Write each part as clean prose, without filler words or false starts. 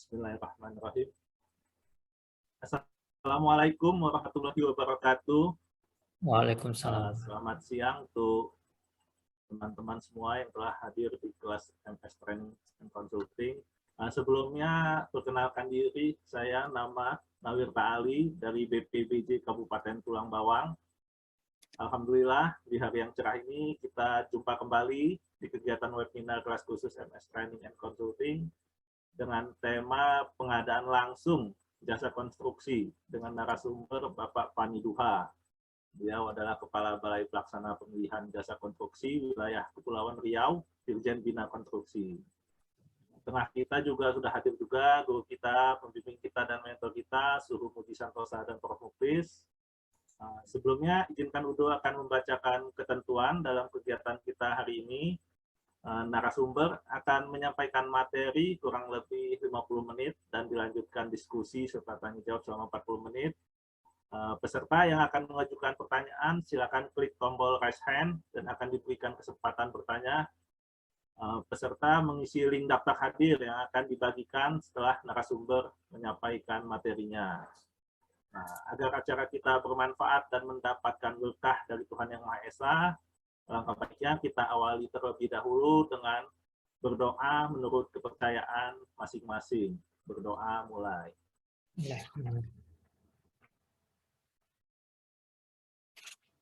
Bismillahirrahmanirrahim. Assalamualaikum warahmatullahi wabarakatuh. Waalaikumsalam. Selamat siang untuk teman-teman semua yang telah hadir di kelas MS Training and Consulting. Sebelumnya perkenalkan diri, saya nama Nawirta Ali dari BPBJ Kabupaten Tulang Bawang. Alhamdulillah di hari yang cerah ini kita jumpa kembali di kegiatan webinar kelas khusus MS Training and Consulting dengan tema pengadaan langsung jasa konstruksi dengan narasumber Bapak Fani Duha. Beliau adalah Kepala Balai Pelaksana Pemilihan Jasa Konstruksi Wilayah Kepulauan Riau, Dirjen Bina Konstruksi. Tengah kita juga sudah hadir juga guru kita, pembimbing kita, dan mentor kita, Suhu Mudi Santosa dan Prof. Muklis. Sebelumnya, izinkan Udo akan membacakan ketentuan dalam kegiatan kita hari ini. Narasumber akan menyampaikan materi kurang lebih 50 menit dan dilanjutkan diskusi serta tanya jawab selama 40 menit. Peserta yang akan mengajukan pertanyaan silakan klik tombol raise hand dan akan diberikan kesempatan bertanya. Peserta mengisi link daftar hadir yang akan dibagikan setelah narasumber menyampaikan materinya. Agar acara kita bermanfaat dan mendapatkan berkah dari Tuhan Yang Maha Esa, langkah baiknya kita awali terlebih dahulu dengan berdoa menurut kepercayaan masing-masing. Berdoa mulai.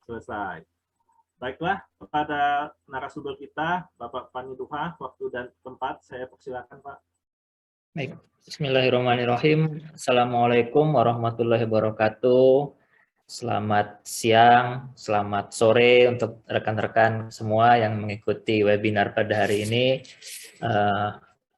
Selesai. Baiklah, kepada narasumber kita, Bapak Fani Duha, waktu dan tempat saya persilakan, Pak. Baik, Bismillahirrahmanirrahim. Assalamualaikum warahmatullahi wabarakatuh. Selamat siang, selamat sore untuk rekan-rekan semua yang mengikuti webinar pada hari ini.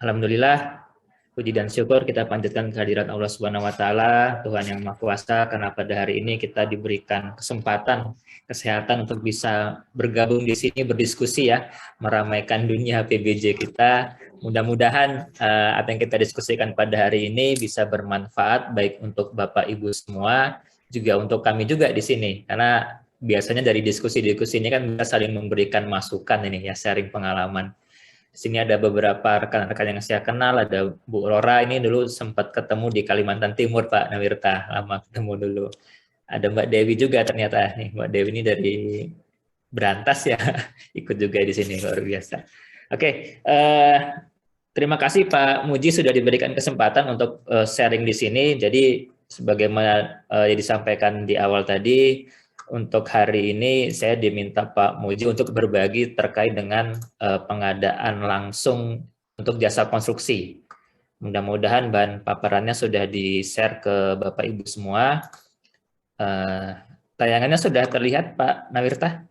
Alhamdulillah, puji dan syukur kita panjatkan kehadirat Allah Subhanahu wa Ta'ala, Tuhan yang Maha Kuasa, karena pada hari ini kita diberikan kesempatan kesehatan untuk bisa bergabung di sini berdiskusi ya, meramaikan dunia PBJ kita. Mudah-mudahan apa yang kita diskusikan pada hari ini bisa bermanfaat baik untuk Bapak Ibu semua, juga untuk kami juga di sini, karena biasanya dari diskusi-diskusi ini kan kita saling memberikan masukan ini ya, sharing pengalaman. Di sini ada beberapa rekan-rekan yang saya kenal, ada Bu Rora ini dulu sempat ketemu di Kalimantan Timur, Pak Nawirta, lama ketemu dulu. Ada Mbak Dewi juga ternyata nih, Mbak Dewi ini dari Berantas ya, ikut juga di sini, luar biasa. Oke, terima kasih Pak Muji sudah diberikan kesempatan untuk sharing di sini. Jadi sebagaimana yang disampaikan di awal tadi, untuk hari ini saya diminta Pak Muji untuk berbagi terkait dengan pengadaan langsung untuk jasa konstruksi. Mudah-mudahan bahan paparannya sudah di-share ke Bapak Ibu semua. Tayangannya sudah terlihat Pak Nawirta?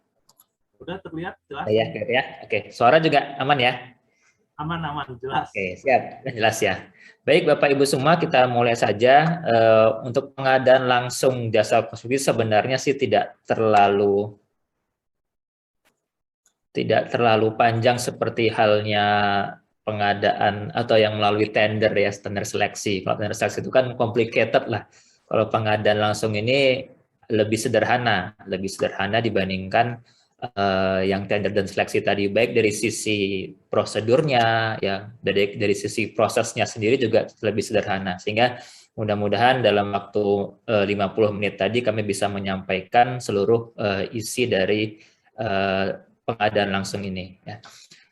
Sudah terlihat jelas? Ya. Oke, suara juga aman ya? Aman, jelas. Oke, siap, jelas ya. Baik Bapak Ibu semua, kita mulai saja. Untuk pengadaan langsung jasa konstruksi sebenarnya sih tidak terlalu panjang seperti halnya pengadaan atau yang melalui tender ya, tender seleksi. Kalau tender seleksi itu kan complicated lah. Kalau pengadaan langsung ini lebih sederhana dibandingkan yang tender dan seleksi tadi, baik dari sisi prosedurnya ya, dari sisi prosesnya sendiri juga lebih sederhana, sehingga mudah-mudahan dalam waktu 50 menit tadi kami bisa menyampaikan seluruh isi dari pengadaan langsung ini ya.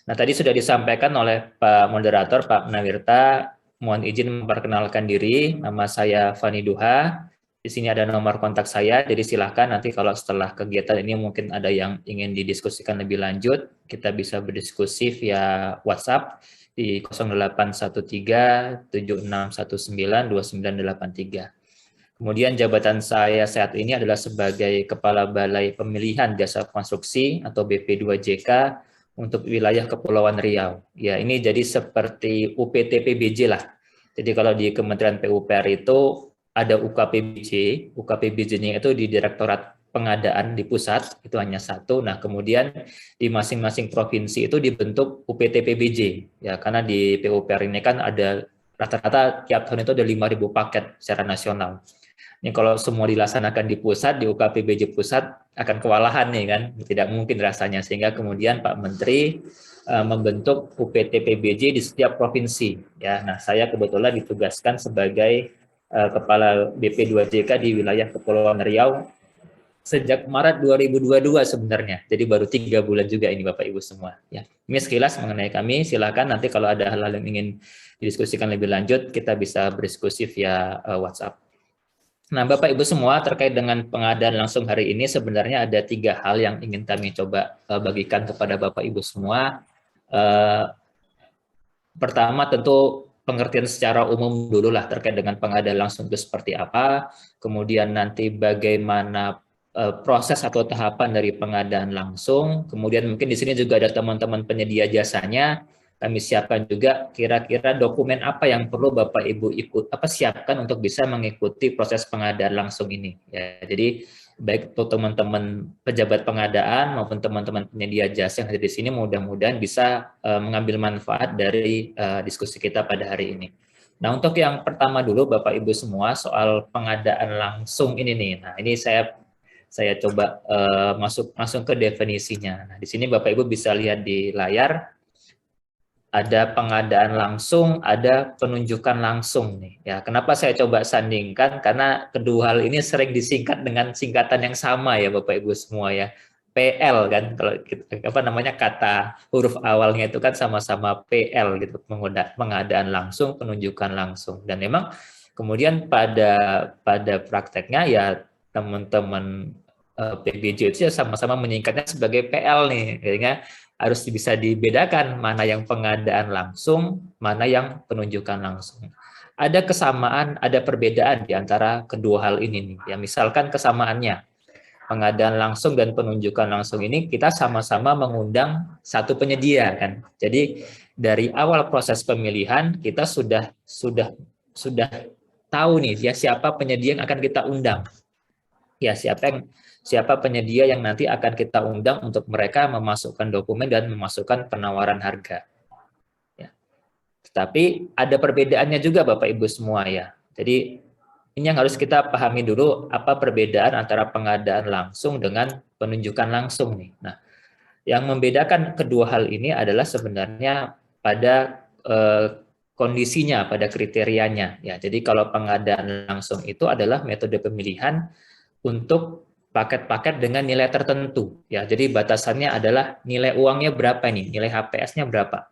Nah, tadi sudah disampaikan oleh Pak Moderator, Pak Nawirta, mohon izin memperkenalkan diri, nama saya Fani Duha. Di sini ada nomor kontak saya, jadi silakan nanti kalau setelah kegiatan ini mungkin ada yang ingin didiskusikan lebih lanjut, kita bisa berdiskusi via WhatsApp di 0813-7619-2983. Kemudian jabatan saya saat ini adalah sebagai Kepala Balai Pemilihan Jasa Konstruksi atau BP2JK untuk wilayah Kepulauan Riau. Ya, ini jadi seperti UPT PBJ lah. Jadi kalau di Kementerian PUPR itu ada UKPBJ-nya itu di Direktorat Pengadaan di pusat, itu hanya satu. Nah, kemudian di masing-masing provinsi itu dibentuk UPT PBJ. Ya, karena di PUPR ini kan ada rata-rata tiap tahun itu ada 5.000 paket secara nasional. Ini kalau semua dilaksanakan di pusat, di UKPBJ pusat akan kewalahan nih kan, tidak mungkin rasanya. Sehingga kemudian Pak Menteri membentuk UPT PBJ di setiap provinsi. Ya, nah saya kebetulan ditugaskan sebagai Kepala BP2JK di wilayah Kepulauan Riau sejak Maret 2022 sebenarnya. Jadi baru 3 bulan juga ini Bapak Ibu semua. Ya, ini sekilas mengenai kami. Silakan nanti kalau ada hal-hal yang ingin didiskusikan lebih lanjut, kita bisa berdiskusi via WhatsApp. Nah, Bapak Ibu semua, terkait dengan pengadaan langsung hari ini sebenarnya ada 3 hal yang ingin kami coba bagikan kepada Bapak Ibu semua. Pertama tentu pengertian secara umum dulu lah terkait dengan pengadaan langsung itu seperti apa, kemudian nanti bagaimana proses atau tahapan dari pengadaan langsung, kemudian mungkin di sini juga ada teman-teman penyedia jasanya, kami siapkan juga kira-kira dokumen apa yang perlu Bapak Ibu siapkan untuk bisa mengikuti proses pengadaan langsung ini. Ya, jadi baik untuk teman-teman pejabat pengadaan maupun teman-teman penyedia jasa yang ada di sini mudah-mudahan bisa mengambil manfaat dari diskusi kita pada hari ini. Nah, untuk yang pertama dulu Bapak Ibu semua soal pengadaan langsung ini nih. Nah, ini saya coba masuk langsung ke definisinya. Nah, di sini Bapak Ibu bisa lihat di layar ada pengadaan langsung, ada penunjukan langsung nih. Ya, kenapa saya coba sandingkan? Karena kedua hal ini sering disingkat dengan singkatan yang sama ya Bapak Ibu semua ya. PL kan kalau apa namanya kata huruf awalnya itu kan sama-sama PL gitu, pengadaan langsung, penunjukan langsung. Dan memang kemudian pada prakteknya ya teman-teman PBJ itu ya sama-sama menyingkatnya sebagai PL nih. Sehingga harus bisa dibedakan mana yang pengadaan langsung, mana yang penunjukan langsung. Ada kesamaan, ada perbedaan di antara kedua hal ini nih. Ya, misalkan kesamaannya, pengadaan langsung dan penunjukan langsung ini kita sama-sama mengundang satu penyedia kan. Jadi dari awal proses pemilihan kita sudah tahu nih ya siapa penyedia yang akan kita undang. Ya, siapa penyedia yang nanti akan kita undang untuk mereka memasukkan dokumen dan memasukkan penawaran harga. Ya. Tetapi ada perbedaannya juga Bapak Ibu semua ya. Jadi ini yang harus kita pahami dulu apa perbedaan antara pengadaan langsung dengan penunjukan langsung nih. Nah, yang membedakan kedua hal ini adalah sebenarnya pada kondisinya, pada kriterianya. Ya, jadi kalau pengadaan langsung itu adalah metode pemilihan untuk paket-paket dengan nilai tertentu. Ya, jadi batasannya adalah nilai uangnya berapa nih, nilai HPS-nya berapa.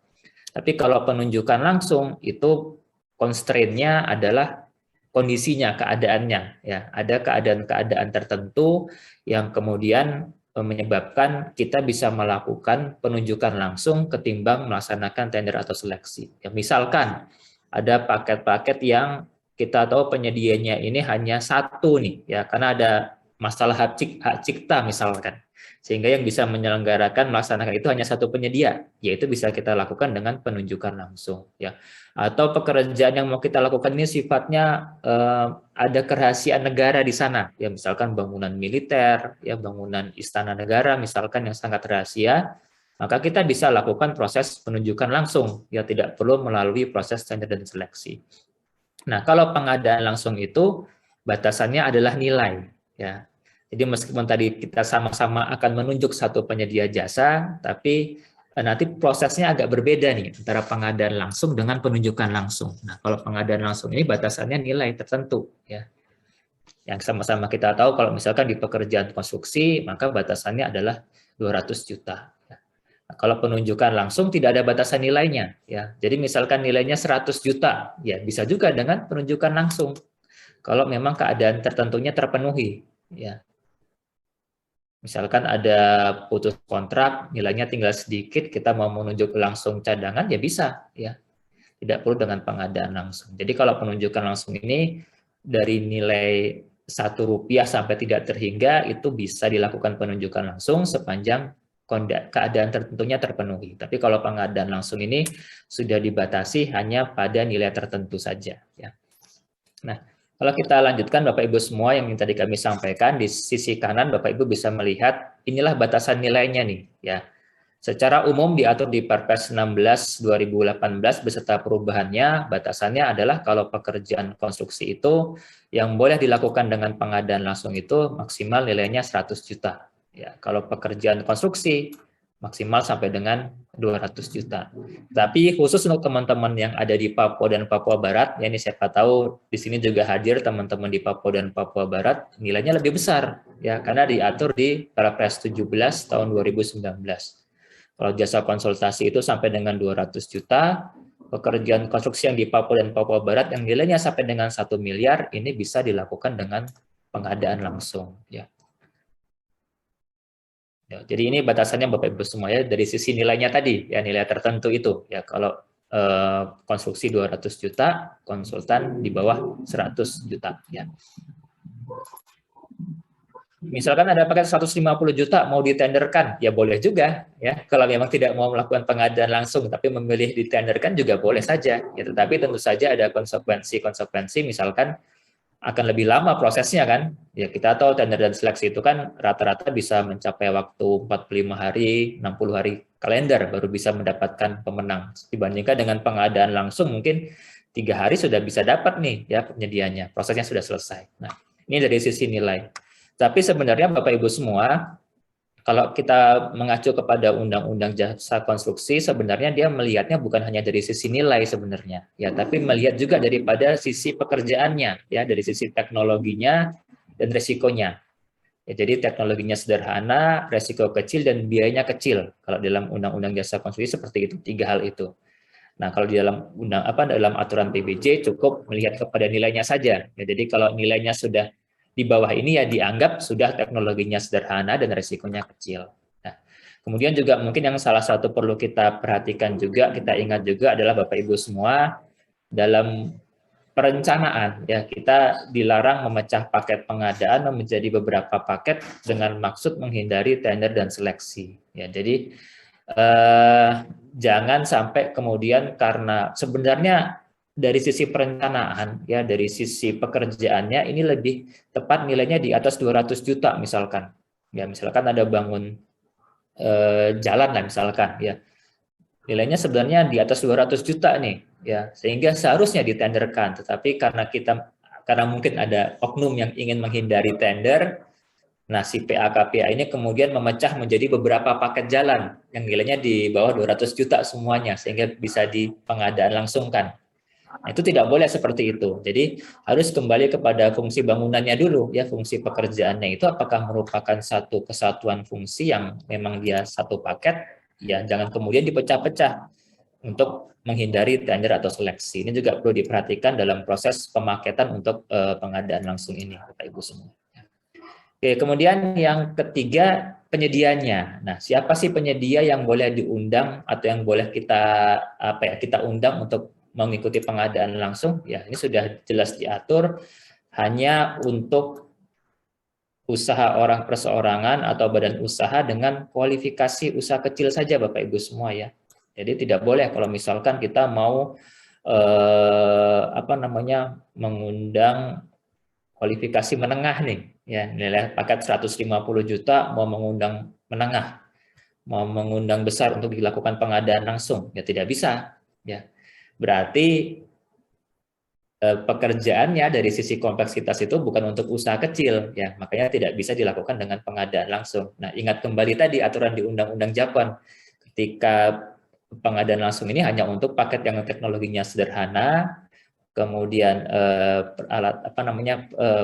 Tapi kalau penunjukan langsung itu constraint-nya adalah kondisinya, keadaannya. Ya, ada keadaan-keadaan tertentu yang kemudian menyebabkan kita bisa melakukan penunjukan langsung ketimbang melaksanakan tender atau seleksi. Ya, misalkan ada paket-paket yang kita tahu penyedianya ini hanya satu nih, ya karena ada masalah hak cipta misalkan, sehingga yang bisa menyelenggarakan melaksanakan itu hanya satu penyedia, yaitu bisa kita lakukan dengan penunjukan langsung, ya. Atau pekerjaan yang mau kita lakukan ini sifatnya ada kerahasiaan negara di sana, ya misalkan bangunan militer, ya bangunan istana negara misalkan yang sangat rahasia, maka kita bisa lakukan proses penunjukan langsung, ya tidak perlu melalui proses tender dan seleksi. Nah, kalau pengadaan langsung itu batasannya adalah nilai, ya. Jadi meskipun tadi kita sama-sama akan menunjuk satu penyedia jasa, tapi nanti prosesnya agak berbeda nih antara pengadaan langsung dengan penunjukan langsung. Nah, kalau pengadaan langsung ini batasannya nilai tertentu, ya. Yang sama-sama kita tahu kalau misalkan di pekerjaan konstruksi, maka batasannya adalah 200 juta. Nah, kalau penunjukan langsung tidak ada batasan nilainya, ya. Jadi misalkan nilainya 100 juta, ya bisa juga dengan penunjukan langsung. Kalau memang keadaan tertentunya terpenuhi, ya. Misalkan ada putus kontrak, nilainya tinggal sedikit, kita mau menunjuk langsung cadangan, ya bisa, ya. Tidak perlu dengan pengadaan langsung. Jadi kalau penunjukan langsung ini dari nilai Rp1 sampai tidak terhingga itu bisa dilakukan penunjukan langsung sepanjang keadaan tertentunya terpenuhi. Tapi kalau pengadaan langsung ini sudah dibatasi hanya pada nilai tertentu saja. Ya. Nah, kalau kita lanjutkan Bapak Ibu semua yang tadi kami sampaikan, di sisi kanan Bapak Ibu bisa melihat inilah batasan nilainya nih. Ya. Secara umum diatur di Perpres 16/2018 beserta perubahannya, batasannya adalah kalau pekerjaan konstruksi itu yang boleh dilakukan dengan pengadaan langsung itu maksimal nilainya 100 juta. Ya, kalau pekerjaan konstruksi maksimal sampai dengan 200 juta. Tapi khusus untuk teman-teman yang ada di Papua dan Papua Barat, ya ini siapa tahu di sini juga hadir teman-teman di Papua dan Papua Barat, nilainya lebih besar ya karena diatur di Perpres 17 tahun 2019. Kalau jasa konsultasi itu sampai dengan 200 juta, pekerjaan konstruksi yang di Papua dan Papua Barat yang nilainya sampai dengan 1 miliar ini bisa dilakukan dengan pengadaan langsung ya. Ya, jadi ini batasannya Bapak Ibu semua ya dari sisi nilainya tadi ya nilai tertentu itu ya kalau konstruksi 200 juta konsultan di bawah 100 juta ya. Misalkan ada paket 150 juta mau ditenderkan ya boleh juga ya kalau memang tidak mau melakukan pengadaan langsung tapi memilih ditenderkan juga boleh saja ya tetapi tentu saja ada konsekuensi misalkan akan lebih lama prosesnya kan. Ya kita tahu tender dan seleksi itu kan rata-rata bisa mencapai waktu 45 hari, 60 hari kalender baru bisa mendapatkan pemenang. Dibandingkan dengan pengadaan langsung mungkin 3 hari sudah bisa dapat nih ya penyediaannya. Prosesnya sudah selesai. Nah, ini dari sisi nilai. Tapi sebenarnya Bapak Ibu semua kalau kita mengacu kepada Undang-Undang Jasa Konstruksi, sebenarnya dia melihatnya bukan hanya dari sisi nilai sebenarnya, ya, tapi melihat juga daripada sisi pekerjaannya, ya, dari sisi teknologinya dan resikonya. Ya, jadi teknologinya sederhana, resiko kecil dan biayanya kecil. Kalau dalam Undang-Undang Jasa Konstruksi seperti itu, 3 hal itu. Nah, kalau di dalam dalam aturan PBJ cukup melihat kepada nilainya saja. Ya, jadi kalau nilainya sudah di bawah ini ya dianggap sudah teknologinya sederhana dan risikonya kecil. Nah, kemudian juga mungkin yang salah satu perlu kita perhatikan juga, kita ingat juga adalah Bapak Ibu semua dalam perencanaan ya kita dilarang memecah paket pengadaan menjadi beberapa paket dengan maksud menghindari tender dan seleksi. Ya, jadi jangan sampai kemudian karena sebenarnya dari sisi perencanaan ya dari sisi pekerjaannya ini lebih tepat nilainya di atas 200 juta misalkan ya misalkan ada bangun jalan lah misalkan ya nilainya sebenarnya di atas 200 juta nih ya sehingga seharusnya ditenderkan tetapi karena mungkin ada oknum yang ingin menghindari tender. Nah, si PA-KPA ini kemudian memecah menjadi beberapa paket jalan yang nilainya di bawah 200 juta semuanya, sehingga bisa di pengadaan langsungkan. Nah, itu tidak boleh seperti itu. Jadi, harus kembali kepada fungsi bangunannya dulu, ya fungsi pekerjaannya itu apakah merupakan satu kesatuan fungsi yang memang dia satu paket, ya jangan kemudian dipecah-pecah untuk menghindari tender atau seleksi. Ini juga perlu diperhatikan dalam proses pemaketan untuk pengadaan langsung ini, Bapak Ibu semua. Oke, kemudian yang ketiga penyedianya. Nah, siapa sih penyedia yang boleh diundang atau yang boleh kita undang untuk mengikuti pengadaan langsung? Ya, ini sudah jelas diatur hanya untuk usaha orang perseorangan atau badan usaha dengan kualifikasi usaha kecil saja Bapak Ibu semua ya. Jadi tidak boleh kalau misalkan kita mau mengundang kualifikasi menengah nih ya nilai paket 150 juta mau mengundang menengah mau mengundang besar untuk dilakukan pengadaan langsung ya tidak bisa ya berarti pekerjaannya dari sisi kompleksitas itu bukan untuk usaha kecil ya makanya tidak bisa dilakukan dengan pengadaan langsung. Nah ingat kembali tadi aturan di Undang-Undang Japon ketika pengadaan langsung ini hanya untuk paket yang teknologinya sederhana kemudian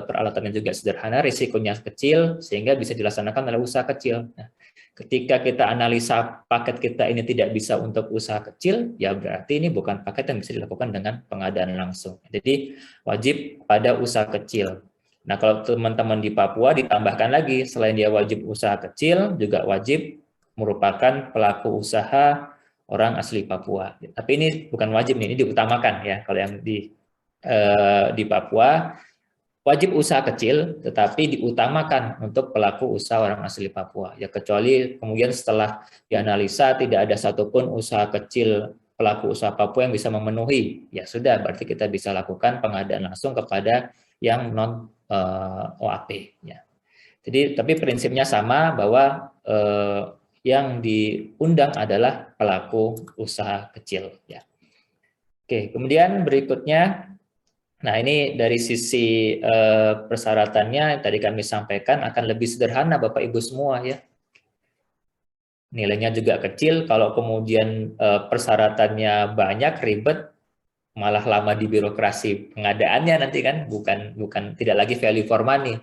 peralatannya juga sederhana, risikonya kecil sehingga bisa dilaksanakan oleh usaha kecil. Nah, ketika kita analisa paket kita ini tidak bisa untuk usaha kecil, ya berarti ini bukan paket yang bisa dilakukan dengan pengadaan langsung. Jadi wajib pada usaha kecil. Nah, kalau teman-teman di Papua ditambahkan lagi selain dia wajib usaha kecil, juga wajib merupakan pelaku usaha orang asli Papua. Tapi ini bukan wajib nih, ini diutamakan ya. Kalau yang di Papua wajib usaha kecil tetapi diutamakan untuk pelaku usaha orang asli Papua ya kecuali kemudian setelah dianalisa tidak ada satupun usaha kecil pelaku usaha Papua yang bisa memenuhi ya sudah berarti kita bisa lakukan pengadaan langsung kepada yang non OAP ya. Jadi tapi prinsipnya sama bahwa yang diundang adalah pelaku usaha kecil ya. Oke, kemudian berikutnya. Nah, ini dari sisi persyaratannya tadi kami sampaikan akan lebih sederhana Bapak Ibu semua ya. nilainya juga kecil, kalau kemudian persyaratannya banyak, ribet, malah lama di birokrasi pengadaannya nanti kan, bukan tidak lagi value for money.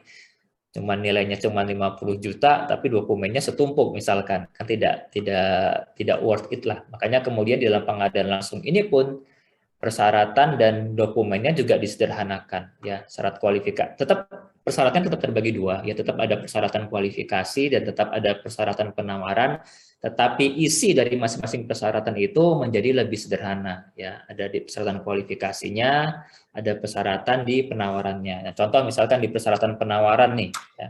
Cuma nilainya cuma 50 juta tapi dokumennya setumpuk misalkan, kan tidak worth it lah. Makanya kemudian di dalam pengadaan langsung ini pun persyaratan dan dokumennya juga disederhanakan ya. Syarat kualifikasi tetap, persyaratan tetap terbagi dua ya, tetap ada persyaratan kualifikasi dan tetap ada persyaratan penawaran, tetapi isi dari masing-masing persyaratan itu menjadi lebih sederhana ya. Ada di persyaratan kualifikasinya, ada persyaratan di penawarannya. Nah, contoh misalkan di persyaratan penawaran nih ya,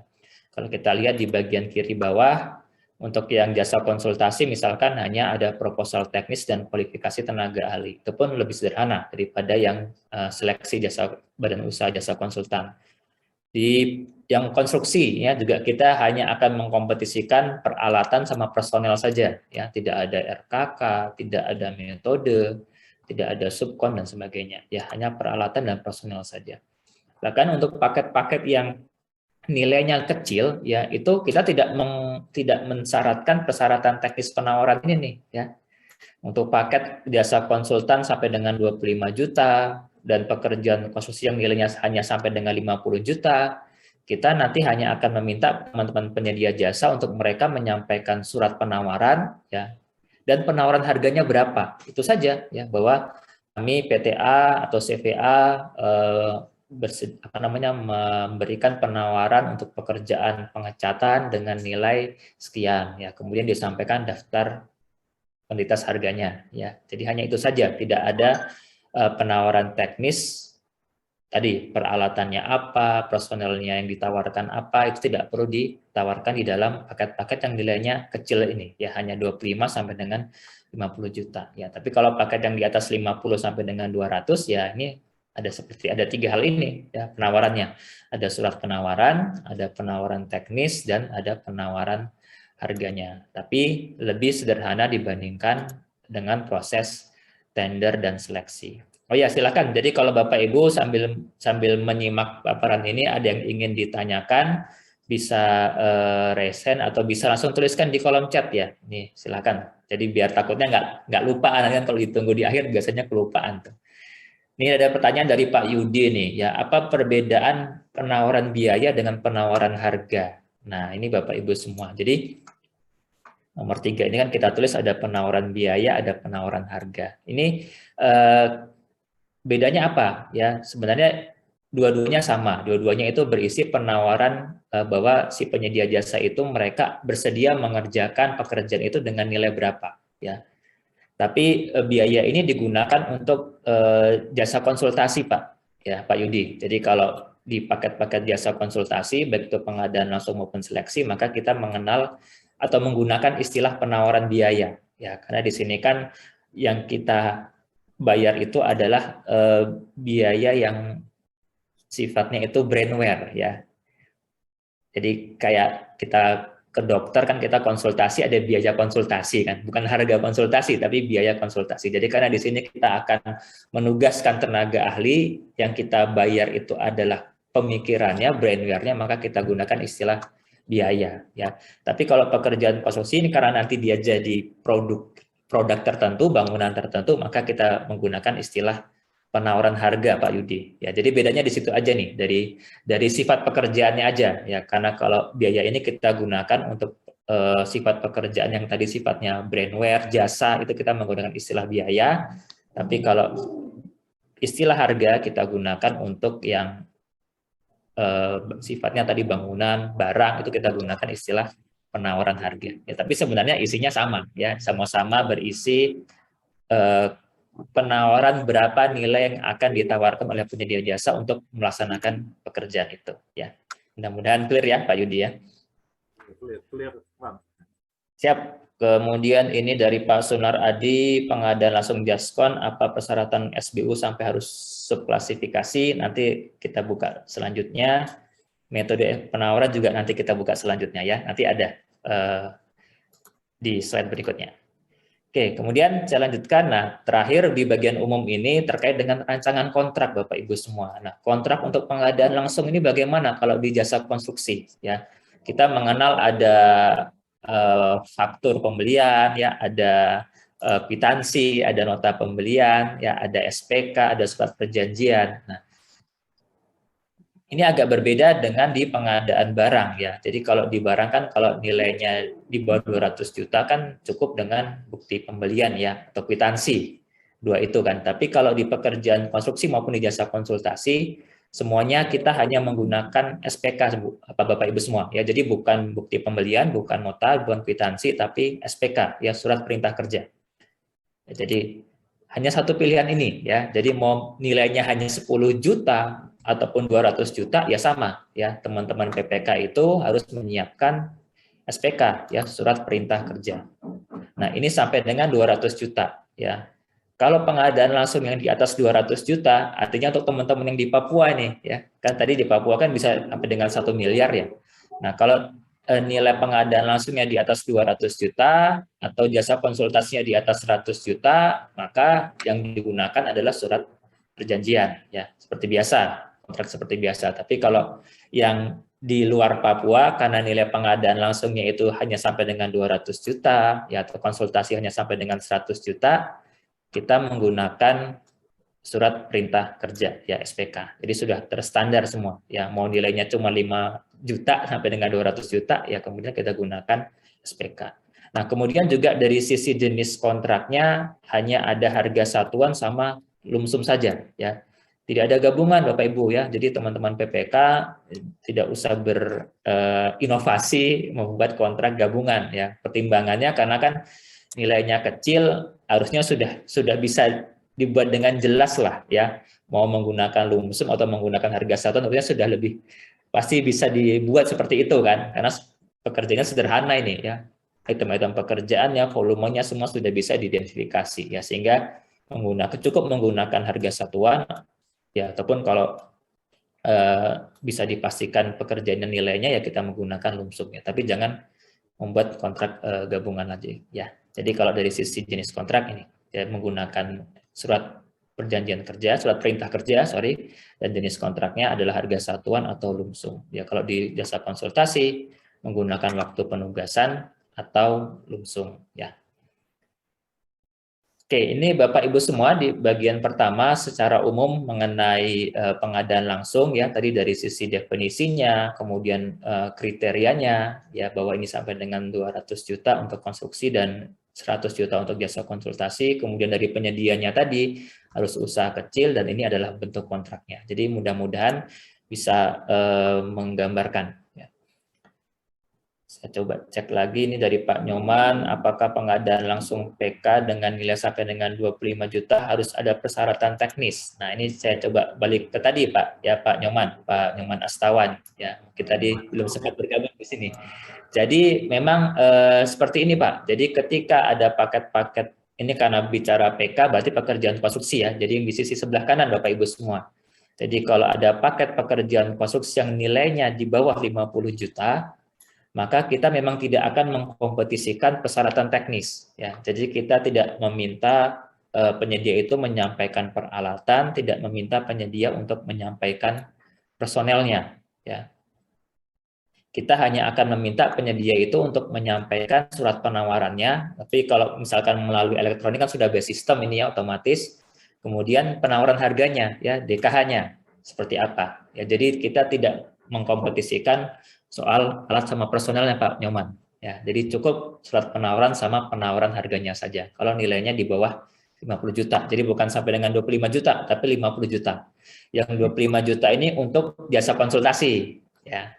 kalau kita lihat di bagian kiri bawah, untuk yang jasa konsultasi misalkan hanya ada proposal teknis dan kualifikasi tenaga ahli. Itu pun lebih sederhana daripada yang seleksi jasa badan usaha jasa konsultan. Di yang konstruksi ya juga kita hanya akan mengkompetisikan peralatan sama personel saja ya, tidak ada RKK, tidak ada metode, tidak ada subkon dan sebagainya. Ya hanya peralatan dan personel saja. Bahkan untuk paket-paket yang nilainya kecil ya, itu kita tidak mensyaratkan persyaratan teknis penawaran ini nih ya. Untuk paket jasa konsultan sampai dengan 25 juta dan pekerjaan konstruksi yang nilainya hanya sampai dengan 50 juta, kita nanti hanya akan meminta teman-teman penyedia jasa untuk mereka menyampaikan surat penawaran ya, dan penawaran harganya berapa. Itu saja ya, bahwa kami PTA atau CVA memberikan penawaran untuk pekerjaan pengecatan dengan nilai sekian ya, kemudian disampaikan daftar kuantitas harganya ya. Jadi hanya itu saja, tidak ada penawaran teknis tadi, peralatannya apa, personelnya yang ditawarkan apa, itu tidak perlu ditawarkan di dalam paket-paket yang nilainya kecil ini ya, hanya 25 sampai dengan 50 juta ya. Tapi kalau paket yang di atas 50 sampai dengan 200 ya, ini ada tiga hal ini ya penawarannya. Ada surat penawaran, ada penawaran teknis, dan ada penawaran harganya. Tapi lebih sederhana dibandingkan dengan proses tender dan seleksi. Oh ya, silakan. Jadi kalau Bapak Ibu sambil menyimak paparan ini ada yang ingin ditanyakan, bisa resen atau bisa langsung tuliskan di kolom chat ya. Nih, silakan. Jadi biar takutnya nggak lupaan, kan kalau ditunggu di akhir biasanya kelupaan tuh. Ini ada pertanyaan dari Pak Yudi nih, ya apa perbedaan penawaran biaya dengan penawaran harga? Nah ini Bapak Ibu semua. Jadi nomor 3 ini kan kita tulis ada penawaran biaya, ada penawaran harga. Ini bedanya apa? Ya sebenarnya dua-duanya sama. Dua-duanya itu berisi penawaran bahwa si penyedia jasa itu mereka bersedia mengerjakan pekerjaan itu dengan nilai berapa, ya. Tapi biaya ini digunakan untuk jasa konsultasi, Pak. Ya, Pak Yudi. Jadi kalau di paket-paket jasa konsultasi, baik itu pengadaan langsung maupun seleksi, maka kita mengenal atau menggunakan istilah penawaran biaya. Ya, karena di sini kan yang kita bayar itu adalah biaya yang sifatnya itu brainware, ya. Jadi kayak kita ke dokter kan kita konsultasi ada biaya konsultasi kan, bukan harga konsultasi tapi biaya konsultasi. Jadi karena di sini kita akan menugaskan tenaga ahli, yang kita bayar itu adalah pemikirannya, brainware-nya, maka kita gunakan istilah biaya ya. Tapi kalau pekerjaan konstruksi ini karena nanti dia jadi produk tertentu, bangunan tertentu, maka kita menggunakan istilah penawaran harga, Pak Yudi. Ya, jadi bedanya di situ aja nih, dari sifat pekerjaannya aja ya. Karena kalau biaya ini kita gunakan untuk sifat pekerjaan yang tadi sifatnya brainware, jasa, itu kita menggunakan istilah biaya. Tapi kalau istilah harga kita gunakan untuk yang sifatnya tadi bangunan, barang, itu kita gunakan istilah penawaran harga. Ya, tapi sebenarnya isinya sama ya, sama-sama berisi penawaran berapa nilai yang akan ditawarkan oleh penyedia jasa untuk melaksanakan pekerjaan itu ya. Mudah-mudahan clear ya Pak Yudi ya. Clear, Bang. Siap. Kemudian ini dari Pak Sunar Adi, pengadaan langsung Jaskon, apa persyaratan SBU sampai harus subklasifikasi? Nanti kita buka selanjutnya. Metode penawaran juga nanti kita buka selanjutnya ya. Nanti ada di slide berikutnya. Oke, kemudian saya lanjutkan. Nah, terakhir di bagian umum ini terkait dengan rancangan kontrak Bapak Ibu semua. Nah, kontrak untuk pengadaan langsung ini bagaimana kalau di jasa konstruksi ya? Kita mengenal ada faktur pembelian, ya, ada kwitansi, ada nota pembelian, ya, ada SPK, ada surat perjanjian. Nah, ini agak berbeda dengan di pengadaan barang, ya. Jadi kalau di barang kan kalau nilainya di bawah 200 juta kan cukup dengan bukti pembelian, ya, atau kwitansi. Dua itu kan. Tapi kalau di pekerjaan konstruksi maupun di jasa konsultasi, semuanya kita hanya menggunakan SPK, Bapak Ibu semua, ya. Jadi bukan bukti pembelian, bukan nota, bukan kwitansi, tapi SPK, ya, surat perintah kerja. Ya, jadi hanya satu pilihan ini, ya. Jadi mau nilainya hanya 10 juta ataupun 200 juta, ya sama, ya. Teman-teman PPK itu harus menyiapkan SPK, ya, surat perintah kerja. Nah, ini sampai dengan 200 juta, ya. Kalau pengadaan langsung yang di atas 200 juta, artinya untuk teman-teman yang di Papua nih, ya. Kan tadi di Papua kan bisa sampai dengan 1 miliar, ya. Nah, kalau nilai pengadaan langsungnya di atas 200 juta atau jasa konsultasinya di atas 100 juta, maka yang digunakan adalah surat perjanjian, ya, seperti biasa, kontrak seperti biasa. Tapi kalau yang di luar Papua, karena nilai pengadaan langsungnya itu hanya sampai dengan 200 juta, ya, atau konsultasi hanya sampai dengan 100 juta, kita menggunakan surat perintah kerja, ya, SPK. Jadi sudah terstandar semua, ya, mau nilainya cuma 5 juta sampai dengan 200 juta, ya, kemudian kita gunakan SPK. Nah, kemudian juga dari sisi jenis kontraknya hanya ada harga satuan sama lumsum saja, ya. Tidak ada gabungan, Bapak Ibu, ya. Jadi teman-teman PPK tidak usah berinovasi membuat kontrak gabungan, ya. Pertimbangannya karena kan nilainya kecil, harusnya sudah bisa dibuat dengan jelas lah, ya, mau menggunakan lumsum atau menggunakan harga satuan, tentunya sudah lebih pasti bisa dibuat seperti itu kan, karena pekerjaannya sederhana ini, ya, item-item pekerjaannya, volumenya semua sudah bisa diidentifikasi, ya, sehingga cukup menggunakan harga satuan, ya, ataupun kalau bisa dipastikan pekerjaannya nilainya, ya, kita menggunakan lumsum, ya, tapi jangan membuat kontrak gabungan aja, ya. Jadi kalau dari sisi jenis kontrak ini, ya, menggunakan surat perjanjian kerja, surat perintah kerja, dan jenis kontraknya adalah harga satuan atau lumsum. Ya, kalau di jasa konsultasi menggunakan waktu penugasan atau lumsum, ya. Oke, ini Bapak Ibu semua di bagian pertama secara umum mengenai pengadaan langsung, ya, tadi dari sisi definisinya, kemudian kriterianya, ya, bahwa ini sampai dengan 200 juta untuk konstruksi dan 100 juta untuk jasa konsultasi, kemudian dari penyedianya tadi harus usaha kecil dan ini adalah bentuk kontraknya. Jadi mudah-mudahan bisa menggambarkan. Saya coba cek lagi ini dari Pak Nyoman, apakah pengadaan langsung PK dengan nilai sampai dengan 25 juta harus ada persyaratan teknis. Nah, ini saya coba balik ke tadi Pak, ya, Pak Nyoman Astawan, ya, kita tadi belum sempat bergabung di sini. Jadi memang seperti ini Pak, jadi ketika ada paket-paket, ini karena bicara PK berarti pekerjaan konstruksi, ya, jadi di sisi sebelah kanan Bapak Ibu semua. Jadi kalau ada paket pekerjaan konstruksi yang nilainya di bawah 50 juta, maka kita memang tidak akan mengkompetisikan persyaratan teknis, ya. Jadi kita tidak meminta penyedia itu menyampaikan peralatan, tidak meminta penyedia untuk menyampaikan personelnya, ya. Kita hanya akan meminta penyedia itu untuk menyampaikan surat penawarannya, tapi kalau misalkan melalui elektronik kan sudah base system ini, ya, otomatis. Kemudian penawaran harganya, ya, DKH-nya seperti apa, ya. Jadi kita tidak mengkompetisikan soal alat sama personelnya Pak Nyoman, ya. Jadi cukup surat penawaran sama penawaran harganya saja. Kalau nilainya di bawah 50 juta, jadi bukan sampai dengan 25 juta, tapi 50 juta. Yang 25 juta ini untuk jasa konsultasi, ya.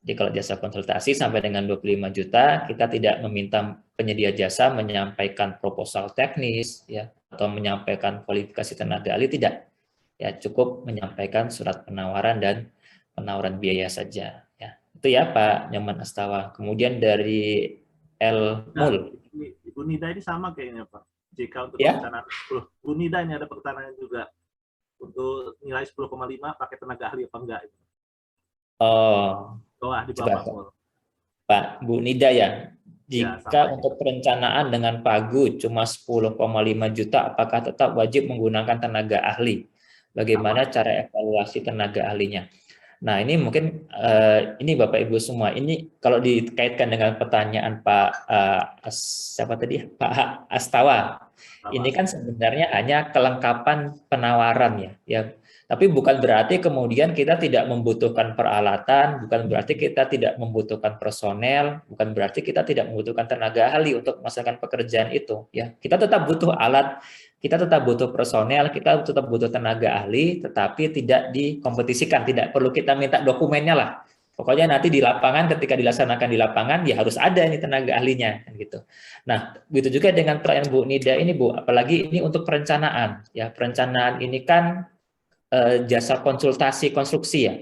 Jadi kalau jasa konsultasi sampai dengan 25 juta, kita tidak meminta penyedia jasa menyampaikan proposal teknis, ya, atau menyampaikan kualifikasi tenaga ahli, tidak. Ya, cukup menyampaikan surat penawaran dan penawaran biaya saja. Itu ya Pak Nyoman Astawa. Kemudian dari Mul. Ibu Nida ini sama kayaknya Pak. JK untuk ya? perencanaan 10. Bu Nida ini ada pertanyaan juga. Untuk nilai 10,5 pakai tenaga ahli apa enggak? Oh. Wah, di bawah Pak, Bu Nida ya. Jika untuk perencanaan dengan pagu cuma 10,5 juta, apakah tetap wajib menggunakan tenaga ahli? Bagaimana cara evaluasi tenaga ahlinya? Nah, ini mungkin ini Bapak Ibu semua, ini kalau dikaitkan dengan pertanyaan siapa tadi? Pak Astawa. Ini kan sebenarnya hanya kelengkapan penawaran ya, ya. Tapi bukan berarti kemudian kita tidak membutuhkan peralatan, bukan berarti kita tidak membutuhkan personel, bukan berarti kita tidak membutuhkan tenaga ahli untuk melaksanakan pekerjaan itu, ya. Kita tetap butuh alat, kita tetap butuh personel, kita tetap butuh tenaga ahli, tetapi tidak dikompetisikan, tidak perlu kita minta dokumennya lah. Pokoknya nanti di lapangan, ketika dilaksanakan di lapangan, ya harus ada nih tenaga ahlinya, kan gitu. Nah, begitu juga dengan pertanyaan Bu Nida ini, Bu, apalagi ini untuk perencanaan. Ya, perencanaan ini kan jasa konsultasi konstruksi ya.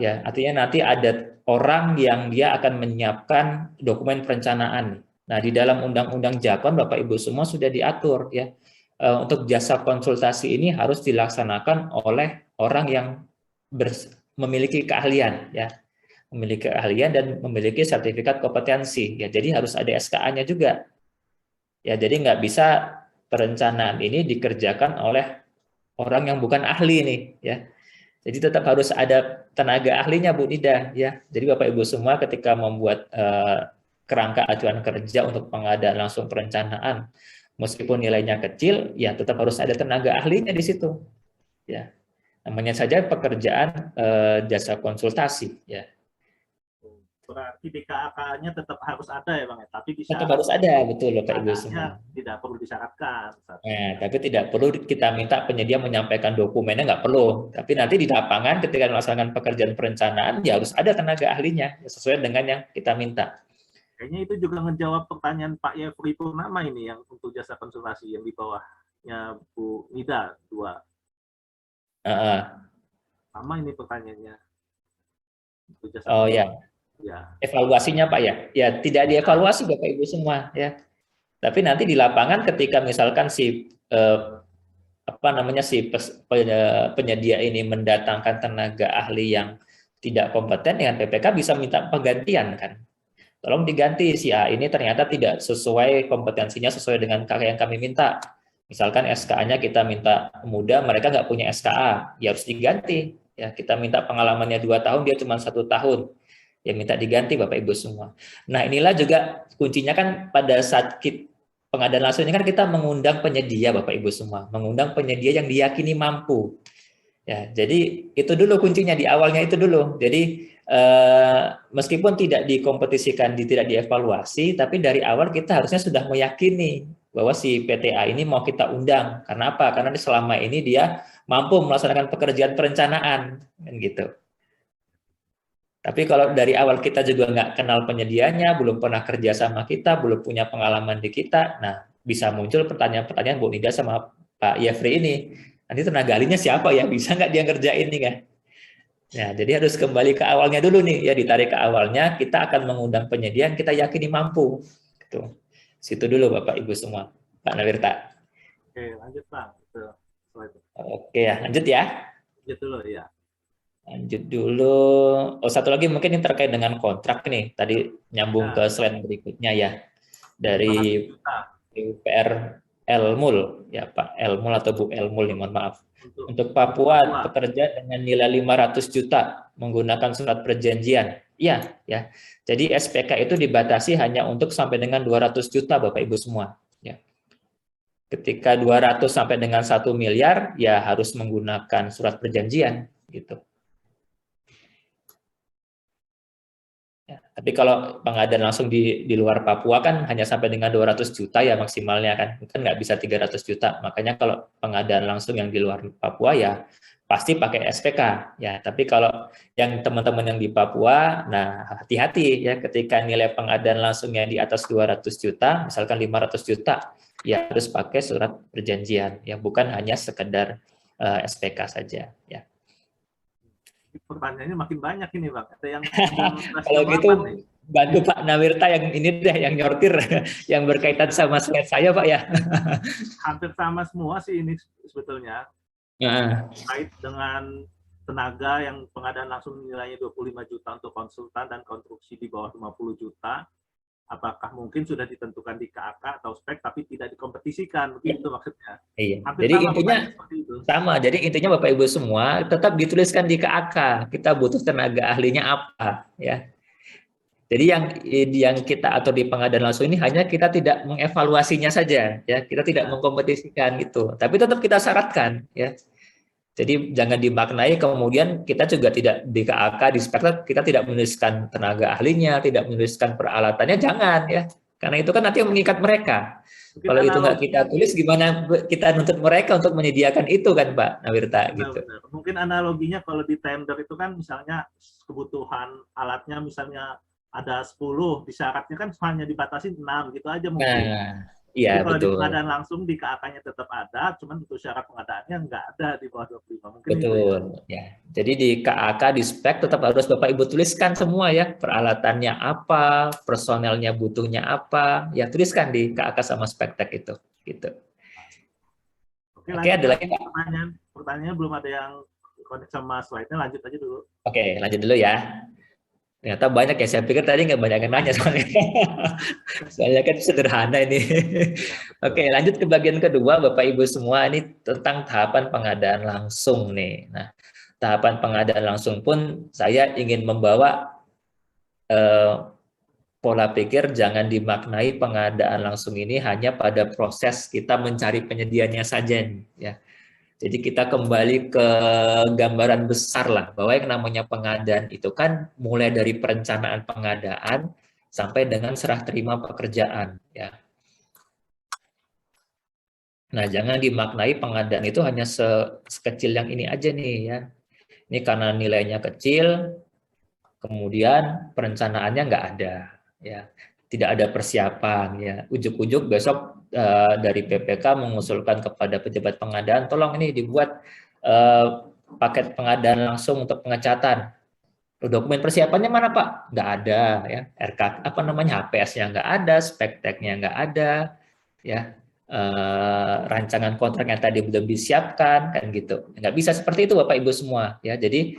Ya, artinya nanti ada orang yang dia akan menyiapkan dokumen perencanaan. Nah, di dalam Undang-Undang Jakon, Bapak Ibu semua sudah diatur ya. Untuk jasa konsultasi ini harus dilaksanakan oleh orang yang memiliki keahlian ya, memiliki keahlian dan memiliki sertifikat kompetensi ya. Jadi harus ada SKA-nya juga ya. Jadi nggak bisa perencanaan ini dikerjakan oleh orang yang bukan ahli nih ya. Jadi tetap harus ada tenaga ahlinya Bu Nida ya. Jadi Bapak Ibu semua ketika membuat kerangka acuan kerja untuk pengadaan langsung perencanaan, meskipun nilainya kecil, ya tetap harus ada tenaga ahlinya di situ. Ya, namanya saja pekerjaan jasa konsultasi. Ya. Berarti di KAK-nya tetap harus ada ya Bang, tapi Tetap harus ada, betul Bapak Ibu semua. tidak perlu disyaratkan. Nah, tapi tidak perlu kita minta penyedia menyampaikan dokumennya, nggak perlu. Tapi nanti di lapangan ketika melaksanakan pekerjaan perencanaan, ya harus ada tenaga ahlinya sesuai dengan yang kita minta. Kayaknya itu juga menjawab pertanyaan Pak Yefri Purnama ini yang untuk jasa konsultasi yang di bawahnya Bu Nida 2. Sama ini pertanyaannya. Untuk jasa ya. Evaluasinya Pak ya. Ya tidak dievaluasi Bapak Ibu semua ya. Tapi nanti di lapangan ketika misalkan si penyedia ini mendatangkan tenaga ahli yang tidak kompeten dengan PPK bisa minta penggantian kan. Tolong diganti si A ini ternyata tidak sesuai kompetensinya sesuai dengan yang kami minta. Misalkan SKA-nya kita minta muda, mereka nggak punya SKA, ya harus diganti. Ya kita minta pengalamannya 2 tahun, dia cuma 1 tahun. Ya minta diganti Bapak Ibu semua. Nah inilah juga kuncinya kan pada saat pengadaan langsung ini kan kita mengundang penyedia Bapak Ibu semua, mengundang penyedia yang diyakini mampu. Ya, jadi itu dulu kuncinya di awalnya itu dulu. Jadi meskipun tidak dikompetisikan, tidak dievaluasi, tapi dari awal kita harusnya sudah meyakini bahwa si PTA ini mau kita undang. Karena apa? Karena selama ini dia mampu melaksanakan pekerjaan perencanaan, kan gitu. Tapi kalau dari awal kita juga nggak kenal penyedianya, belum pernah kerja sama kita, belum punya pengalaman di kita, nah bisa muncul pertanyaan-pertanyaan Bu Nida sama Pak Yefri ini. Nanti tenaga ahlinya siapa ya? Bisa nggak dia ngerjain nih kan? Nah, jadi harus kembali ke awalnya dulu nih, ya ditarik ke awalnya, kita akan mengundang penyedia yang kita yakini mampu. Gitu. Situ dulu Bapak Ibu semua. Pak Nawirta. Oke, lanjut Pak. Oke ya, lanjut ya. Lanjut dulu ya. Lanjut dulu. Oh, satu lagi mungkin ini terkait dengan kontrak nih. Tadi nyambung ke slide berikutnya ya. Dari PUPR Elmul, ya Pak Elmul atau Bu Elmul, mohon maaf. Untuk Papua, pekerja dengan nilai 500 juta menggunakan surat perjanjian. Iya, ya. Jadi SPK itu dibatasi hanya untuk sampai dengan 200 juta Bapak Ibu semua. Ya. Ketika 200 sampai dengan 1 miliar, ya harus menggunakan surat perjanjian. Gitu. Ya, tapi kalau pengadaan langsung di luar Papua kan hanya sampai dengan 200 juta ya maksimalnya kan nggak bisa 300 juta. Makanya kalau pengadaan langsung yang di luar Papua ya pasti pakai SPK ya. Tapi kalau yang teman-teman yang di Papua, nah hati-hati ya ketika nilai pengadaan langsungnya di atas 200 juta, misalkan 500 juta, ya harus pakai surat perjanjian ya, bukan hanya sekedar SPK saja ya. Pertanyaannya makin banyak ini Bang. Ada yang kalau gitu bantu Pak Nawirta yang ini deh yang nyortir yang berkaitan sama slide saya Pak ya. Hampir sama semua sih ini sebetulnya. Terkait dengan tenaga yang pengadaan langsung nilainya 25 juta untuk konsultan dan konstruksi di bawah 50 juta. apakah mungkin sudah ditentukan di KAK atau spek tapi tidak dikompetisikan, begitu maksudnya. Iya. Hampir Jadi sama intinya pertanyaan seperti itu. sama. Jadi intinya Bapak Ibu semua tetap dituliskan di KAK. Kita butuh tenaga ahlinya apa, ya. Jadi yang kita atur di pengadilan langsung ini hanya kita tidak mengevaluasinya saja, ya. Kita tidak mengkompetisikan gitu. Tapi tetap kita syaratkan, ya. Jadi jangan dimaknai kemudian kita juga tidak di KAK di spek kita tidak menuliskan tenaga ahlinya, tidak menuliskan peralatannya, jangan ya. Karena itu kan nanti yang mengikat mereka. Mungkin Kalau itu nggak kita tulis, gimana kita nuntut mereka untuk menyediakan itu kan, Pak Nawirta gitu. Benar. Mungkin analoginya kalau di tender itu kan misalnya kebutuhan alatnya misalnya ada 10, di syaratnya kan hanya dibatasi 6 gitu aja mungkin. Nah, iya kalau betul. di pengadaan langsung di KAK-nya tetap ada, cuman untuk syarat pengadaannya nggak ada di bawah 25. Mungkin betul. itu ya. Ya. Jadi di KAK di spek tetap harus Bapak Ibu tuliskan semua ya, peralatannya apa, personelnya butuhnya apa, ya tuliskan di KAK sama spektek itu gitu. Oke, ada lagi Pak? Pertanyaannya belum ada yang connect sama slide-nya, lanjut aja dulu. Oke, lanjut dulu ya. Ternyata banyak ya, saya pikir tadi nggak banyak yang nanya soalnya. Soalnya kan sederhana ini. Oke, lanjut ke bagian kedua Bapak Ibu semua, ini tentang tahapan pengadaan langsung nih. Nah, tahapan pengadaan langsung pun saya ingin membawa pola pikir jangan dimaknai pengadaan langsung ini hanya pada proses kita mencari penyediaannya saja nih, ya. Jadi kita kembali ke gambaran besar lah, bahwa yang namanya pengadaan itu kan mulai dari perencanaan pengadaan sampai dengan serah terima pekerjaan. Ya. Nah, jangan dimaknai pengadaan itu hanya sekecil yang ini aja nih ya. Ini karena nilainya kecil, kemudian perencanaannya nggak ada, ya. Tidak ada persiapan, ya. Ujuk-ujuk besok dari PPK mengusulkan kepada pejabat pengadaan, tolong ini dibuat paket pengadaan langsung untuk pengecatan. Dokumen persiapannya mana Pak? Nggak ada, ya. HPS-nya nggak ada, spekteknya nggak ada, ya. Rancangan kontrak yang tadi belum disiapkan, kan gitu. Nggak bisa seperti itu Bapak Ibu semua, ya. Jadi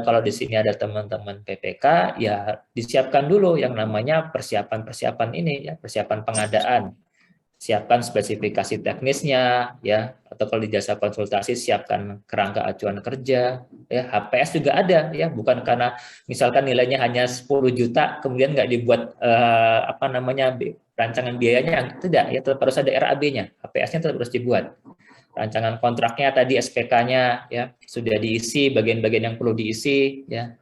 kalau di sini ada teman-teman PPK, ya disiapkan dulu yang namanya persiapan-persiapan ini, ya, persiapan pengadaan. Siapkan spesifikasi teknisnya, ya, atau kalau di jasa konsultasi siapkan kerangka acuan kerja, ya. HPS juga ada, ya, bukan karena misalkan nilainya hanya 10 juta kemudian nggak dibuat rancangan biayanya, tidak, ya, tetap harus ada RAB-nya, HPS-nya tetap harus dibuat. Rancangan kontraknya tadi SPK-nya, ya, sudah diisi bagian-bagian yang perlu diisi, ya.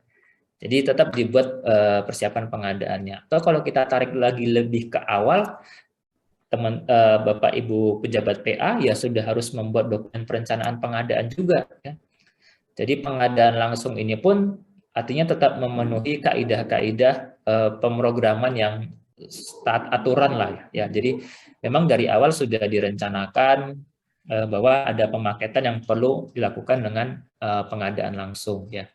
Jadi tetap dibuat persiapan pengadaannya. Atau kalau kita tarik lagi lebih ke awal, Bapak Ibu pejabat PA ya sudah harus membuat dokumen perencanaan pengadaan juga, ya. Jadi pengadaan langsung ini pun artinya tetap memenuhi kaidah-kaidah pemrograman yang aturan lah, ya. Jadi memang dari awal sudah direncanakan bahwa ada pemaketan yang perlu dilakukan dengan pengadaan langsung, ya.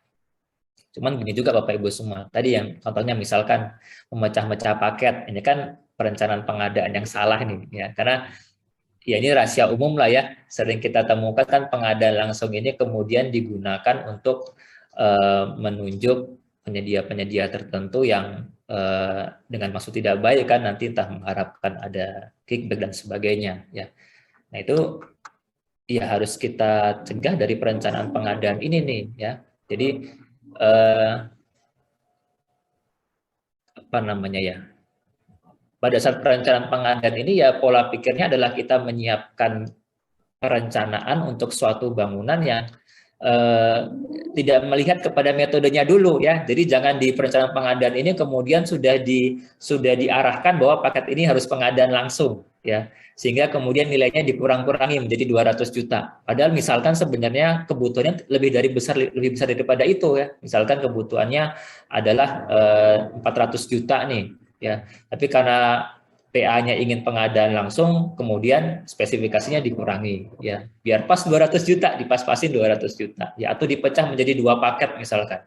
Cuman gini juga Bapak Ibu semua, tadi yang contohnya misalkan memecah-mecah paket, ini kan perencanaan pengadaan yang salah nih, ya, karena ya ini rahasia umum lah ya, sering kita temukan kan pengadaan langsung ini kemudian digunakan untuk menunjuk penyedia-penyedia tertentu yang dengan maksud tidak baik kan, nanti entah mengharapkan ada kickback dan sebagainya, ya. Nah itu ya harus kita cegah dari perencanaan pengadaan ini nih, ya. Jadi pada saat perencanaan pengadaan ini ya pola pikirnya adalah kita menyiapkan perencanaan untuk suatu bangunan yang tidak melihat kepada metodenya dulu, ya. Jadi jangan di perencanaan pengadaan ini kemudian sudah diarahkan bahwa paket ini harus pengadaan langsung, ya. Sehingga kemudian nilainya dikurang-kurangi menjadi 200 juta. Padahal misalkan sebenarnya kebutuhannya lebih besar daripada itu, ya. Misalkan kebutuhannya adalah 400 juta nih, ya. Tapi karena PA-nya ingin pengadaan langsung, kemudian spesifikasinya dikurangi, ya. Biar pas 200 juta, dipas-pasin 200 juta, ya, atau dipecah menjadi 2 paket misalkan.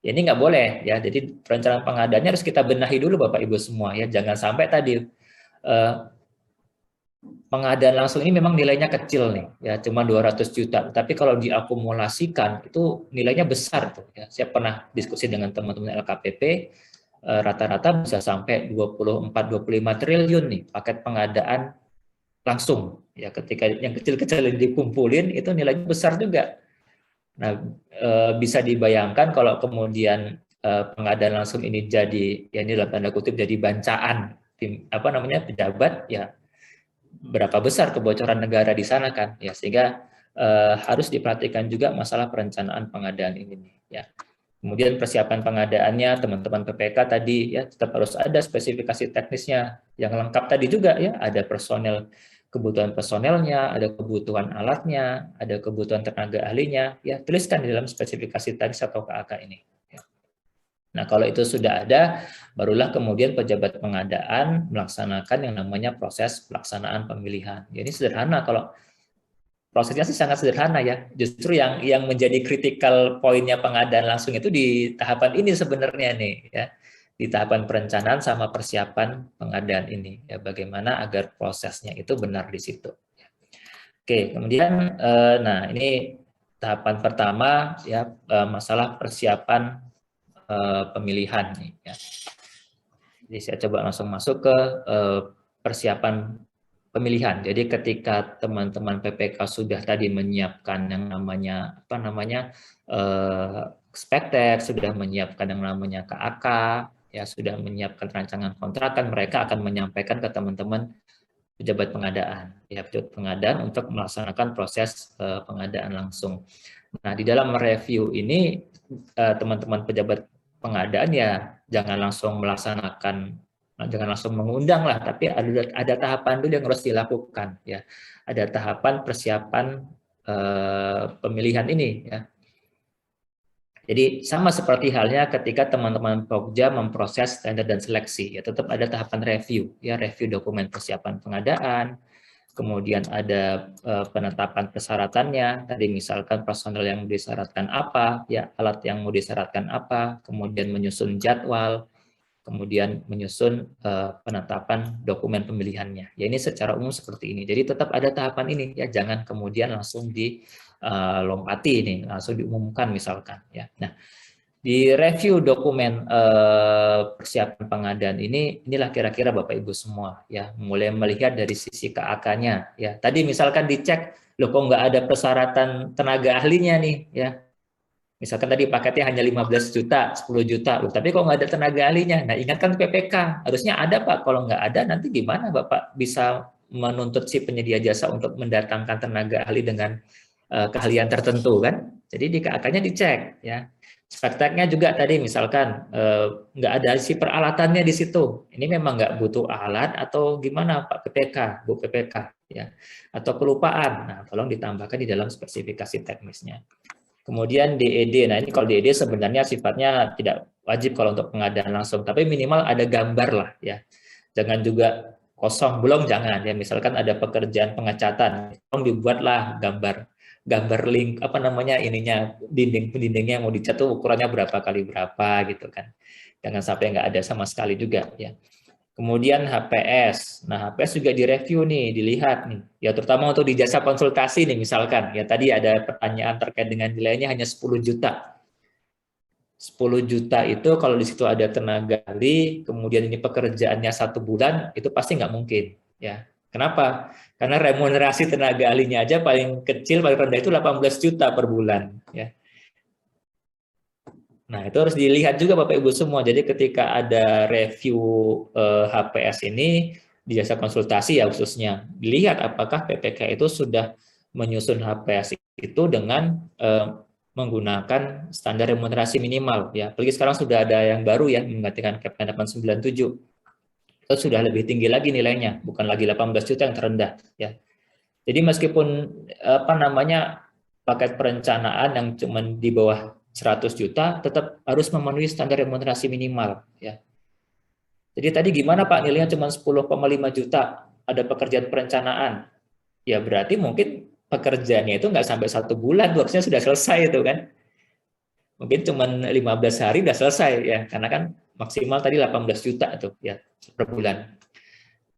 Ya, ini nggak boleh, ya. Jadi perencanaan pengadaannya harus kita benahi dulu Bapak Ibu semua, ya. Jangan sampai tadi pengadaan langsung ini memang nilainya kecil nih, ya, cuma 200 juta. Tapi kalau diakumulasikan itu nilainya besar tuh, ya. Saya pernah diskusi dengan teman-teman LKPP, rata-rata bisa sampai 24-25 triliun nih paket pengadaan langsung. Ya, ketika yang kecil-kecil dikumpulin itu nilainya besar juga. Nah, bisa dibayangkan kalau kemudian pengadaan langsung ini jadi, ya ini dalam tanda kutip jadi bancaan pejabat, ya berapa besar kebocoran negara di sana kan, ya sehingga harus diperhatikan juga masalah perencanaan pengadaan ini nih, ya. Kemudian persiapan pengadaannya teman-teman PPK tadi ya tetap harus ada spesifikasi teknisnya yang lengkap tadi juga ya, ada personel, kebutuhan personelnya, ada kebutuhan alatnya, ada kebutuhan tenaga ahlinya, ya tuliskan di dalam spesifikasi teknis atau KAK ini. Nah, kalau itu sudah ada, barulah kemudian pejabat pengadaan melaksanakan yang namanya proses pelaksanaan pemilihan. Ya, ini sederhana, kalau prosesnya sih sangat sederhana ya. Justru yang menjadi critical poinnya pengadaan langsung itu di tahapan ini sebenarnya nih ya. Di tahapan perencanaan sama persiapan pengadaan ini ya, bagaimana agar prosesnya itu benar di situ. Oke, kemudian nah ini tahapan pertama ya, masalah persiapan pemilihan nih ya. Jadi saya coba langsung masuk ke persiapan pemilihan. Jadi ketika teman-teman PPK sudah tadi menyiapkan yang namanya spektek, sudah menyiapkan yang namanya KAK, ya sudah menyiapkan rancangan kontrakan, mereka akan menyampaikan ke teman-teman pejabat pengadaan, ya pejabat pengadaan untuk melaksanakan proses pengadaan langsung. Nah, di dalam review ini teman-teman pejabat pengadaan ya jangan langsung mengundang lah, tapi ada tahapan dulu yang harus dilakukan ya. Ada tahapan persiapan pemilihan ini ya. Jadi sama seperti halnya ketika teman-teman Pokja memproses tender dan seleksi, ya tetap ada tahapan review, ya review dokumen persiapan pengadaan, kemudian ada penetapan persyaratannya, tadi misalkan personel yang mau disyaratkan apa, ya alat yang mau disyaratkan apa, kemudian menyusun jadwal, kemudian menyusun penetapan dokumen pemilihannya. Ya ini secara umum seperti ini. Jadi tetap ada tahapan ini, ya jangan kemudian langsung dilompati ini, langsung diumumkan misalkan. Ya. Nah, di review dokumen persiapan pengadaan inilah kira-kira Bapak Ibu semua ya, mulai melihat dari sisi KAK-nya ya. Tadi misalkan dicek, loh kok nggak ada persyaratan tenaga ahlinya nih ya. Misalkan tadi paketnya hanya 15 juta, 10 juta, loh, tapi kok nggak ada tenaga ahlinya. Nah, ingatkan PPK, harusnya ada Pak. Kalau nggak ada nanti gimana Bapak bisa menuntut si penyedia jasa untuk mendatangkan tenaga ahli dengan keahlian tertentu kan? Jadi di KAK-nya dicek ya. Spekteknya juga tadi misalkan nggak ada si peralatannya di situ. Ini memang nggak butuh alat atau gimana Pak PPK, Bu PPK ya, atau kelupaan. Nah, tolong ditambahkan di dalam spesifikasi teknisnya. Kemudian DED. Nah, ini kalau DED sebenarnya sifatnya tidak wajib kalau untuk pengadaan langsung, tapi minimal ada gambar lah ya. Jangan juga kosong, belum jangan ya. Misalkan ada pekerjaan pengecatan, tolong dibuatlah gambar link ininya, dindingnya mau dicat tuh ukurannya berapa kali berapa gitu kan. Jangan sampai nggak ada sama sekali juga ya. Kemudian HPS. Nah, HPS juga direview nih, dilihat nih. Ya terutama untuk di jasa konsultasi nih misalkan. Ya tadi ada pertanyaan terkait dengan nilainya hanya 10 juta. 10 juta itu kalau di situ ada tenaga ahli, kemudian ini pekerjaannya 1 bulan, itu pasti nggak mungkin. Ya. Kenapa? Karena remunerasi tenaga ahlinya aja paling kecil, paling rendah itu 18 juta per bulan. Ya. Nah, itu harus dilihat juga Bapak Ibu semua. Jadi ketika ada review HPS ini di jasa konsultasi ya khususnya, dilihat apakah PPK itu sudah menyusun HPS itu dengan menggunakan standar remunerasi minimal ya. Apalagi sekarang sudah ada yang baru ya, menggantikan Kepmen 897. Itu sudah lebih tinggi lagi nilainya, bukan lagi 18 juta yang terendah ya. Jadi meskipun paket perencanaan yang cuma di bawah 100 juta tetap harus memenuhi standar remunerasi minimal ya. Jadi tadi gimana Pak nilainya cuma 10,5 juta, ada pekerjaan perencanaan. Ya berarti mungkin pekerjaannya itu nggak sampai 1 bulan, harusnya sudah selesai itu kan. Mungkin cuma 15 hari udah selesai ya, karena kan maksimal tadi 18 juta tuh ya per bulan.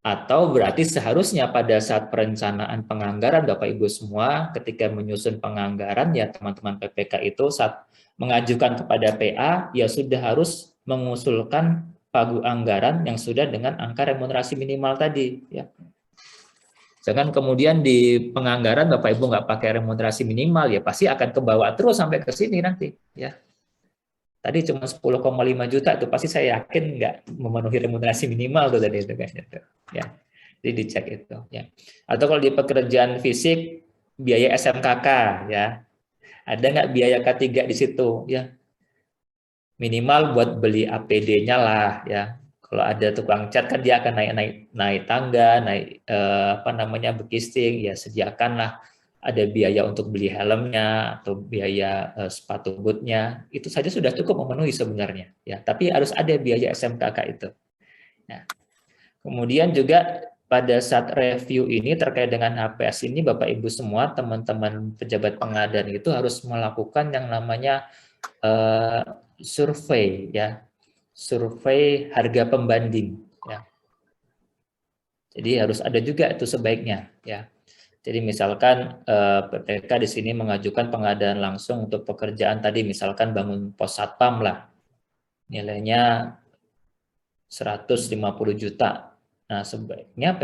Atau berarti seharusnya pada saat perencanaan penganggaran Bapak Ibu semua ketika menyusun penganggaran ya teman-teman PPK itu saat mengajukan kepada PA ya sudah harus mengusulkan pagu anggaran yang sudah dengan angka remunerasi minimal tadi, ya. Jangan kemudian di penganggaran Bapak Ibu nggak pakai remunerasi minimal, ya pasti akan kebawa terus sampai ke sini nanti, ya. Tadi cuma 10,5 juta itu pasti saya yakin nggak memenuhi remunerasi minimal tuh tadi itu kan, gitu. Ya. Jadi dicek itu, ya. Atau kalau di pekerjaan fisik biaya SMKK, ya. Ada nggak biaya K3 di situ, ya. Minimal buat beli APD-nya lah, ya. Kalau ada tukang cat kan dia akan naik tangga, naik apa namanya bekisting, ya sediakanlah ada biaya untuk beli helmnya atau biaya sepatu bootnya, itu saja sudah cukup memenuhi sebenarnya, ya. Tapi harus ada biaya SMKK itu. Nah, kemudian juga pada saat review ini terkait dengan HPS ini, Bapak Ibu semua, teman-teman pejabat pengadaan itu harus melakukan yang namanya survei, ya, survei harga pembanding, ya. Jadi harus ada juga itu sebaiknya, ya. Jadi misalkan PPK di sini mengajukan pengadaan langsung untuk pekerjaan tadi, misalkan bangun pos satpam lah, nilainya 150 juta. Nah, sebaiknya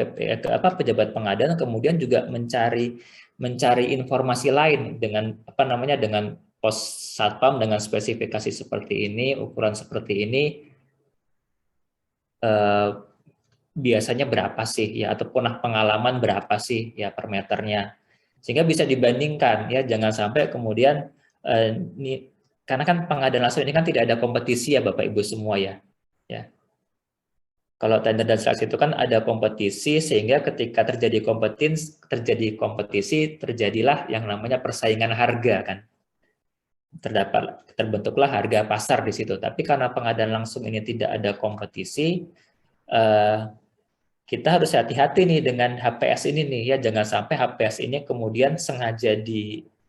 pejabat pengadaan kemudian juga mencari informasi lain dengan apa namanya dengan pos satpam dengan spesifikasi seperti ini, ukuran seperti ini, biasanya berapa sih ya, ataupun pengalaman berapa sih ya per meternya, sehingga bisa dibandingkan, ya. Jangan sampai kemudian karena kan pengadaan langsung ini kan tidak ada kompetisi ya Bapak Ibu semua, ya. Kalau tender dan seleksi itu kan ada kompetisi, sehingga ketika terjadi kompetisi terjadilah yang namanya persaingan harga, kan. Terbentuklah harga pasar di situ. Tapi karena pengadaan langsung ini tidak ada kompetisi, kita harus hati-hati nih dengan HPS ini nih, ya. Jangan sampai HPS ini kemudian sengaja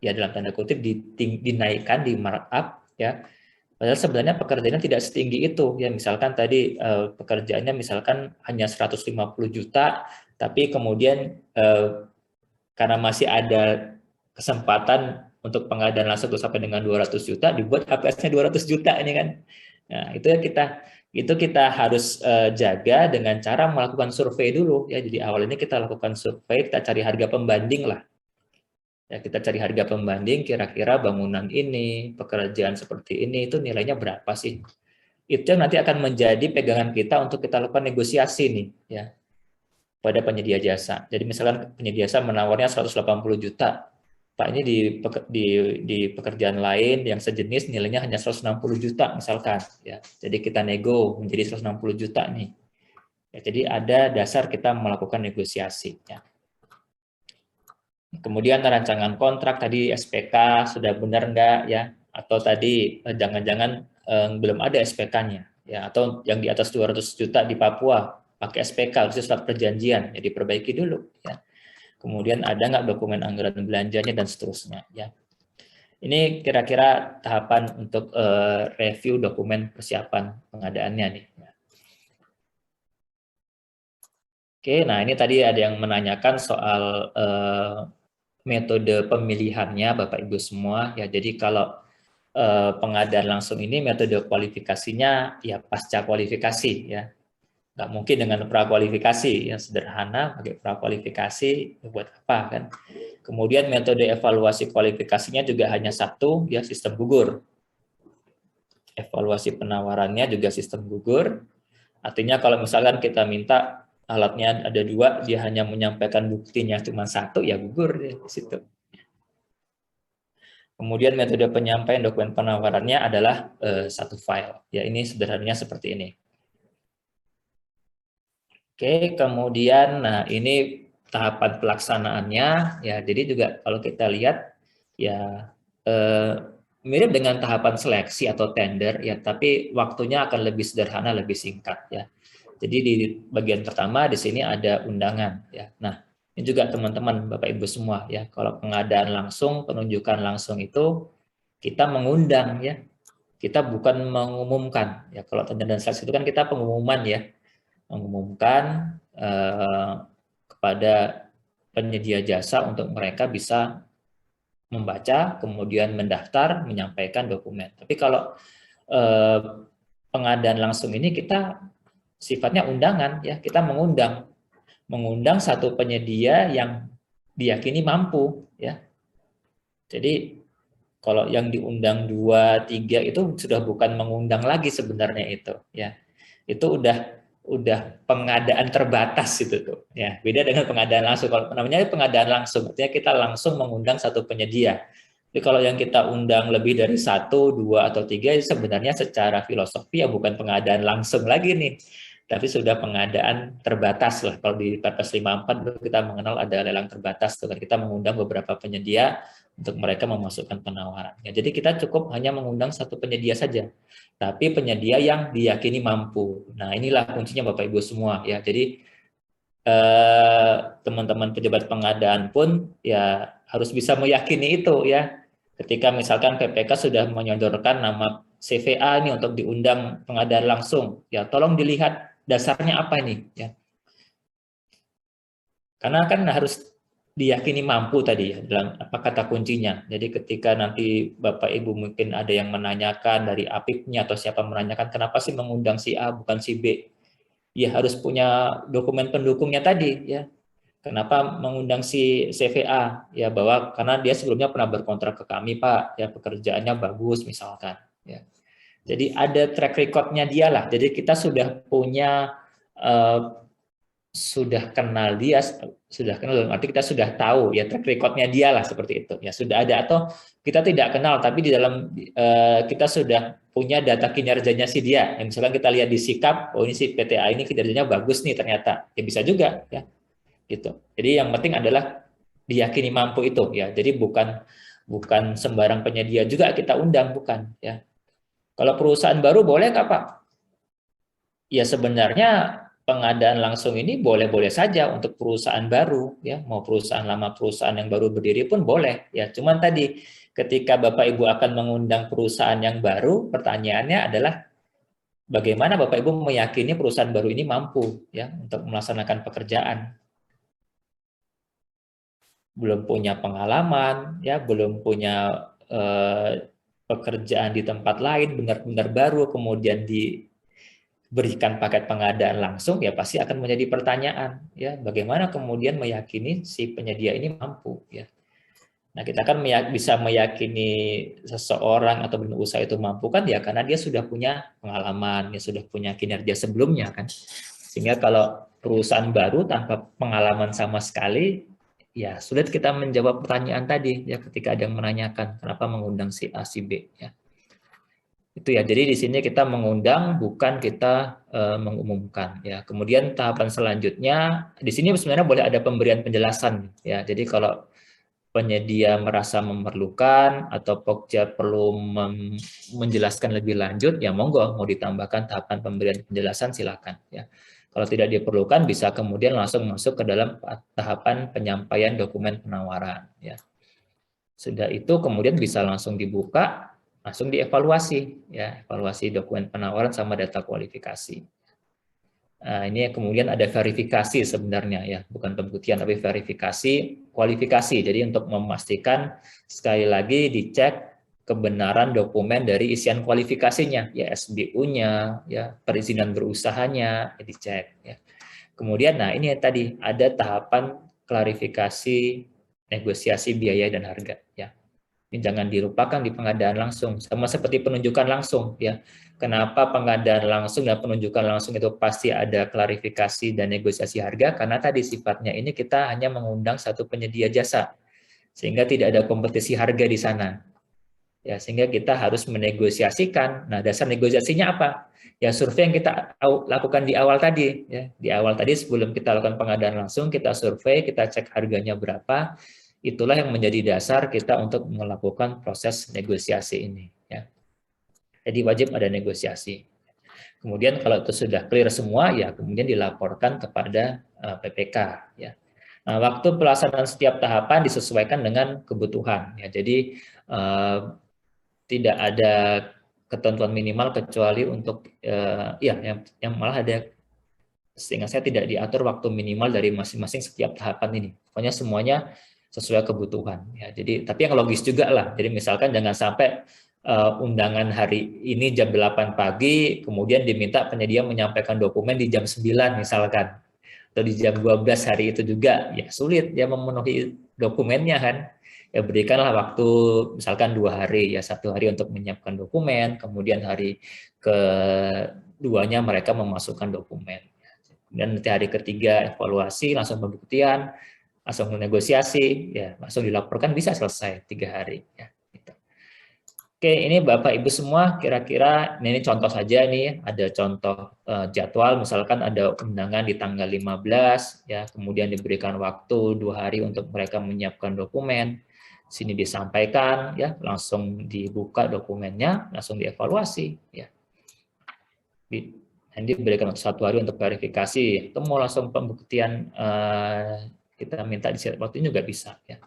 ya dalam tanda kutip dinaikkan, di markup, ya. Padahal sebenarnya pekerjaannya tidak setinggi itu, ya. Misalkan tadi pekerjaannya misalkan hanya 150 juta, tapi kemudian karena masih ada kesempatan untuk pengadaan langsung sampai dengan 200 juta, dibuat HPS-nya 200 juta ini, kan. Nah, itu kita harus jaga dengan cara melakukan survei dulu, ya. Jadi awal ini kita lakukan survei, kita cari harga pembanding lah, ya. Kita cari harga pembanding, kira-kira bangunan ini, pekerjaan seperti ini itu nilainya berapa sih. Itu yang nanti akan menjadi pegangan kita untuk kita lakukan negosiasi nih, ya, pada penyedia jasa. Jadi misalkan penyedia jasa menawarnya 180 juta, Pak, ini di pekerjaan lain yang sejenis nilainya hanya 160 juta misalkan, ya. Jadi kita nego menjadi 160 juta nih. Ya, jadi ada dasar kita melakukan negosiasi, ya. Kemudian rancangan kontrak tadi SPK sudah benar enggak, ya, atau tadi jangan-jangan belum ada SPK-nya, ya, atau yang di atas 200 juta di Papua pakai SPK, khusus surat perjanjian, ya diperbaiki dulu, ya. Kemudian ada nggak dokumen anggaran belanjanya dan seterusnya, ya. Ini kira-kira tahapan untuk review dokumen persiapan pengadaannya nih, ya. Oke, nah ini tadi ada yang menanyakan soal metode pemilihannya Bapak Ibu semua, ya. Jadi kalau pengadaan langsung ini metode kualifikasinya ya pasca kualifikasi, ya. Nggak mungkin dengan prakualifikasi, yang sederhana pakai prakualifikasi, buat apa, kan. Kemudian metode evaluasi kualifikasinya juga hanya satu, ya, sistem gugur. Evaluasi penawarannya juga sistem gugur, artinya kalau misalkan kita minta alatnya ada 2, dia hanya menyampaikan buktinya cuma 1, ya gugur di situ. Kemudian metode penyampaian dokumen penawarannya adalah 1 file, ya. Ini sederhananya seperti ini. Oke, kemudian nah ini tahapan pelaksanaannya, ya. Jadi juga kalau kita lihat, ya, mirip dengan tahapan seleksi atau tender, ya, tapi waktunya akan lebih sederhana, lebih singkat, ya. Jadi di bagian pertama di sini ada undangan, ya. Nah, ini juga teman-teman Bapak Ibu semua, ya, kalau pengadaan langsung, penunjukan langsung itu kita mengundang, ya. Kita bukan mengumumkan, ya. Kalau tender dan seleksi itu kan kita pengumuman, ya. Mengumumkan kepada penyedia jasa untuk mereka bisa membaca, kemudian mendaftar, menyampaikan dokumen. Tapi kalau pengadaan langsung ini kita sifatnya undangan, ya kita mengundang satu penyedia yang diyakini mampu, ya. Jadi kalau yang diundang 2, 3 itu sudah bukan mengundang lagi sebenarnya itu, ya. Itu udah pengadaan terbatas itu tuh, ya. Beda dengan pengadaan langsung. Kalau namanya pengadaan langsung, artinya kita langsung mengundang satu penyedia. Jadi kalau yang kita undang lebih dari 1, 2, atau 3 sebenarnya secara filosofi ya bukan pengadaan langsung lagi nih, tapi sudah pengadaan terbatas lah. Kalau di Perpres 54 kita mengenal ada lelang terbatas, tuh kan kita mengundang beberapa penyedia untuk mereka memasukkan penawaran. Ya, jadi kita cukup hanya mengundang satu penyedia saja, tapi penyedia yang diyakini mampu. Nah, inilah kuncinya Bapak Ibu semua, ya. Jadi teman-teman pejabat pengadaan pun ya harus bisa meyakini itu, ya. Ketika misalkan PPK sudah menyodorkan nama CVA ini untuk diundang pengadaan langsung, ya tolong dilihat dasarnya apa ini, ya. Karena kan harus diyakini mampu tadi, ya, dalam apa kata kuncinya. Jadi ketika nanti Bapak Ibu mungkin ada yang menanyakan dari APIP-nya atau siapa menanyakan kenapa sih mengundang si A bukan si B, ya harus punya dokumen pendukungnya tadi, ya. Kenapa mengundang si CVA, ya bahwa karena dia sebelumnya pernah berkontrak ke kami Pak, ya pekerjaannya bagus misalkan, ya. Jadi ada track record-nya dia lah. Jadi kita sudah punya sudah kenal dia, sudah kenal, arti kita sudah tahu ya track record-nya dia lah, seperti itu, ya sudah ada. Atau kita tidak kenal tapi di dalam kita sudah punya data kinerjanya si dia, yang misalkan kita lihat di sikap, oh ini si PTA ini kinerjanya bagus nih ternyata, ya bisa juga, ya gitu. Jadi yang penting adalah diyakini mampu itu, ya. Jadi bukan sembarang penyedia juga kita undang, bukan, ya. Kalau perusahaan baru boleh nggak Pak? Ya sebenarnya pengadaan langsung ini boleh-boleh saja untuk perusahaan baru, ya. Mau perusahaan lama, perusahaan yang baru berdiri pun boleh, ya. Cuman tadi ketika Bapak Ibu akan mengundang perusahaan yang baru, pertanyaannya adalah bagaimana Bapak Ibu meyakini perusahaan baru ini mampu, ya, untuk melaksanakan pekerjaan. Belum punya pengalaman, ya, belum punya pekerjaan di tempat lain, benar-benar baru, kemudian diberikan paket pengadaan langsung, ya pasti akan menjadi pertanyaan, ya, bagaimana kemudian meyakini si penyedia ini mampu, ya. Nah, kita kan bisa meyakini seseorang atau badan usaha itu mampu kan ya karena dia sudah punya pengalaman, dia sudah punya kinerja sebelumnya kan. Sehingga kalau perusahaan baru tanpa pengalaman sama sekali, ya sulit kita menjawab pertanyaan tadi, ya ketika ada yang menanyakan kenapa mengundang si A si B, ya. Itu ya. Jadi di sini kita mengundang bukan kita mengumumkan, ya. Kemudian tahapan selanjutnya di sini sebenarnya boleh ada pemberian penjelasan, ya. Jadi kalau penyedia merasa memerlukan atau Pokja perlu menjelaskan lebih lanjut, ya monggo, mau ditambahkan tahapan pemberian penjelasan silakan, ya. Kalau tidak diperlukan bisa kemudian langsung masuk ke dalam tahapan penyampaian dokumen penawaran, ya. Sudah itu kemudian bisa langsung dibuka, langsung dievaluasi, ya, evaluasi dokumen penawaran sama data kualifikasi. Nah, ini kemudian ada verifikasi sebenarnya, ya, bukan pembuktian tapi verifikasi kualifikasi. Jadi untuk memastikan sekali lagi dicek kebenaran dokumen dari isian kualifikasinya, ya SBU-nya, ya perizinan berusahanya, ya, dicek, ya. Kemudian, nah ini tadi ada tahapan klarifikasi negosiasi biaya dan harga, ya. Ini jangan dilupakan di pengadaan langsung, sama seperti penunjukan langsung, ya. Kenapa pengadaan langsung dan penunjukan langsung itu pasti ada klarifikasi dan negosiasi harga? Karena tadi sifatnya ini kita hanya mengundang satu penyedia jasa, sehingga tidak ada kompetisi harga di sana. Ya, sehingga kita harus menegosiasikan. Nah, dasar negosiasinya apa? Ya, survei yang kita lakukan di awal tadi, ya. Di awal tadi sebelum kita lakukan pengadaan langsung, kita survei, kita cek harganya berapa. Itulah yang menjadi dasar kita untuk melakukan proses negosiasi ini, ya. Jadi wajib ada negosiasi. Kemudian kalau itu sudah clear semua, ya kemudian dilaporkan kepada PPK, ya. Nah, waktu pelaksanaan setiap tahapan disesuaikan dengan kebutuhan, ya. Jadi tidak ada ketentuan minimal kecuali untuk ya yang malah ada, sehingga saya tidak diatur waktu minimal dari masing-masing setiap tahapan ini. Pokoknya semuanya sesuai kebutuhan, ya. Jadi tapi yang logis juga lah. Jadi misalkan jangan sampai undangan hari ini jam 8 pagi, kemudian diminta penyedia menyampaikan dokumen di jam 9 misalkan, atau di jam 12 hari itu juga, ya sulit ya memenuhi dokumennya kan. Ya berikanlah waktu misalkan 2 hari, ya 1 hari untuk menyiapkan dokumen, kemudian hari keduanya mereka memasukkan dokumen. Dan nanti hari ketiga evaluasi, langsung pembuktian, langsung negosiasi, ya langsung dilaporkan, bisa selesai 3 hari. Ya, gitu. Oke, ini Bapak Ibu semua, kira-kira ini contoh saja nih, ada contoh jadwal, misalkan ada undangan di tanggal 15, ya kemudian diberikan waktu 2 hari untuk mereka menyiapkan dokumen, sini disampaikan, ya langsung dibuka dokumennya, langsung dievaluasi, ya. Nanti diberikan 1 hari untuk verifikasi, atau mau langsung pembuktian kita minta di waktu ini juga bisa, ya.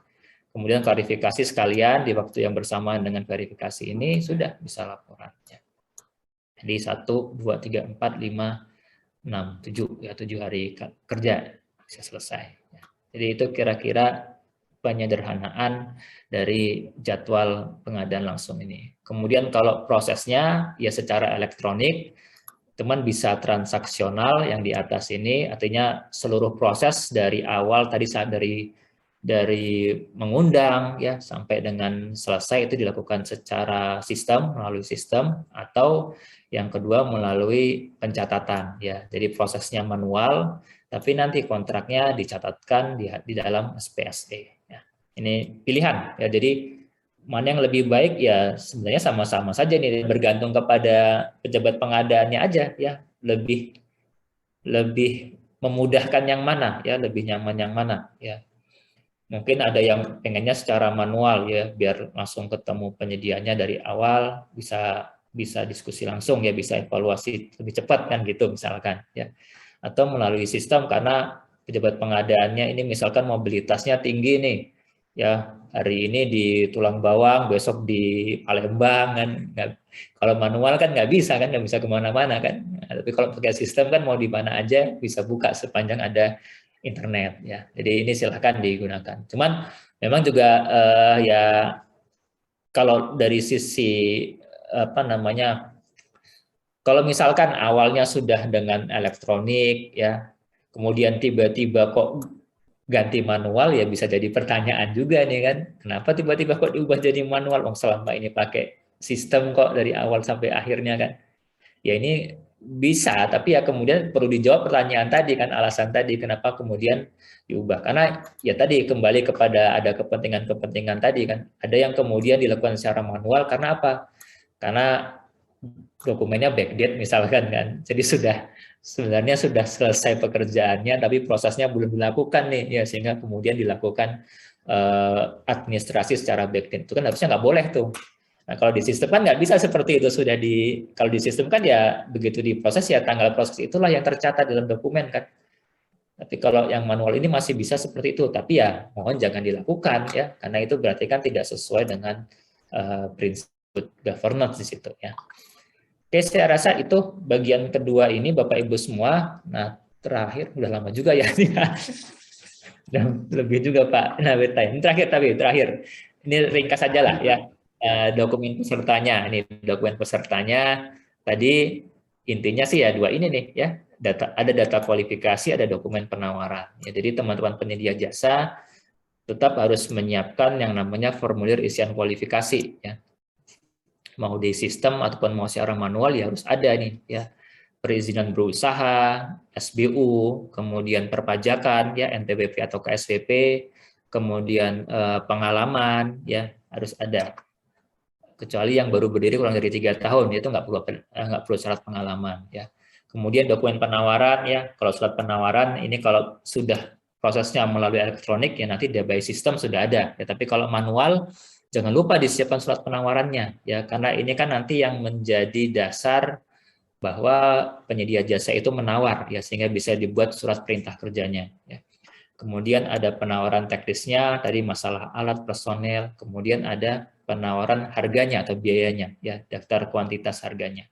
Kemudian klarifikasi sekalian di waktu yang bersamaan dengan verifikasi ini sudah bisa laporannya. Jadi 1, 2, 3, 4, 5, 6, 7 ya 7 hari kerja bisa selesai. Jadi itu kira-kira penyederhanaan dari jadwal pengadaan langsung ini. Kemudian kalau prosesnya ya secara elektronik, teman bisa transaksional yang di atas ini, artinya seluruh proses dari awal tadi saat dari mengundang ya sampai dengan selesai itu dilakukan secara sistem, melalui sistem, atau yang kedua melalui pencatatan ya. Jadi prosesnya manual tapi nanti kontraknya dicatatkan di dalam SPSE ya. Ini pilihan ya. Jadi mana yang lebih baik ya sebenarnya sama-sama saja nih, bergantung kepada pejabat pengadaannya aja ya, lebih memudahkan yang mana ya, lebih nyaman yang mana ya. Mungkin ada yang pengennya secara manual ya, biar langsung ketemu penyedianya dari awal, bisa diskusi langsung ya, bisa evaluasi lebih cepat kan gitu misalkan ya. Atau melalui sistem karena pejabat pengadaannya ini misalkan mobilitasnya tinggi nih ya, hari ini di Tulang Bawang, besok di Palembang kan. Kalau manual kan nggak bisa kan, nggak bisa kemana-mana kan. Tapi kalau pakai sistem kan mau di mana aja bisa buka sepanjang ada internet ya. Jadi ini silahkan digunakan. Cuman memang juga ya kalau dari sisi apa namanya, kalau misalkan awalnya sudah dengan elektronik ya, kemudian tiba-tiba kok ganti manual ya bisa jadi pertanyaan juga nih kan. Kenapa tiba-tiba kok diubah jadi manual? Selama ini pakai sistem kok dari awal sampai akhirnya kan. Ya ini bisa, tapi ya kemudian perlu dijawab pertanyaan tadi kan, alasan tadi kenapa kemudian diubah. Karena ya tadi kembali kepada ada kepentingan-kepentingan tadi kan. Ada yang kemudian dilakukan secara manual karena apa? Karena dokumennya backdate misalkan kan. Jadi sebenarnya sudah selesai pekerjaannya tapi prosesnya belum dilakukan nih ya, sehingga kemudian dilakukan administrasi secara backdate. Itu kan harusnya nggak boleh tuh. Nah, kalau di sistem kan nggak bisa seperti itu, kalau di sistem kan ya begitu diproses ya tanggal proses itulah yang tercatat dalam dokumen kan. Tapi kalau yang manual ini masih bisa seperti itu, tapi ya mohon jangan dilakukan ya, karena itu berarti kan tidak sesuai dengan prinsip governance di situ ya. Oke, saya rasa itu bagian kedua ini Bapak Ibu semua. Nah, terakhir udah lama juga ya. Dan lebih juga Pak Nawirta. Ini terakhir. Ini ringkas saja lah ya. Dokumen pesertanya. Ini dokumen pesertanya. Tadi intinya sih ya 2 ini nih ya. Ada data kualifikasi, ada dokumen penawaran. Ya, jadi teman-teman penyedia jasa tetap harus menyiapkan yang namanya formulir isian kualifikasi ya. Mau di sistem ataupun mau secara manual ya harus ada nih ya. Perizinan berusaha, SBU, kemudian perpajakan ya, NPWP atau KSWP, kemudian pengalaman ya harus ada. Kecuali yang baru berdiri kurang dari 3 tahun itu nggak perlu syarat pengalaman ya. Kemudian dokumen penawaran ya, kalau surat penawaran ini kalau sudah prosesnya melalui elektronik ya nanti by system sudah ada ya, tapi kalau manual jangan lupa disiapkan surat penawarannya ya, karena ini kan nanti yang menjadi dasar bahwa penyedia jasa itu menawar ya, sehingga bisa dibuat surat perintah kerjanya ya. Kemudian ada penawaran teknisnya tadi masalah alat, personel, kemudian ada penawaran harganya atau biayanya ya, daftar kuantitas harganya.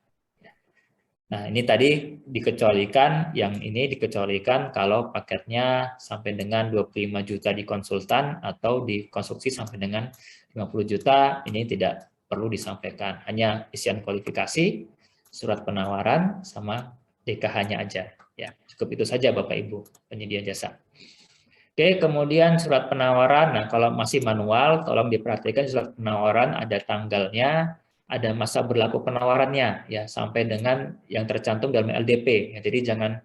Nah, ini tadi dikecualikan, yang ini dikecualikan kalau paketnya sampai dengan 25 juta di konsultan atau di konstruksi sampai dengan 50 juta, ini tidak perlu disampaikan. Hanya isian kualifikasi, surat penawaran, sama DKH-nya aja. Ya, cukup itu saja Bapak Ibu penyedia jasa. Oke, kemudian surat penawaran. Nah, kalau masih manual, tolong diperhatikan surat penawaran ada tanggalnya, ada masa berlaku penawarannya, ya sampai dengan yang tercantum dalam LDP. Ya, jadi jangan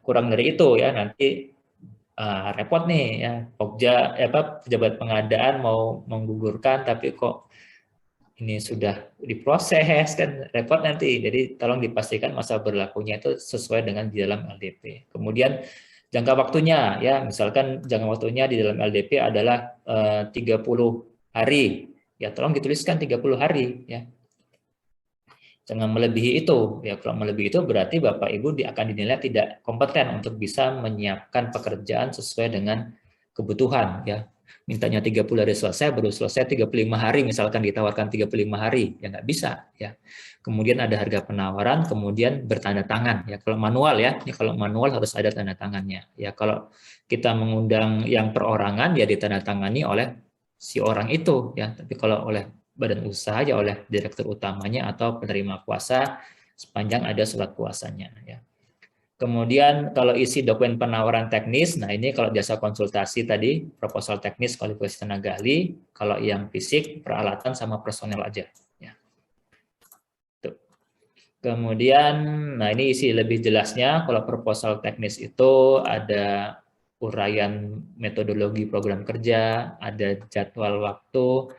kurang dari itu ya, nanti repot nih ya, Pokja pejabat pengadaan mau menggugurkan tapi kok ini sudah diproses, kan repot nanti. Jadi tolong dipastikan masa berlakunya itu sesuai dengan di dalam LDP. Kemudian jangka waktunya ya, misalkan jangka waktunya di dalam LDP adalah 30 hari. Ya tolong dituliskan 30 hari ya. Jangan melebihi itu. Ya kalau melebihi itu berarti Bapak Ibu akan dinilai tidak kompeten untuk bisa menyiapkan pekerjaan sesuai dengan kebutuhan ya. Mintanya 30 hari selesai, baru selesai 35 hari, misalkan ditawarkan 35 hari, ya nggak bisa ya. Kemudian ada harga penawaran, kemudian bertanda tangan ya. Kalau manual ya, kalau manual harus ada tanda tangannya. Ya kalau kita mengundang yang perorangan ya ditandatangani oleh si orang itu ya. Tapi kalau oleh badan usaha ya oleh direktur utamanya atau penerima kuasa sepanjang ada surat kuasanya ya. Kemudian kalau isi dokumen penawaran teknis, nah ini kalau jasa konsultasi tadi, proposal teknis, kualifikasi tenaga ahli, kalau yang fisik, peralatan sama personel aja. Ya. Tuh. Kemudian, nah ini isi lebih jelasnya, kalau proposal teknis itu ada uraian metodologi program kerja, ada jadwal waktu,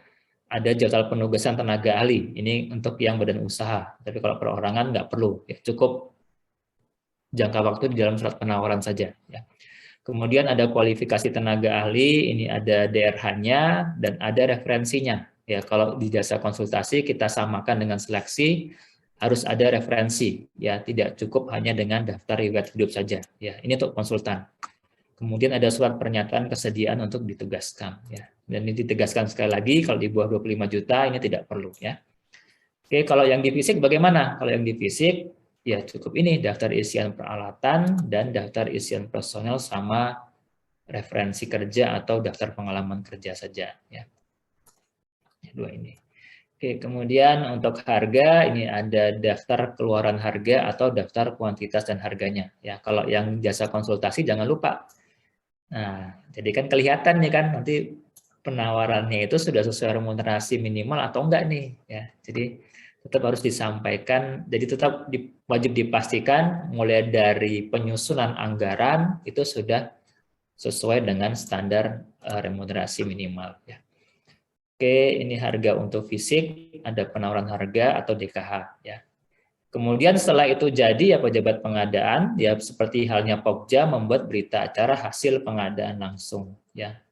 ada jadwal penugasan tenaga ahli, ini untuk yang badan usaha, tapi kalau perorangan nggak perlu, ya cukup jangka waktu di dalam surat penawaran saja. Ya. Kemudian ada kualifikasi tenaga ahli, ini ada DRH-nya dan ada referensinya. Ya, kalau di jasa konsultasi kita samakan dengan seleksi, harus ada referensi. Ya, tidak cukup hanya dengan daftar riwayat hidup saja. Ya, ini untuk konsultan. Kemudian ada surat pernyataan kesediaan untuk ditugaskan. Ya, dan ini ditegaskan sekali lagi, kalau di bawah 25 juta ini tidak perlu. Ya. Oke, kalau yang di fisik bagaimana? Kalau yang di fisik ya cukup ini daftar isian peralatan dan daftar isian personel sama referensi kerja atau daftar pengalaman kerja saja ya. Dua ini. Oke, kemudian untuk harga ini ada daftar keluaran harga atau daftar kuantitas dan harganya ya. Kalau yang jasa konsultasi jangan lupa. Nah, jadi kan kelihatan nih kan nanti penawarannya itu sudah sesuai remunerasi minimal atau enggak nih ya. Jadi tetap harus disampaikan, jadi tetap wajib dipastikan mulai dari penyusunan anggaran itu sudah sesuai dengan standar remunerasi minimal. Ya. Oke, ini harga untuk fisik, ada penawaran harga atau DKH. Ya. Kemudian setelah itu jadi ya pejabat pengadaan, ya seperti halnya Pokja membuat berita acara hasil pengadaan langsung. Ya.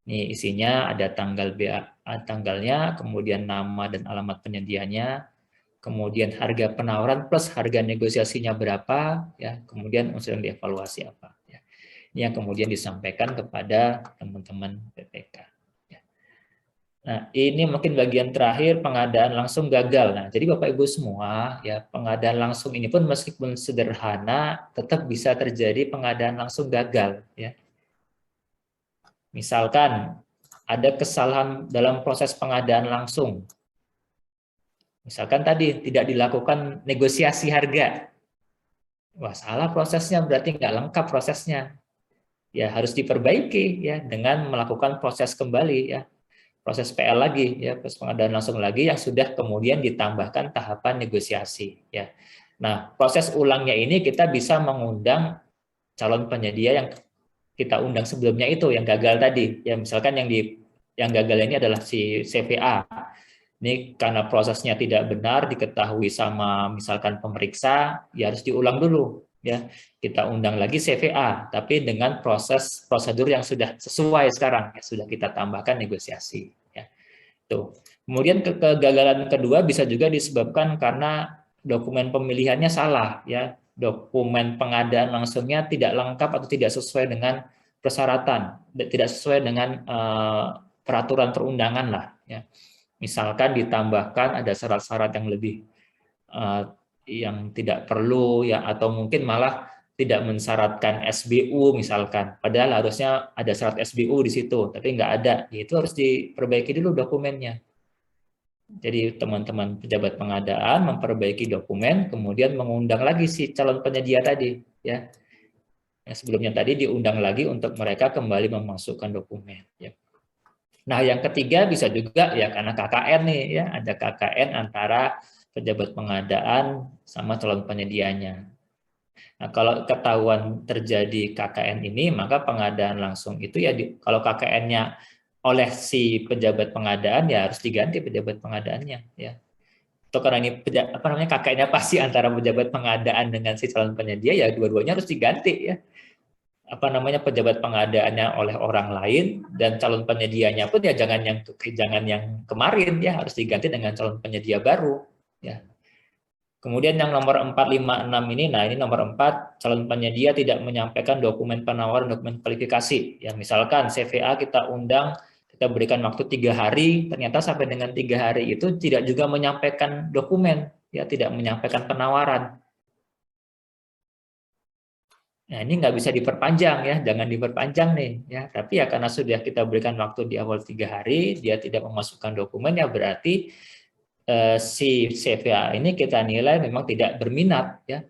Ini isinya ada tanggalnya, kemudian nama dan alamat penyedianya, kemudian harga penawaran plus harga negosiasinya berapa, ya, kemudian unsur yang dievaluasi apa. Ya. Ini yang kemudian disampaikan kepada teman-teman PPK. Ya. Nah, ini mungkin bagian terakhir pengadaan langsung gagal. Nah, jadi Bapak Ibu semua, ya pengadaan langsung ini pun meskipun sederhana, tetap bisa terjadi pengadaan langsung gagal. Ya. Misalkan ada kesalahan dalam proses pengadaan langsung. Misalkan tadi tidak dilakukan negosiasi harga. Wah, salah prosesnya, berarti nggak lengkap prosesnya. Ya harus diperbaiki ya dengan melakukan proses kembali ya. Proses PL lagi ya, proses pengadaan langsung lagi yang sudah kemudian ditambahkan tahapan negosiasi ya. Nah, proses ulangnya ini kita bisa mengundang calon penyedia yang kita undang sebelumnya itu yang gagal tadi ya, misalkan yang gagal ini adalah si CVA ini karena prosesnya tidak benar diketahui sama misalkan pemeriksa ya harus diulang dulu ya, kita undang lagi CVA tapi dengan prosedur yang sudah sesuai sekarang ya, sudah kita tambahkan negosiasi ya. Tuh. Kemudian kegagalan kedua bisa juga disebabkan karena dokumen pemilihannya salah ya, dokumen pengadaan langsungnya tidak lengkap atau tidak sesuai dengan persyaratan, tidak sesuai dengan peraturan perundangan lah ya. Misalkan ditambahkan ada syarat-syarat yang lebih yang tidak perlu ya, atau mungkin malah tidak mensyaratkan SBU misalkan, padahal harusnya ada syarat SBU di situ tapi nggak ada, itu harus diperbaiki dulu dokumennya Jadi teman-teman pejabat pengadaan memperbaiki dokumen, kemudian mengundang lagi si calon penyedia tadi, ya. Yang sebelumnya tadi diundang lagi untuk mereka kembali memasukkan dokumen. Ya. Nah, yang ketiga bisa juga ya karena KKN nih, ya ada KKN antara pejabat pengadaan sama calon penyedianya. Nah, kalau ketahuan terjadi KKN ini, maka pengadaan langsung itu ya kalau KKN-nya oleh si pejabat pengadaan ya harus diganti pejabat pengadaannya, ya. Atau karena ini apa namanya KKN-nya pasti antara pejabat pengadaan dengan si calon penyedia, ya dua-duanya harus diganti, ya. Apa namanya pejabat pengadaannya oleh orang lain dan calon penyedianya pun ya jangan yang kemarin, ya harus diganti dengan calon penyedia baru, ya. Kemudian yang nomor 4, 5, 6 ini, nah ini nomor 4, calon penyedia tidak menyampaikan dokumen penawaran, dokumen kualifikasi. Ya misalkan CVA kita undang, kita berikan waktu 3 hari, ternyata sampai dengan 3 hari itu tidak juga menyampaikan dokumen, ya tidak menyampaikan penawaran. Nah ini nggak bisa diperpanjang, ya, jangan diperpanjang nih, ya. Tapi ya karena sudah kita berikan waktu di awal 3 hari, dia tidak memasukkan dokumen, ya berarti si CVA ini kita nilai memang tidak berminat, ya,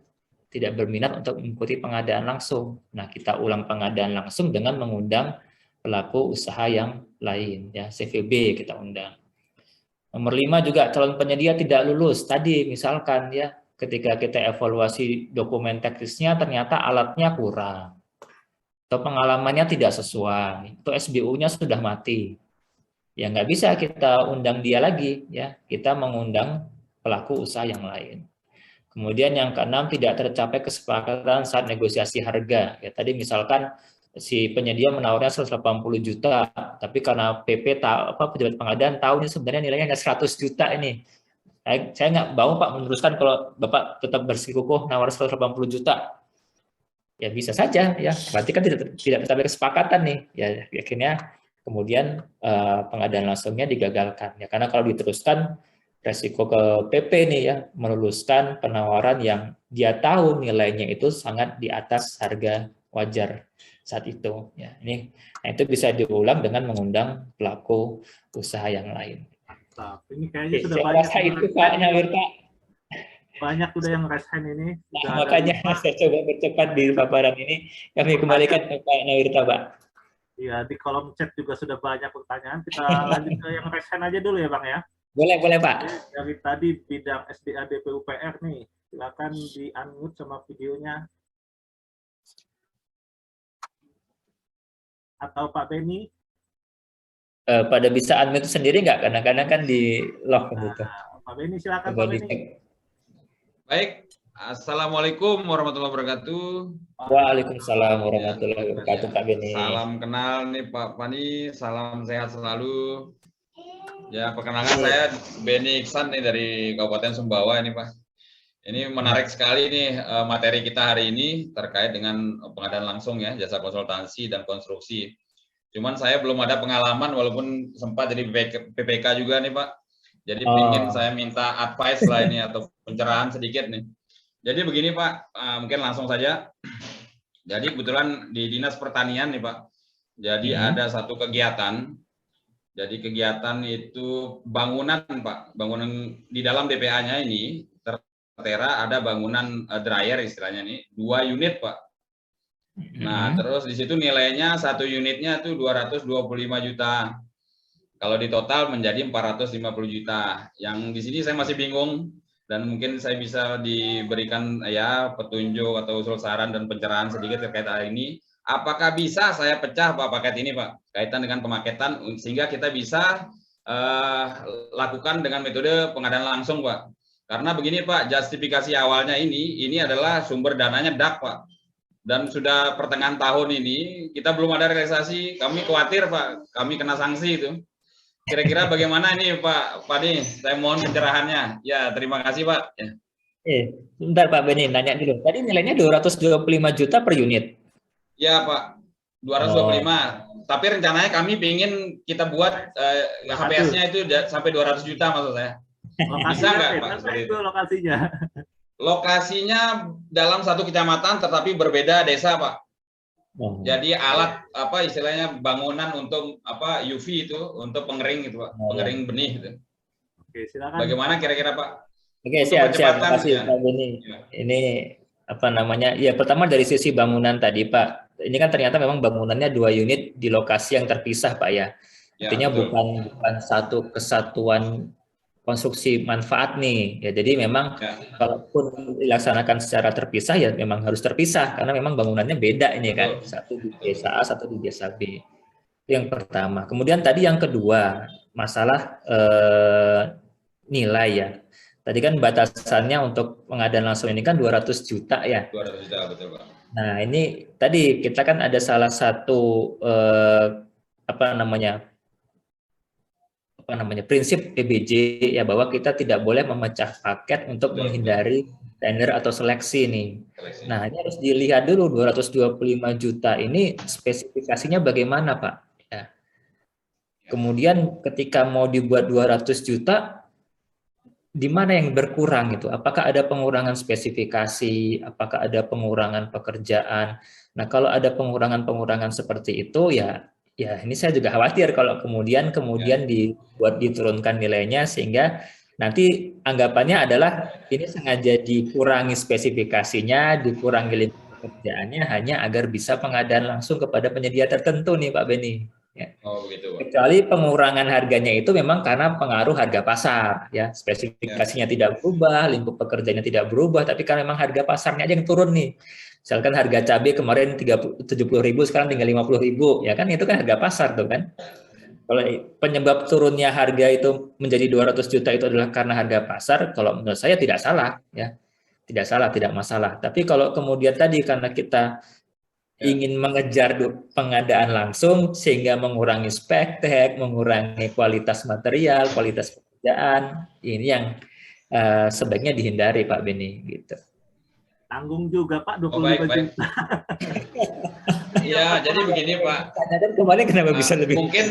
tidak berminat untuk mengikuti pengadaan langsung. Nah, kita ulang pengadaan langsung dengan mengundang pelaku usaha yang lain, ya, CVB kita undang. Nomor 5 juga calon penyedia tidak lulus. Tadi misalkan ya, ketika kita evaluasi dokumen teknisnya ternyata alatnya kurang atau pengalamannya tidak sesuai, atau SBU-nya sudah mati. Ya nggak bisa kita undang dia lagi, ya kita mengundang pelaku usaha yang lain. Kemudian yang keenam, tidak tercapai kesepakatan saat negosiasi harga. Ya tadi misalkan si penyedia menawarnya 180 juta, tapi karena PP pejabat pengadaan tahu ini sebenarnya nilainya hanya 100 juta ini. Saya nggak mau Pak meneruskan kalau Bapak tetap bersikukuh nawar 180 juta. Ya bisa saja, ya berarti kan tidak tercapai kesepakatan nih. Ya akhirnya kemudian pengadaan langsungnya digagalkan, ya karena kalau diteruskan resiko ke PP nih, ya meluluskan penawaran yang dia tahu nilainya itu sangat di atas harga wajar saat itu, ya ini nah itu bisa diulang dengan mengundang pelaku usaha yang lain. Ini kayaknya sudah saya banyak rasa itu Pak Nyawir, Pak. Banyak sudah yang raise hand ini. Nah, makanya saya coba bercepat di paparan ini, kami kembalikan ke Pak Nawirta, Pak. Iya, di kolom chat juga sudah banyak pertanyaan. Kita lanjut ke yang raise hand aja dulu ya, Bang ya. Boleh Pak. Dari tadi bidang SDA DPUPR nih, silakan di-unmute sama videonya. Atau Pak Beni? Pada bisa unmute sendiri nggak? Kadang-kadang kan di lock gitu. Pak Beni silakan Pak Beni. Baik, Assalamualaikum warahmatullahi wabarakatuh. Waalaikumsalam warahmatullahi wabarakatuh, Pak Beni. Salam kenal nih Pak Pani, salam sehat selalu. Ya, perkenalkan saya Beni Iksan nih dari Kabupaten Sumbawa ini Pak. Ini menarik sekali nih materi kita hari ini terkait dengan pengadaan langsung ya, jasa konsultansi dan konstruksi. Cuman saya belum ada pengalaman walaupun sempat jadi PPK juga nih Pak. Jadi ingin saya minta advice lah ini atau pencerahan sedikit nih. Jadi begini Pak, mungkin langsung saja. Jadi kebetulan di Dinas Pertanian nih Pak. Jadi ada satu kegiatan. Jadi kegiatan itu bangunan Pak, bangunan di dalam DPA-nya ini tertera ada bangunan dryer istilahnya nih, 2 unit Pak. Nah, terus di situ nilainya satu unitnya tuh 225 juta. Kalau di total menjadi 450 juta. Yang di sini saya masih bingung dan mungkin saya bisa diberikan ya petunjuk atau usul saran dan pencerahan sedikit terkait hal ini. Apakah bisa saya pecah Pak paket ini Pak kaitan dengan pemaketan sehingga kita bisa lakukan dengan metode pengadaan langsung Pak. Karena begini Pak, justifikasi awalnya ini adalah sumber dananya DAK Pak. Dan sudah pertengahan tahun ini kita belum ada realisasi, kami khawatir Pak, kami kena sanksi itu. Kira-kira bagaimana ini Pak Pani? Saya mohon pencerahannya. Ya, terima kasih Pak. Ya. Sebentar Pak Beni, nanya dulu. Tadi nilainya 225 juta per unit. Ya Pak, 225. Tapi rencananya kami ingin kita buat HPS-nya itu sampai 200 juta maksud saya. Bisa nggak Pak? Itu lokasinya. Lokasinya dalam satu kecamatan tetapi berbeda desa Pak. Jadi alat apa istilahnya bangunan untuk apa UV itu untuk pengering gitu Pak, pengering benih gitu. Oke, silakan. Bagaimana kira-kira Pak? Oke, Untuk siap. Terima percepatan, kasih ya. Pak Beni. Ya. Ini apa namanya? Ya, pertama dari sisi bangunan tadi, Pak. Ini kan ternyata memang bangunannya 2 unit di lokasi yang terpisah, Pak ya. Ya, Artinya betul. bukan satu kesatuan konstruksi manfaat nih. Ya, jadi memang Ya. kalaupun dilaksanakan secara terpisah ya memang harus terpisah karena memang bangunannya beda ini kan. Betul. Satu di desa A, satu di desa B. Itu yang pertama. Kemudian tadi yang kedua, masalah nilai ya. Tadi kan batasannya untuk pengadaan langsung ini kan 200 juta ya. 200 juta, betul Pak. Nah, ini tadi kita kan ada salah satu apa namanya prinsip PBJ ya, bahwa kita tidak boleh memecah paket untuk menghindari tender atau seleksi nih. Nah, ini harus dilihat dulu 225 juta ini spesifikasinya bagaimana, Pak? Ya. Kemudian ketika mau dibuat 200 juta, di mana yang berkurang itu? Apakah ada pengurangan spesifikasi? Apakah ada pengurangan pekerjaan? Nah, kalau ada pengurangan-pengurangan seperti itu, ya ini saya juga khawatir kalau kemudian dibuat diturunkan nilainya sehingga nanti anggapannya adalah ini sengaja dikurangi spesifikasinya, dikurangi lingkup pekerjaannya hanya agar bisa pengadaan langsung kepada penyedia tertentu nih Pak Beni. Ya. Oh begitu Pak. Kecuali pengurangan harganya itu memang karena pengaruh harga pasar, ya spesifikasinya tidak berubah, lingkup pekerjaannya tidak berubah, tapi kan memang harga pasarnya aja yang turun nih. Misalkan harga cabai kemarin 70.000 sekarang tinggal 50.000, ya kan itu kan harga pasar tuh kan. Kalau penyebab turunnya harga itu menjadi 200 juta itu adalah karena harga pasar, kalau menurut saya tidak salah, ya tidak salah, tidak masalah. Tapi kalau kemudian tadi karena kita ingin mengejar pengadaan langsung sehingga mengurangi spektek, mengurangi kualitas material, kualitas pekerjaan, ini yang sebaiknya dihindari Pak Beni gitu. Tanggung juga Pak 25 juta. Ya, jadi begini Pak. Kemarin kenapa bisa lebih? Mungkin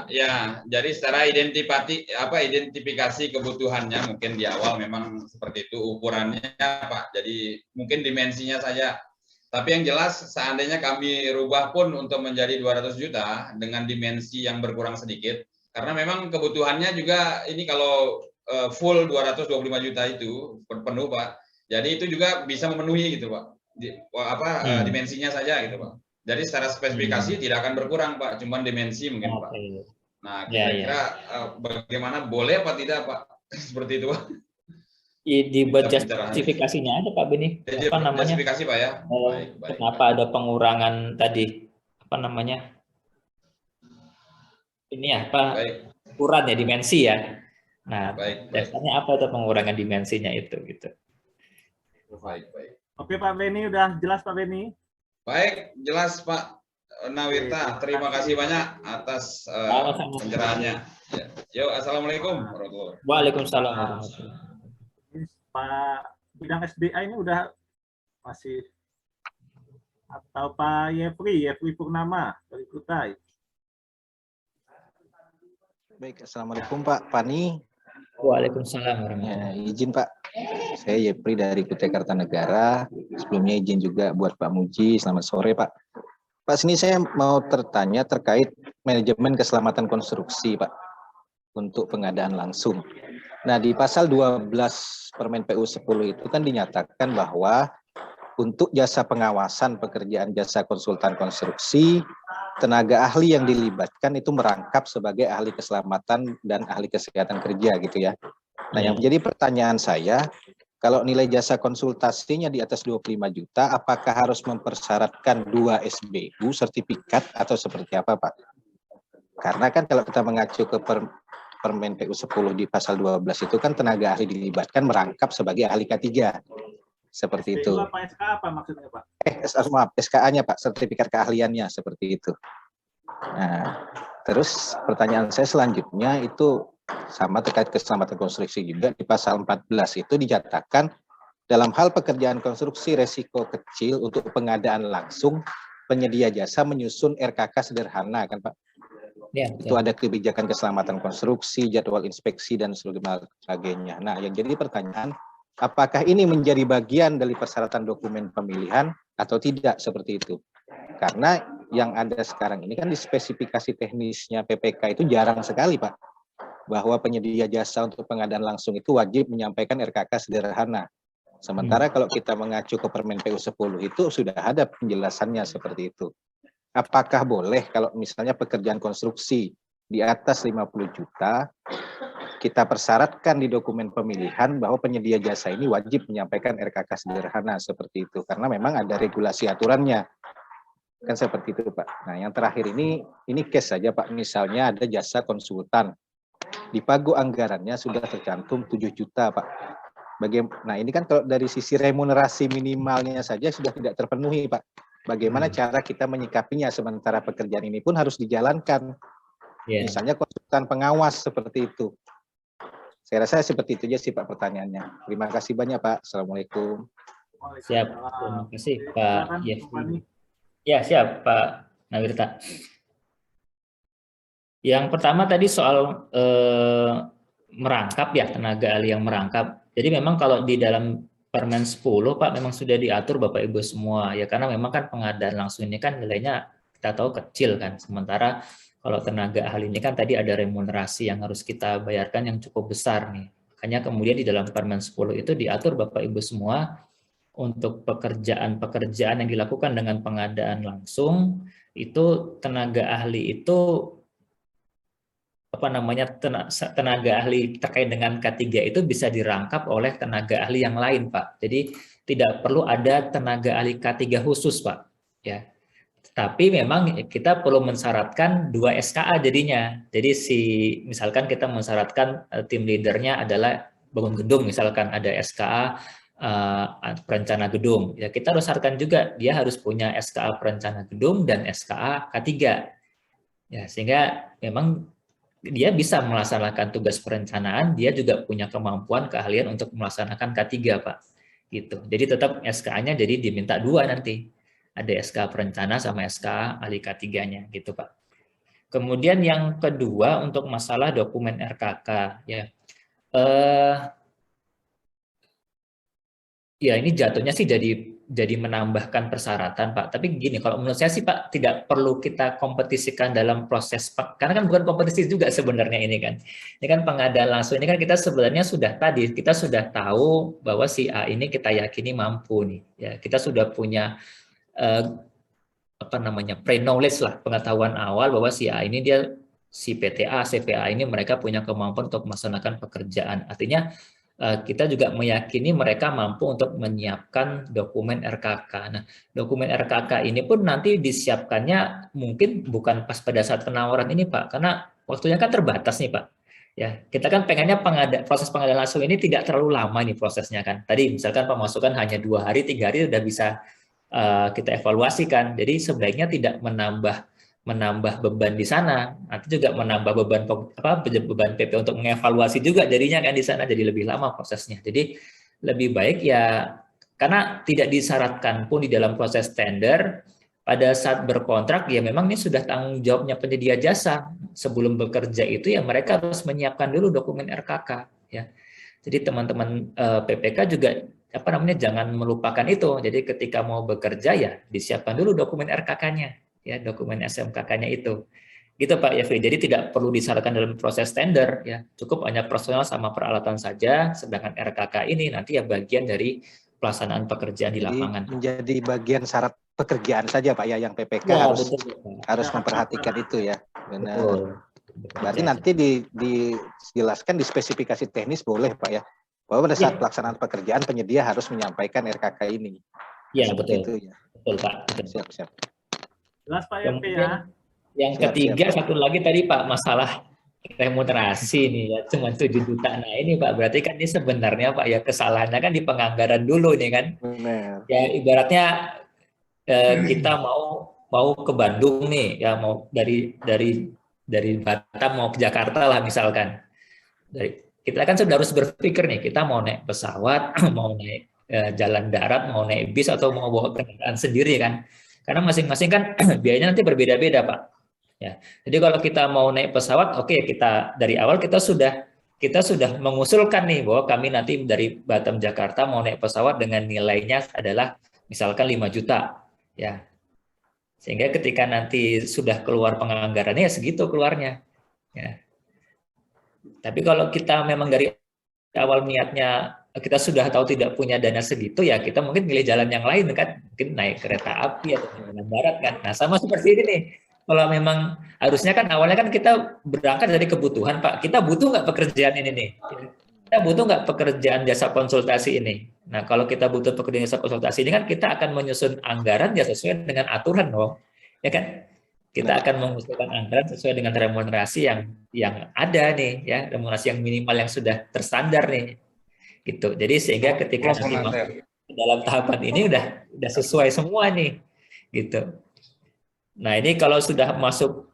ya, jadi secara identifikasi kebutuhannya mungkin di awal memang seperti itu ukurannya Pak. Jadi mungkin dimensinya saja. Tapi yang jelas seandainya kami rubah pun untuk menjadi 200 juta dengan dimensi yang berkurang sedikit, karena memang kebutuhannya juga ini kalau full 225 juta itu penuh Pak. Jadi itu juga bisa memenuhi gitu Pak. Dimensinya saja gitu Pak. Jadi secara spesifikasi tidak akan berkurang Pak, cuman dimensi mungkin Pak. Nah kira-kira bagaimana boleh apa tidak Pak? Seperti itu Pak. Dibuat justifikasinya aja Pak Beni. Apa namanya? Justifikasi Pak ya. Baik. Kenapa ada pengurangan tadi? Apa namanya? Ini apa? Ukuran ya, dimensi ya. Nah, dasarnya apa itu pengurangan dimensinya itu gitu. Baik. Oke Pak Beni, udah jelas Pak Beni? Baik, jelas Pak Nawirta. Terima kasih banyak atas pencerahannya. Ya. Yo, assalamualaikum warahmatullahi wabarakatuh. Waalaikumsalam warahmatullahi wabarakatuh. Pak bidang SDA ini udah masih atau Pak Yefri Purnama dari Kutai. Baik, assalamualaikum Pak Pani. Waalaikumsalam warahmatullahi wabarakatuh. Izin Pak, saya Yefri dari Kutai Kartanegara. Sebelumnya izin juga buat Pak Muji. Selamat sore Pak. Pak, sini saya mau tertanya terkait manajemen keselamatan konstruksi Pak untuk pengadaan langsung. Nah, di pasal 12 Permen PU 10 itu kan dinyatakan bahwa untuk jasa pengawasan pekerjaan jasa konsultan konstruksi, tenaga ahli yang dilibatkan itu merangkap sebagai ahli keselamatan dan ahli kesehatan kerja gitu ya. Nah, yang menjadi pertanyaan saya, kalau nilai jasa konsultasinya di atas 25 juta, apakah harus mempersyaratkan 2 SBU sertifikat atau seperti apa Pak? Karena kan kalau kita mengacu ke Permen PU 10 di pasal 12 itu kan tenaga ahli dilibatkan merangkap sebagai ahli K3. Seperti itu. Apa SKA apa maksudnya Pak? Maaf, SKA-nya Pak, sertifikat keahliannya seperti itu. Nah, terus pertanyaan saya selanjutnya itu sama terkait keselamatan konstruksi juga di pasal 14 itu dinyatakan dalam hal pekerjaan konstruksi resiko kecil untuk pengadaan langsung penyedia jasa menyusun RKK sederhana kan Pak? Ya, itu ada kebijakan keselamatan konstruksi, jadwal inspeksi dan sebagainya. Nah, yang jadi pertanyaan, apakah ini menjadi bagian dari persyaratan dokumen pemilihan atau tidak seperti itu? Karena yang ada sekarang ini kan di spesifikasi teknisnya PPK itu jarang sekali Pak. bahwa penyedia jasa untuk pengadaan langsung itu wajib menyampaikan RKK sederhana. Sementara kalau kita mengacu ke Permen PU 10 itu sudah ada penjelasannya seperti itu. Apakah boleh kalau misalnya pekerjaan konstruksi di atas 50 juta, kita persyaratkan di dokumen pemilihan bahwa penyedia jasa ini wajib menyampaikan RKK sederhana seperti itu. Karena memang ada regulasi aturannya. Kan seperti itu, Pak. Nah, yang terakhir ini case saja, Pak. Misalnya ada jasa konsultan. Di pagu anggarannya sudah tercantum 7 juta, Pak. Nah, ini kan kalau dari sisi remunerasi minimalnya saja sudah tidak terpenuhi, Pak. Bagaimana cara kita menyikapinya sementara pekerjaan ini pun harus dijalankan. Misalnya konsultan pengawas seperti itu. Saya rasa seperti itu aja sih, Pak, pertanyaannya. Terima kasih banyak, Pak. Assalamualaikum. Siap, terima kasih Pak Yefri. Ya, siap Pak Nawirta. Yang pertama tadi soal merangkap ya, tenaga ahli yang merangkap. Jadi memang kalau di dalam Permen 10 Pak memang sudah diatur Bapak Ibu semua ya, karena memang kan pengadaan langsung ini kan nilainya kita tahu kecil kan. Sementara kalau tenaga ahli ini kan tadi ada remunerasi yang harus kita bayarkan yang cukup besar nih. Makanya kemudian di dalam Permen 10 itu diatur Bapak Ibu semua untuk pekerjaan-pekerjaan yang dilakukan dengan pengadaan langsung itu tenaga ahli itu tenaga ahli terkait dengan K3 itu bisa dirangkap oleh tenaga ahli yang lain, Pak. Jadi tidak perlu ada tenaga ahli K3 khusus, Pak. Ya. Tapi memang kita perlu mensyaratkan 2 SKA jadinya. Jadi misalkan kita mensyaratkan tim leadernya adalah bangun gedung, misalkan ada SKA perencana gedung. Ya, kita harus syaratkan juga dia harus punya SKA perencana gedung dan SKA K3. Ya, sehingga memang dia bisa melaksanakan tugas perencanaan, dia juga punya kemampuan keahlian untuk melaksanakan K3, Pak. Gitu. Jadi tetap SKA-nya jadi diminta 2 nanti. Ada SKA perencana sama SKA ahli K3-nya gitu, Pak. Kemudian yang kedua untuk masalah dokumen RKK ya. Ya ini jatuhnya sih jadi menambahkan persyaratan, Pak. Tapi gini, kalau menurut saya sih Pak tidak perlu kita kompetisikan dalam proses, Pak. Karena kan bukan kompetisi juga sebenarnya ini kan. Ini kan pengadaan langsung, ini kan kita sebenarnya kita sudah tahu bahwa si A ini kita yakini mampu nih. Ya, kita sudah punya pre-knowledge lah, pengetahuan awal bahwa si A ini si PTA, CPA ini mereka punya kemampuan untuk melaksanakan pekerjaan. Artinya kita juga meyakini mereka mampu untuk menyiapkan dokumen RKK. Nah, dokumen RKK ini pun nanti disiapkannya mungkin bukan pas pada saat penawaran ini, Pak, karena waktunya kan terbatas nih, Pak. Ya, kita kan pengennya proses pengadaan langsung ini tidak terlalu lama nih prosesnya kan. Tadi misalkan pemasukan hanya 2 hari, 3 hari udah bisa kita evaluasikan. Jadi sebaiknya tidak menambah beban di sana, nanti juga menambah beban PP untuk mengevaluasi juga jadinya kan di sana, jadi lebih lama prosesnya. Jadi lebih baik ya, karena tidak disyaratkan pun di dalam proses tender pada saat berkontrak ya memang ini sudah tanggung jawabnya penyedia jasa. Sebelum bekerja itu ya mereka harus menyiapkan dulu dokumen RKK ya. Jadi teman-teman PPK juga jangan melupakan itu. Jadi ketika mau bekerja ya disiapkan dulu dokumen RKK-nya. Ya, dokumen SMKK-nya itu. Gitu Pak Yefri. Jadi tidak perlu disyaratkan dalam proses tender ya. Cukup hanya personal sama peralatan saja, sedangkan RKK ini nanti ya bagian dari pelaksanaan pekerjaan di lapangan. Menjadi bagian syarat pekerjaan saja Pak ya, yang PPK ya, harus memperhatikan itu ya. Benar. Betul. Berarti nanti dijelaskan di spesifikasi teknis boleh Pak ya. Bahwa pada saat pelaksanaan pekerjaan penyedia harus menyampaikan RKK ini. Iya, betul. Itu, ya. Betul Pak. Betul. Siap. Jelas Pak Yefri ya. Yang ketiga satu lagi tadi Pak, masalah remunerasi nih ya, cuma 7 juta. Nah ini Pak, berarti kan ini sebenarnya Pak ya kesalahannya kan di penganggaran dulu nih kan. Benar. Ya ibaratnya kita mau ke Bandung nih, ya mau dari Batam mau ke Jakarta lah misalkan. Kita kan sudah harus berpikir nih, kita mau naik pesawat, mau naik jalan darat, mau naik bis atau mau bawa kendaraan sendiri kan. Karena masing-masing kan biayanya nanti berbeda-beda Pak. Ya, jadi kalau kita mau naik pesawat, oke, kita dari awal kita sudah mengusulkan nih bahwa kami nanti dari Batam Jakarta mau naik pesawat dengan nilainya adalah misalkan 5 juta, ya. Sehingga ketika nanti sudah keluar penganggarannya ya segitu keluarnya. Ya. Tapi kalau kita memang dari awal niatnya kita sudah tahu tidak punya dana segitu, ya kita mungkin milih jalan yang lain kan, mungkin naik kereta api atau jalan darat kan. Nah sama seperti ini nih, kalau memang harusnya kan awalnya kan kita berangkat dari kebutuhan Pak, kita butuh nggak pekerjaan ini nih, kita butuh nggak pekerjaan jasa konsultasi ini. Nah kalau kita butuh pekerjaan jasa konsultasi ini kan kita akan menyusun anggaran ya sesuai dengan aturan dong, ya kan? Kita akan mengusulkan anggaran sesuai dengan remunerasi yang ada nih, ya remunerasi yang minimal yang sudah terstandar nih, gitu. Jadi sehingga ketika nanti masuk dalam tahapan ini udah sesuai semua nih, gitu. Nah ini kalau sudah masuk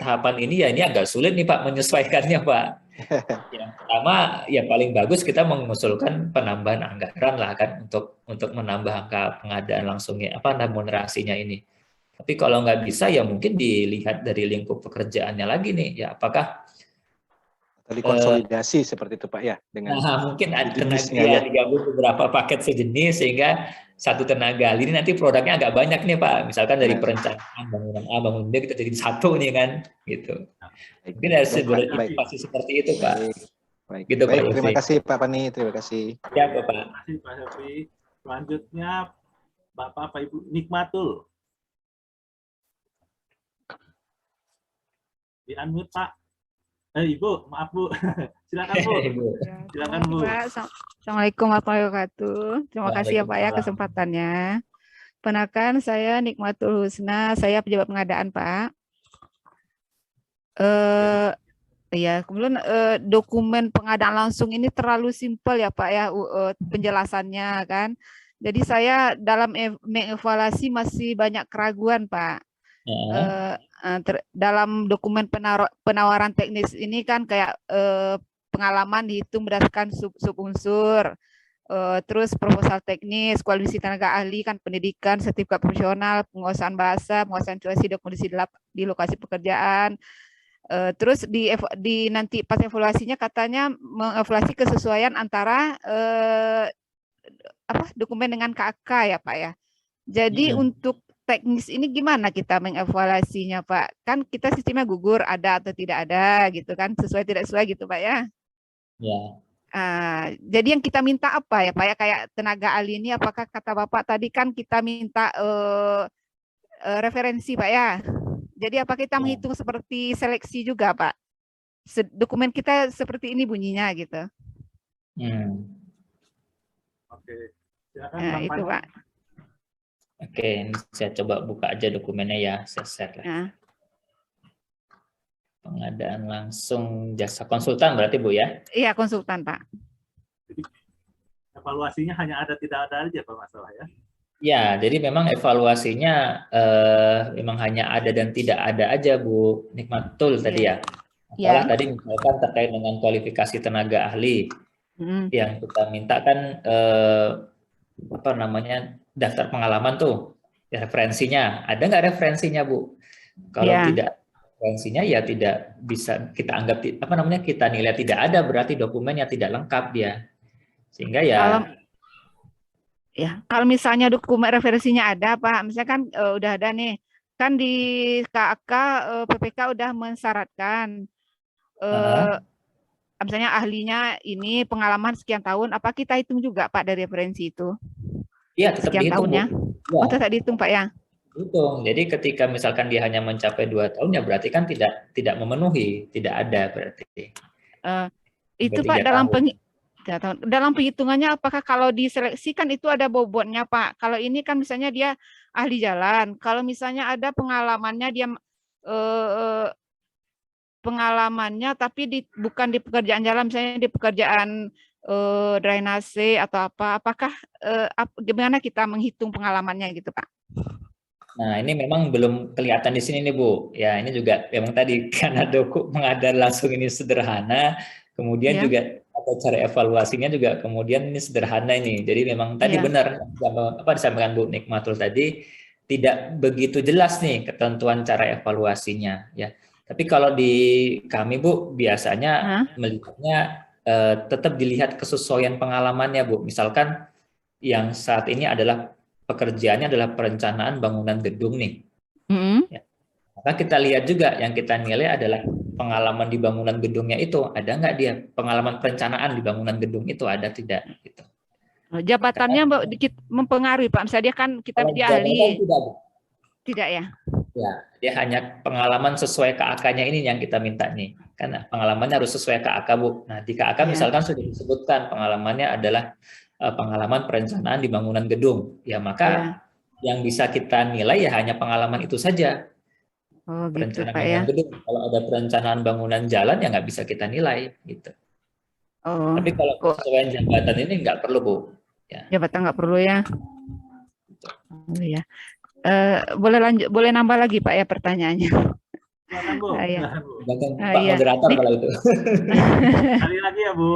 tahapan ini ya ini agak sulit nih Pak menyesuaikannya Pak. Yang pertama ya paling bagus kita mengusulkan penambahan anggaran lah kan untuk menambah angka pengadaan langsungnya remunerasinya ini. Tapi kalau nggak bisa ya mungkin dilihat dari lingkup pekerjaannya lagi nih, ya apakah dikonsolidasi seperti itu Pak ya dengan mungkin ada tenaga ya. digabung beberapa paket sejenis sehingga satu tenaga ahli ini nanti produknya agak banyak nih Pak, misalkan dari perencanaan bangunan A, bangunan B kita jadi satu nih kan, gitu. Mungkin harus berinovasi seperti itu Pak. Baik, gitu, baik. Pak Terima kasih Pak Pani, terima kasih. Ya Pak. Terima kasih Pak Yofi. Selanjutnya Bapak Ibu Nikmatul. Di-unmute Pak. Ibu, maaf Bu. Silakan Bu. Silakan Bu. Assalamualaikum warahmatullahi wabarakatuh. Terima kasih ya Pak ya kesempatannya. Perkenalkan saya Nikmatul Husna, saya pejabat pengadaan Pak. Ya, kemudian dokumen pengadaan langsung ini terlalu simpel ya Pak ya penjelasannya kan. Jadi saya dalam mengevaluasi masih banyak keraguan Pak. Dalam dokumen penawaran teknis ini kan kayak pengalaman dihitung berdasarkan sub unsur, terus proposal teknis, kualifikasi tenaga ahli kan pendidikan, sertifikat profesional, penguasaan bahasa, penguasaan situasi dan kondisi di lokasi pekerjaan. Terus di nanti pas evaluasinya katanya mengevaluasi kesesuaian antara dokumen dengan KK ya Pak ya. Jadi untuk teknis ini gimana kita mengevaluasinya Pak? Kan kita sistemnya gugur ada atau tidak ada gitu kan, sesuai tidak sesuai gitu Pak ya. Ya. Jadi yang kita minta apa ya Pak ya, kayak tenaga ahli ini apakah kata Bapak tadi kan kita minta referensi Pak ya. Jadi apa kita menghitung seperti seleksi juga Pak? Dokumen kita seperti ini bunyinya gitu. Oke. Silakan Nah, itu Pak. Oke, ini saya coba buka aja dokumennya ya, saya share lah. Nah. Pengadaan langsung jasa konsultan berarti Bu ya? Iya, konsultan Pak. Jadi, evaluasinya hanya ada tidak ada aja Pak masalah ya? Ya, jadi memang evaluasinya memang hanya ada dan tidak ada aja Bu Nikmatul tadi ya. Masalah tadi misalkan terkait dengan kualifikasi tenaga ahli yang kita minta kan daftar pengalaman tuh ya, referensinya ada nggak referensinya Bu? Kalau tidak referensinya ya tidak bisa kita anggap kita nilai tidak ada, berarti dokumennya tidak lengkap dia, sehingga kalau misalnya dokumen referensinya ada Pak, misalkan udah ada nih kan di KAK PPK udah mensyaratkan misalnya ahlinya ini pengalaman sekian tahun, apa kita hitung juga Pak dari referensi itu? Iya, tetap sekian dihitung, tahunnya. Ya. Tetap dihitung Pak ya. Hitung. Jadi ketika misalkan dia hanya mencapai 2 tahun ya berarti kan tidak memenuhi, tidak ada berarti. Itu Pak dalam penghitungannya apakah kalau diseleksi kan itu ada bobotnya Pak. Kalau ini kan misalnya dia ahli jalan, kalau misalnya ada pengalamannya dia pengalamannya tapi bukan di pekerjaan jalan, misalnya di pekerjaan drainase atau apakah gimana kita menghitung pengalamannya gitu Pak? Nah ini memang belum kelihatan di sini nih Bu. Ya ini juga memang tadi karena pengadaan langsung ini sederhana, kemudian juga cara evaluasinya juga kemudian ini sederhana ini. Jadi memang tadi benar apa disampaikan Bu Nikmatul tadi, tidak begitu jelas nih ketentuan cara evaluasinya ya. Tapi kalau di kami Bu biasanya melihatnya tetap dilihat kesesuaian pengalamannya Bu. Misalkan yang saat ini adalah pekerjaannya adalah perencanaan bangunan gedung nih. Ya. Maka kita lihat juga yang kita nilai adalah pengalaman di bangunan gedungnya itu, ada nggak dia pengalaman perencanaan di bangunan gedung itu, ada tidak gitu. Jabatannya mempengaruhi Pak. Misalnya dia kan kita Kalau dia jabatan ahli. tidak, Bu. Tidak ya? Ya, dia hanya pengalaman sesuai KAK-nya ini yang kita minta nih. Kan pengalamannya harus sesuai KAK, Bu. Nah, di KAK Ya. misalkan sudah disebutkan pengalamannya adalah pengalaman perencanaan di bangunan gedung. Ya, maka yang bisa kita nilai ya hanya pengalaman itu saja. Oh, gitu Perencanaan Pak bangunan ya. gedung. Kalau ada perencanaan bangunan jalan ya nggak bisa kita nilai gitu. Oh, Tapi kalau kesesuaian jabatan ini nggak perlu, Bu. Ya. Jabatan nggak perlu ya. Oh, ya. Boleh lanjut, boleh nambah lagi Pak ya pertanyaannya. Silakan, Bu. Iya. Silakan, Bu. Pak Iya. moderator kalau itu. Sekali lagi ya, Bu.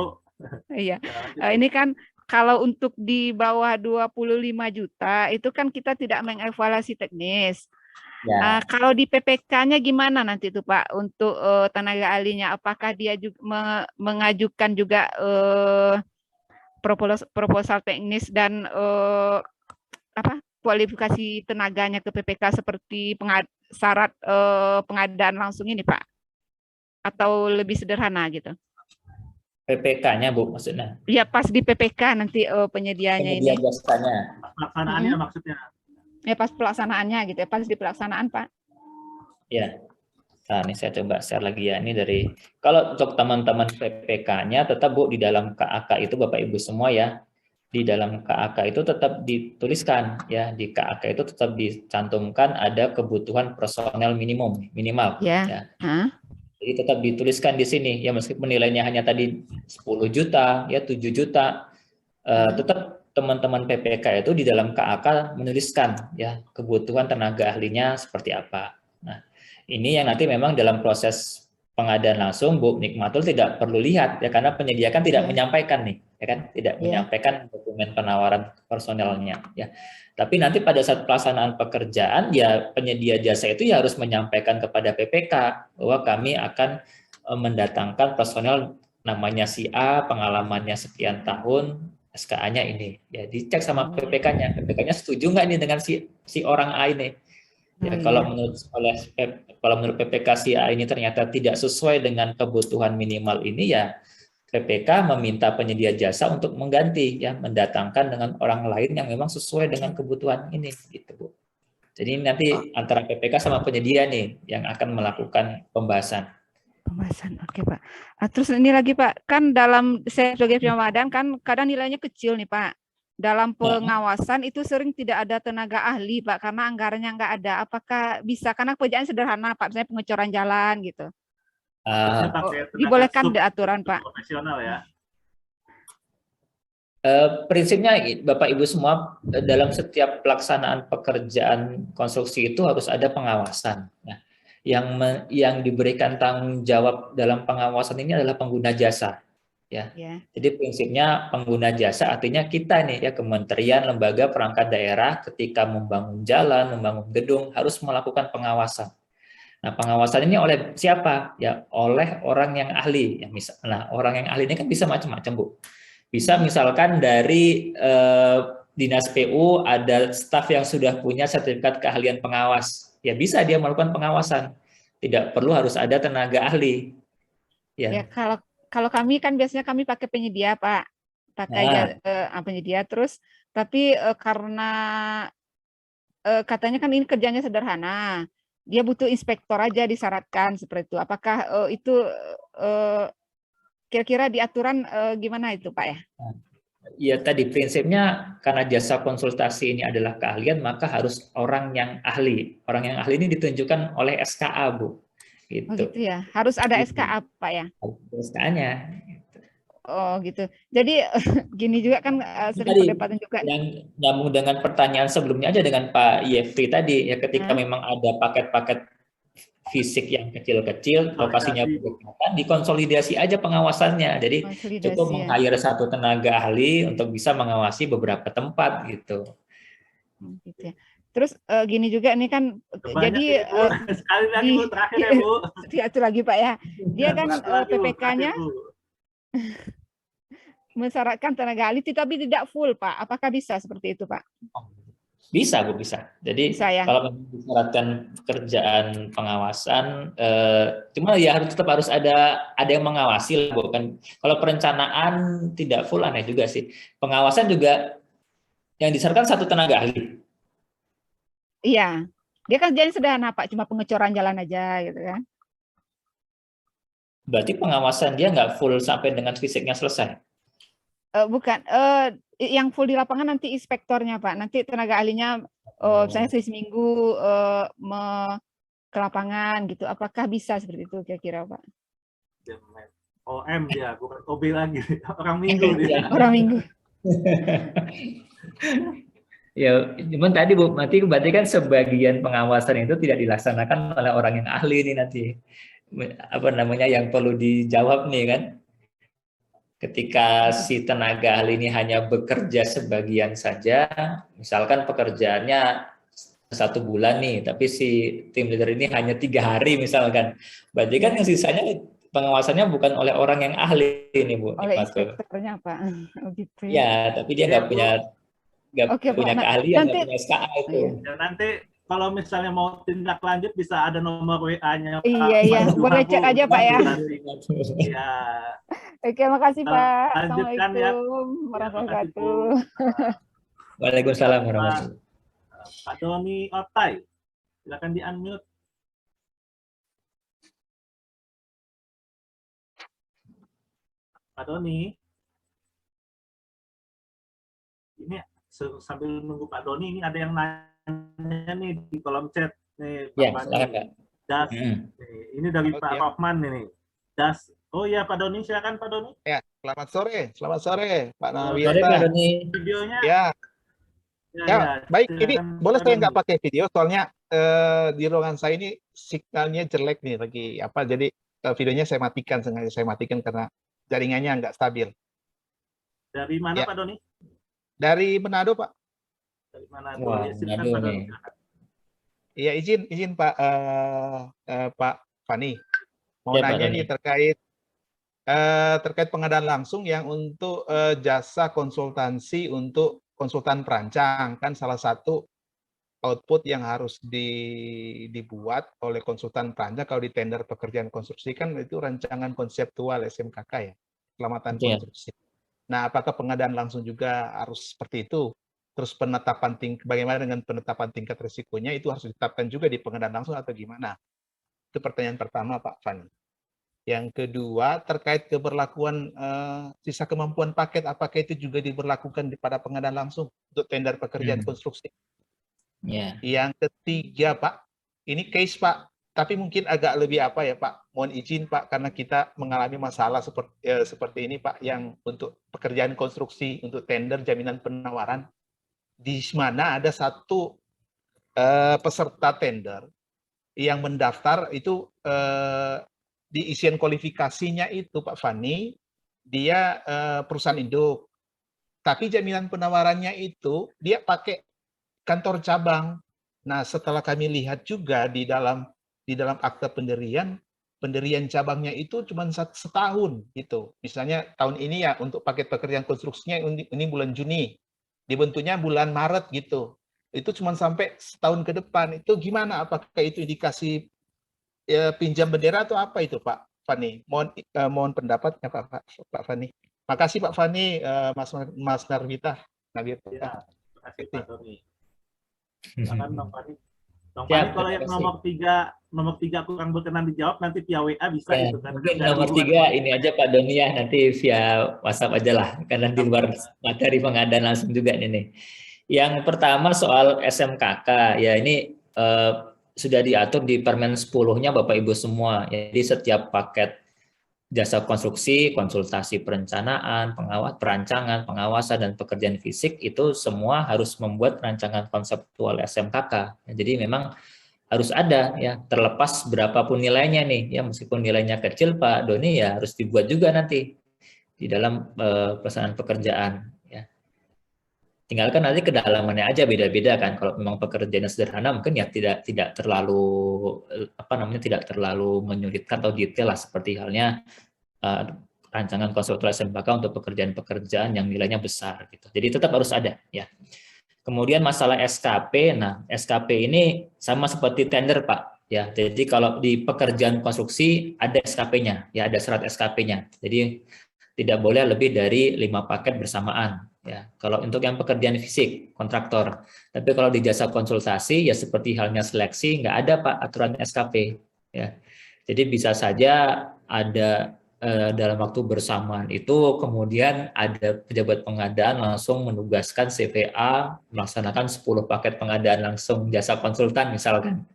Iya. Ya, lanjut, Bu. Ini kan kalau untuk di bawah 25 juta itu kan kita tidak mengevaluasi teknis. Ya. Kalau di PPK-nya gimana nanti itu Pak untuk tenaga ahlinya? Apakah dia juga mengajukan juga proposal teknis dan kualifikasi tenaganya ke PPK seperti syarat pengadaan langsung ini Pak? Atau lebih sederhana gitu? PPK-nya, Bu, maksudnya. Ya pas di PPK nanti penyediaannya Penyedia ini. jasanya. Pelaksanaannya maksudnya. Ya pas pelaksanaannya gitu ya, pas di pelaksanaan Pak. Ya. Nah, ini saya coba share lagi ya. Ini dari, kalau untuk teman-teman PPK-nya tetap, Bu, di dalam KAK itu Bapak Ibu semua ya, di dalam KAK itu tetap dituliskan ya, di KAK itu tetap dicantumkan ada kebutuhan personel minimal ya. Jadi tetap dituliskan di sini ya, meskipun nilainya hanya tadi 10 juta ya, 7 juta tetap teman-teman PPK itu di dalam KAK menuliskan ya kebutuhan tenaga ahlinya seperti apa. Nah, ini yang nanti memang dalam proses pengadaan langsung Bu Nikmatul tidak perlu lihat ya, karena penyedia kan tidak menyampaikan nih ya kan, tidak menyampaikan dokumen penawaran personelnya ya. Tapi nanti pada saat pelaksanaan pekerjaan ya penyedia jasa itu ya harus menyampaikan kepada PPK bahwa kami akan mendatangkan personel namanya si A, pengalamannya sekian tahun, SKA-nya ini. Ya dicek sama PPK-nya. PPK-nya setuju nggak nih dengan si orang A ini? Ya, kalau menurut PPK si A ini ternyata tidak sesuai dengan kebutuhan minimal ini ya PPK meminta penyedia jasa untuk mengganti ya, mendatangkan dengan orang lain yang memang sesuai dengan kebutuhan ini gitu, Bu. Jadi nanti antara PPK sama penyedia nih yang akan melakukan pembahasan. Oke Pak. Terus ini lagi Pak, kan dalam saya sebagai Ramadan kan kadang nilainya kecil nih Pak. Dalam pengawasan itu sering tidak ada tenaga ahli Pak, karena anggarannya nggak ada. Apakah bisa, karena pekerjaan sederhana Pak, misalnya pengecoran jalan gitu. Dibolehkan di aturan Pak. Profesional ya. Prinsipnya Bapak Ibu semua dalam setiap pelaksanaan pekerjaan konstruksi itu harus ada pengawasan. Nah, yang diberikan tanggung jawab dalam pengawasan ini adalah pengguna jasa. Ya. Jadi prinsipnya pengguna jasa artinya kita nih ya, kementerian, lembaga, perangkat daerah ketika membangun jalan, membangun gedung harus melakukan pengawasan. Nah, pengawasan ini oleh siapa? Ya, oleh orang yang ahli. Ya, nah, orang yang ahli ini kan bisa macam-macam, Bu. Bisa misalkan dari Dinas PU ada staf yang sudah punya sertifikat keahlian pengawas. Ya, bisa dia melakukan pengawasan. Tidak perlu harus ada tenaga ahli. Ya, kalau kami kan biasanya kami pakai penyedia, Pak. Pakai penyedia terus, tapi karena katanya kan ini kerjanya sederhana. Dia butuh inspektor aja disyaratkan seperti itu. Apakah itu kira-kira di aturan gimana itu, Pak ya? Ya tadi prinsipnya karena jasa konsultasi ini adalah keahlian, maka harus orang yang ahli. Orang yang ahli ini ditunjukkan oleh SKA, Bu. Gitu. Oh gitu ya, harus ada SKA Pak ya? SKA-nya. Oh gitu. Jadi gini juga kan sering perdebatan juga. Yang nyambung dengan pertanyaan sebelumnya aja dengan Pak Yefri tadi, ya ketika memang ada paket-paket fisik yang kecil-kecil, lokasinya berdekatan, dikonsolidasi aja pengawasannya. Jadi cukup meng-hire satu tenaga ahli untuk bisa mengawasi beberapa tempat gitu. Gitu ya. Terus gini juga nih kan, jadi sekali lagi Bu, terakhir ya Bu. Itu lagi Pak ya. Dia kan PPK-nya mensyaratkan tenaga ahli tapi tidak full Pak. Apakah bisa seperti itu Pak? Bisa, Bu, bisa. Jadi Bisa ya? kalau memang disyaratkan pekerjaan pengawasan, cuma ya tetap harus ada yang mengawasi lah, Bu. Kan kalau perencanaan tidak full aneh juga sih. Pengawasan juga yang disyaratkan satu tenaga ahli. Iya. Dia kan jadi sederhana Pak, cuma pengecoran jalan aja gitu kan. Berarti pengawasan dia nggak full sampai dengan fisiknya selesai. Bukan, yang full di lapangan nanti inspektornya Pak. Nanti tenaga ahlinya misalnya seminggu ke lapangan gitu. Apakah bisa seperti itu kira-kira Pak? OM dia, bukan OB lagi. Orang minggu dia. Orang minggu. Ya, cuman tadi Bu, berarti kan sebagian pengawasan itu tidak dilaksanakan oleh orang yang ahli ini nanti. Apa namanya yang perlu dijawab nih kan? Ketika si tenaga ahli ini hanya bekerja sebagian saja, misalkan pekerjaannya 1 bulan nih, tapi si tim leader ini hanya 3 hari misalkan, berarti kan yang sisanya pengawasannya bukan oleh orang yang ahli ini Bu. Oleh inspektornya Pak. Oh, gitu ya. Ya, tapi dia nggak punya Pak. keahlian, Nanti, nggak punya SKA itu. Ya, nanti kalau misalnya mau tindak lanjut bisa ada nomor WA-nya Pak. Iya, boleh cek aja Pak ya. Iya. Oke, makasih Pak. Lanjutkan ya. Assalamualaikum warahmatullahi wabarakatuh. Waalaikumsalam warahmatullahi wabarakatuh. Pak Doni Otai, silakan di-unmute. Pak Doni. Ini sambil nunggu Pak Doni, ini ada yang nanya nih di kolom chat nih Pak Fani. Das, ini dari Pak Rohman nih. Das. Oh iya Pak Doni, silakan Pak Doni. Ya, selamat sore Pak Nawirta. Sore Pak Doni. Videonya. Ya, baik. Ini boleh saya nggak pakai video, soalnya di ruangan saya ini signalnya jelek nih lagi apa. Jadi videonya saya matikan, sengaja saya matikan karena jaringannya nggak stabil. Dari mana Pak Doni? Dari Manado Pak. Dari Manado. Wah, Silakan Manado Pak Doni. Iya, izin Pak Fani. Mau Ya, nanya nih terkait pengadaan langsung yang untuk jasa konsultansi untuk konsultan perancang, kan salah satu output yang harus dibuat oleh konsultan perancang kalau di tender pekerjaan konstruksi kan itu rancangan konseptual SMKK ya, keselamatan konstruksi. Nah, apakah pengadaan langsung juga harus seperti itu? Terus bagaimana dengan penetapan tingkat risikonya itu harus ditetapkan juga di pengadaan langsung atau gimana? Itu pertanyaan pertama Pak Fani. Yang kedua, terkait keberlakuan sisa kemampuan paket, apakah itu juga diberlakukan pada pengadaan langsung untuk tender pekerjaan konstruksi? Yang ketiga, Pak, ini case Pak, tapi mungkin agak lebih apa ya Pak, mohon izin Pak, karena kita mengalami masalah seperti ini Pak, yang untuk pekerjaan konstruksi, untuk tender jaminan penawaran, di mana ada satu peserta tender yang mendaftar itu di isian kualifikasinya itu Pak Fani, dia perusahaan induk. Tapi jaminan penawarannya itu dia pakai kantor cabang. Nah, setelah kami lihat juga di dalam akta pendirian cabangnya itu cuma setahun gitu. Misalnya tahun ini ya untuk paket pekerjaan konstruksinya ini bulan Juni. Dibentuknya bulan Maret gitu. Itu cuma sampai setahun ke depan. Itu gimana? Apakah itu indikasi pinjam bendera atau apa itu Pak Fani? Mohon pendapatnya Pak Fani. Makasih Pak Fani, Mas Narwita. Ya, terima kasih Pak Doni. Silakan Bang Fani. Bang Fani, kalau yang nomor tiga kurang berkenan dijawab nanti via WA bisa ya, gitu kan. Mungkin nomor 3 ini aja Pak Doni ya, nanti via WhatsApp aja lah, karena di luar materi pengadaan langsung juga ini. Yang pertama soal SMKK, ya ini sudah diatur di Permen 10-nya Bapak Ibu semua. Jadi setiap paket jasa konstruksi, konsultasi perencanaan, perancangan, pengawasan, dan pekerjaan fisik itu semua harus membuat rancangan konseptual SMKK. Jadi memang harus ada ya, terlepas berapapun nilainya nih ya, meskipun nilainya kecil Pak Doni ya harus dibuat juga nanti di dalam pelaksanaan pekerjaan. Tinggal kan nanti kedalamannya aja beda-beda kan. Kalau memang pekerjaannya sederhana mungkin ya tidak terlalu tidak terlalu menyulitkan atau detail lah, seperti halnya rancangan konseptual SMKK untuk pekerjaan-pekerjaan yang nilainya besar gitu. Jadi tetap harus ada ya. Kemudian masalah SKP, nah SKP ini sama seperti tender Pak, ya. Jadi kalau di pekerjaan konstruksi ada SKP-nya, ya ada syarat SKP-nya. Jadi tidak boleh lebih dari 5 paket bersamaan, ya. Kalau untuk yang pekerjaan fisik kontraktor, tapi kalau di jasa konsultasi ya seperti halnya seleksi nggak ada Pak aturan SKP, ya. Jadi bisa saja ada dalam waktu bersamaan itu kemudian ada pejabat pengadaan langsung menugaskan CVA melaksanakan 10 paket pengadaan langsung jasa konsultan misalkan.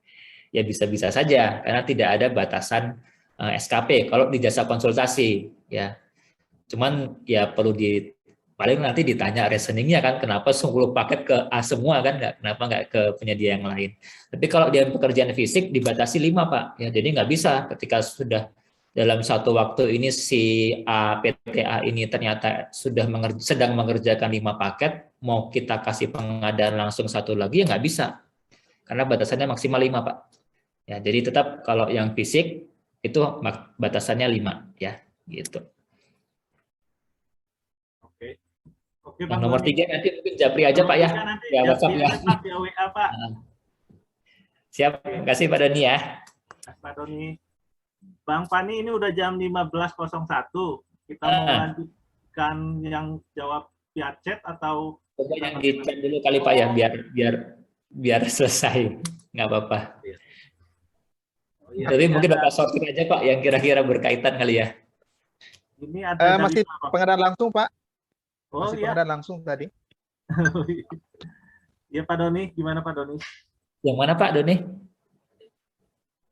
Ya bisa-bisa saja karena tidak ada batasan SKP kalau di jasa konsultasi, ya. Cuman ya perlu paling nanti ditanya reasoningnya kan kenapa 10 paket ke A semua kan, kenapa nggak ke penyedia yang lain. Tapi kalau dia pekerjaan fisik dibatasi 5 Pak, ya jadi nggak bisa ketika sudah dalam satu waktu ini si PTA ini ternyata sudah sedang mengerjakan 5 paket, mau kita kasih pengadaan langsung satu lagi ya nggak bisa, karena batasannya maksimal 5 Pak. Ya, jadi tetap kalau yang fisik itu batasannya 5 ya, gitu. Oke, Yang Bang nomor Doni. 3 nanti mungkin Japri aja Pak ya, Nanti ya WhatsApp ya. via WA Pak. Siap, terima kasih Pak Doni ya. Pak Doni. Bang Fani, ini udah jam 15.01. Kita mau lanjutkan yang jawab via chat atau coba yang di chat dulu kali Pak ya, biar selesai, nggak apa-apa. Jadi mungkin Bapak sortir aja Pak yang kira-kira berkaitan kali ya. Ini ada masih pengadaan langsung Pak. Oh, masih iya. pengadaan langsung tadi. Ya Pak Doni, gimana Pak Doni? Yang mana Pak Doni?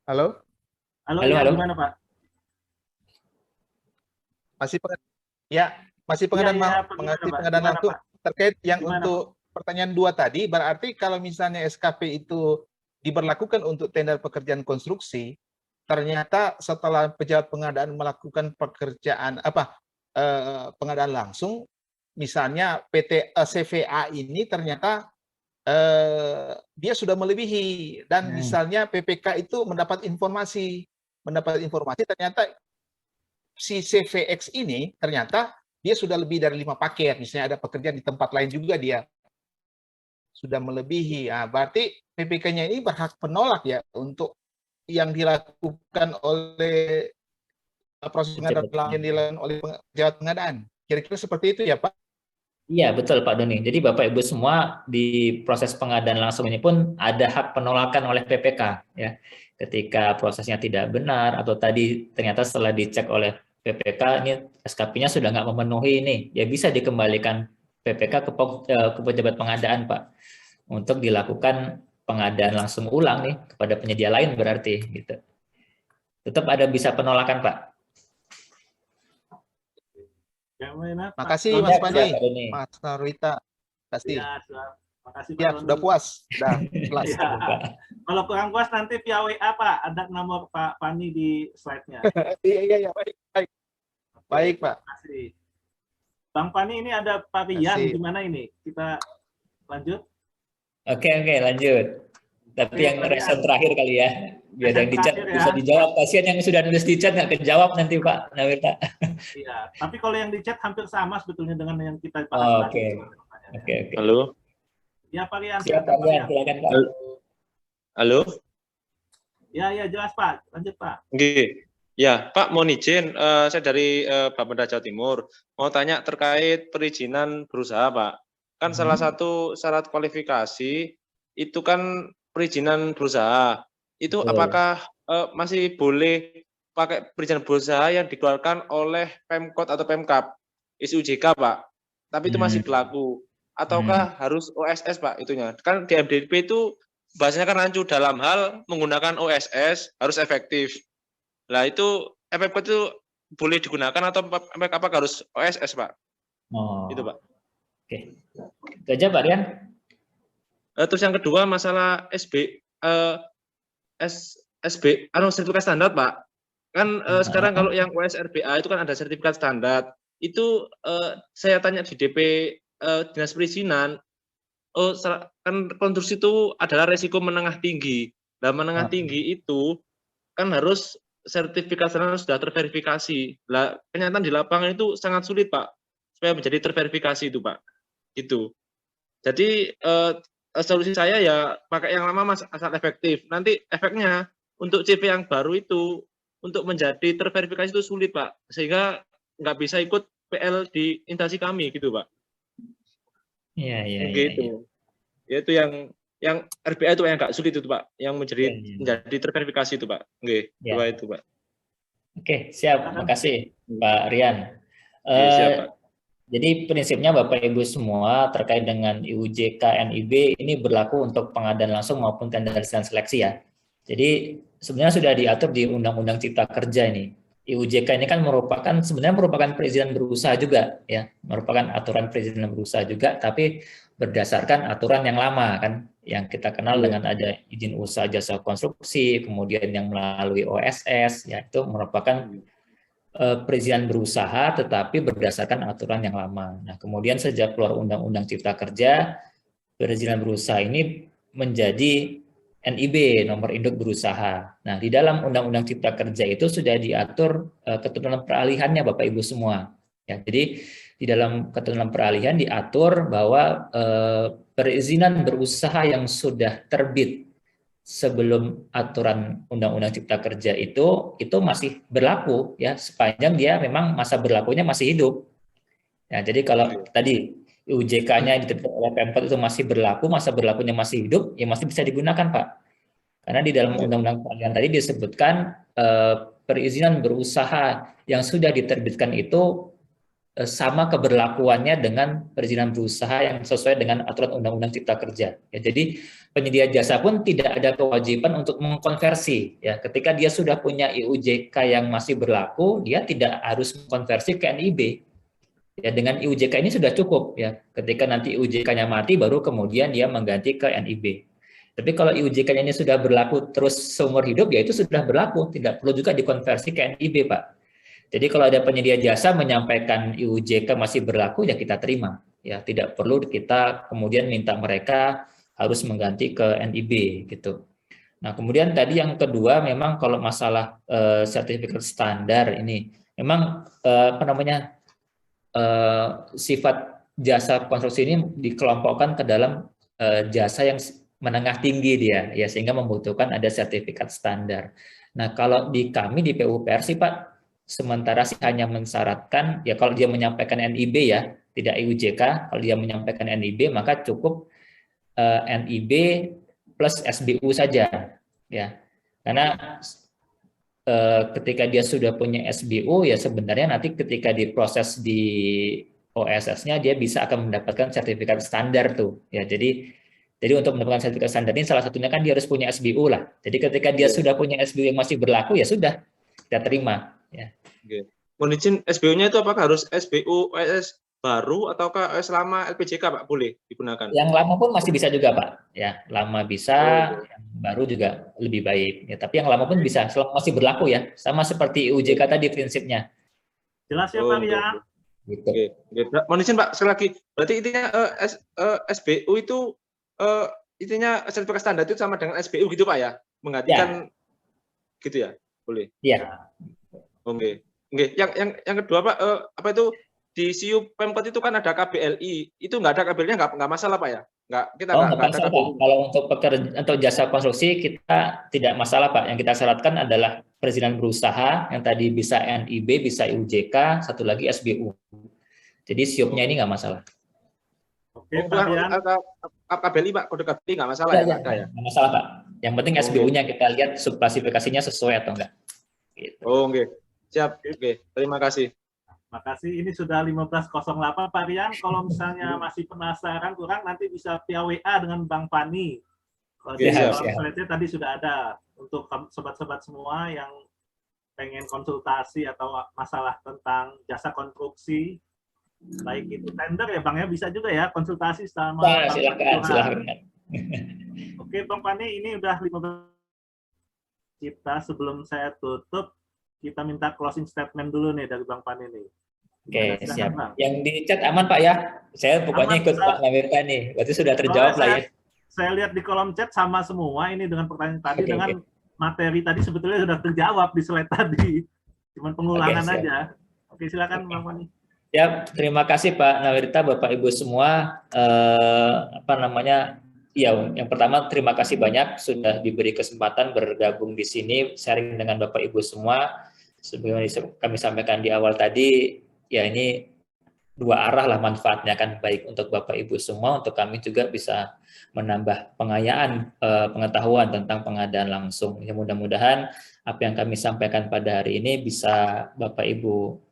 Halo? Halo, Halo, ya, halo. gimana Pak? Masih pengadaan gimana, langsung. Pak? Terkait yang Gimana, untuk pertanyaan 2 tadi, berarti kalau misalnya SKP itu diberlakukan untuk tender pekerjaan konstruksi, ternyata setelah pejabat pengadaan melakukan pengadaan langsung, misalnya PT CVA ini ternyata dia sudah melebihi dan misalnya PPK itu mendapat informasi ternyata si CVX ini ternyata dia sudah lebih dari 5 paket, misalnya ada pekerjaan di tempat lain juga dia sudah melebihi. Nah, berarti PPK-nya ini berhak penolak ya untuk yang dilakukan oleh proses pengadaan yang dilakukan oleh pejabat pengadaan. Kira-kira seperti itu ya Pak? Iya, betul Pak Doni. Jadi Bapak Ibu semua di proses pengadaan langsung ini pun ada hak penolakan oleh PPK ya. Ketika prosesnya tidak benar atau tadi ternyata setelah dicek oleh PPK ini SKP-nya sudah nggak memenuhi ini, ya bisa dikembalikan PPK ke pejabat pengadaan Pak untuk dilakukan pengadaan langsung ulang nih kepada penyedia lain berarti gitu. Tetap ada bisa penolakan Pak. Makasih Mas Fani, Mas Narwita. Makasih. Ya, makasih Pak ya, Doni. sudah puas. Sudah kelas. Ya. Kalau kurang puas nanti via WA Pak, ada nomor Pak Fani di slide-nya. Iya, baik. Baik Pak. Terima kasih. Bang Fani, ini ada Pak Rian, gimana ini? Kita lanjut? Oke, lanjut. Tapi yang respon terakhir kali ya, biar yang di chat bisa dijawab. Kasihan yang sudah nulis di chat nggak kejawab nanti Pak Nawirta. Iya, tapi kalau yang di chat hampir sama sebetulnya dengan yang kita bahas tadi. Oke. Halo. Ya Pak Rian. Silakan Pak. Halo. Ya jelas Pak. Lanjut Pak. Oke. Ya Pak, mohon izin, saya dari Bapeda Jawa Timur. Mau tanya terkait perizinan berusaha Pak. Kan salah satu syarat kualifikasi itu kan perizinan berusaha. Itu apakah masih boleh pakai perizinan berusaha yang dikeluarkan oleh Pemkot atau Pemkap, ISUJK Pak? Tapi itu masih berlaku. Ataukah harus OSS Pak itunya? Kan di MDP itu bahasanya kan rancu dalam hal menggunakan OSS harus efektif. Nah itu Pemkot itu boleh digunakan atau apakah harus OSS Pak? Itu Pak. Oke. Itu aja Pak Rian. Terus yang kedua masalah sertifikat standar Pak. Kan sekarang kalau yang USRBA itu kan ada sertifikat standar. Itu saya tanya di DP Dinas Perizinan, kan konstruksi itu adalah resiko menengah tinggi. Nah menengah tinggi itu kan harus sertifikat standar sudah terverifikasi. Lah kenyataan di lapangan itu sangat sulit Pak supaya menjadi terverifikasi itu Pak. Gitu. Jadi solusi saya ya pakai yang lama Mas, asal efektif. Nanti efeknya untuk CV yang baru itu untuk menjadi terverifikasi itu sulit Pak, sehingga nggak bisa ikut PL di instansi kami gitu Pak. Iya, iya, iya. Gitu. Ya, itu yang RBA itu yang agak sulit itu Pak, yang menjadi terverifikasi itu Pak. Oke, dua itu Pak. Oke, siap. Makasih Pak Rian. Siap Pak. Jadi prinsipnya Bapak Ibu semua terkait dengan IUJK NIB ini berlaku untuk pengadaan langsung maupun tender dan seleksi ya. Jadi sebenarnya sudah diatur di Undang-Undang Cipta Kerja ini. IUJK ini kan sebenarnya merupakan perizinan berusaha juga ya, merupakan aturan perizinan berusaha juga, tapi berdasarkan aturan yang lama kan, yang kita kenal dengan ada izin usaha jasa konstruksi, kemudian yang melalui OSS ya, itu merupakan perizinan berusaha tetapi berdasarkan aturan yang lama. Nah, kemudian sejak keluar Undang-Undang Cipta Kerja, perizinan berusaha ini menjadi NIB, nomor induk berusaha. Nah, di dalam Undang-Undang Cipta Kerja itu sudah diatur ketentuan peralihannya Bapak Ibu semua. Ya, jadi di dalam ketentuan peralihan diatur bahwa perizinan berusaha yang sudah terbit sebelum aturan Undang-Undang Cipta Kerja itu masih berlaku ya, sepanjang dia memang masa berlakunya masih hidup. Ya, jadi kalau tadi IUJK-nya diterbitkan oleh Pemkot itu masih berlaku, masa berlakunya masih hidup, ya masih bisa digunakan Pak. Karena di dalam Undang-Undang Peralihan tadi disebutkan perizinan berusaha yang sudah diterbitkan itu sama keberlakuannya dengan perizinan berusaha yang sesuai dengan aturan Undang-Undang Cipta Kerja. Ya, jadi penyedia jasa pun tidak ada kewajiban untuk mengkonversi. Ya, ketika dia sudah punya IUJK yang masih berlaku, dia tidak harus mengkonversi ke NIB. Ya, dengan IUJK ini sudah cukup. Ya, ketika nanti IUJK-nya mati, baru kemudian dia mengganti ke NIB. Tapi kalau IUJK-nya ini sudah berlaku terus seumur hidup, ya itu sudah berlaku, tidak perlu juga dikonversi ke NIB, Pak. Jadi kalau ada penyedia jasa menyampaikan IUJK masih berlaku, ya kita terima. Ya, tidak perlu kita kemudian minta mereka harus mengganti ke NIB gitu. Nah, kemudian tadi yang kedua memang kalau masalah sertifikat standar ini memang sifat jasa konstruksi ini dikelompokkan ke dalam jasa yang menengah tinggi dia ya, sehingga membutuhkan ada sertifikat standar. Nah, kalau di kami di PUPR sih Pak, sementara sih hanya mensyaratkan ya kalau dia menyampaikan NIB ya, tidak IUJK. Kalau dia menyampaikan NIB maka cukup NIB plus SBU saja ya. Karena ketika dia sudah punya SBU ya sebenarnya nanti ketika diproses di OSS-nya dia bisa akan mendapatkan sertifikat standar tuh ya. Jadi untuk mendapatkan sertifikat standar ini salah satunya kan dia harus punya SBU lah. Jadi ketika dia sudah punya SBU yang masih berlaku ya sudah kita terima. Ya. Oke. Mohon izin SBU-nya itu apakah harus SBU OSS baru ataukah OSS lama LPJK Pak boleh digunakan? Yang lama pun masih bisa juga Pak. Ya, lama bisa, yang baru juga lebih baik. Ya, tapi yang lama pun bisa selama masih berlaku ya. Sama seperti IUJK tadi prinsipnya. Jelas ya Pak ya. Gitu. Oke. Mohon izin Pak sekali lagi. Berarti intinya SBU itu intinya sertifikat standar itu sama dengan SBU gitu Pak ya? Menggantikan gitu ya? Boleh. Iya. Oke. Yang kedua Pak, apa itu di SIUP Pemkot itu kan ada KBLI, itu nggak ada KBLI-nya nggak masalah Pak ya? Nggak masalah Pak. Kalau untuk jasa konstruksi kita tidak masalah Pak. Yang kita syaratkan adalah perizinan berusaha yang tadi bisa NIB, bisa IUJK, satu lagi SBU. Jadi SIUP-nya ini nggak masalah. Oke, Pak KBLI Pak, kode KBLI nggak masalah ya? Nggak masalah Pak. Yang penting SBU-nya kita lihat subklasifikasinya sesuai atau enggak. Gitu. Oke. Siap. Oke, terima kasih. Makasih, ini sudah 15.08 Pak Rian. Kalau misalnya masih penasaran kurang, nanti bisa via WA dengan Bang Pani. Kalau slide-nya tadi sudah ada untuk sobat-sobat semua yang pengen konsultasi atau masalah tentang jasa konstruksi, baik itu tender ya Bang ya, bisa juga ya konsultasi sama silakan. Oke Bang Pani, ini udah 15 kita sebelum saya tutup. Kita minta closing statement dulu nih dari Bang Pani nih. Oke, siap. Bang. Yang di chat aman Pak ya? Saya pokoknya ikut Pak Nawirta nih. Berarti sudah terjawab lah ya. Saya lihat di kolom chat sama semua ini dengan pertanyaan tadi dengan materi tadi sebetulnya sudah terjawab di slide tadi. Cuman pengulangan aja. Oke, silakan Bang Pani. Ya, terima kasih Pak Nawirta, Bapak Ibu semua. Ya, yang pertama terima kasih banyak sudah diberi kesempatan bergabung di sini sharing dengan Bapak Ibu semua. Sebenarnya kami sampaikan di awal tadi, ya ini dua arah lah manfaatnya kan, baik untuk Bapak Ibu semua, untuk kami juga bisa menambah pengayaan pengetahuan tentang pengadaan langsung. Ya, mudah-mudahan apa yang kami sampaikan pada hari ini bisa Bapak Ibu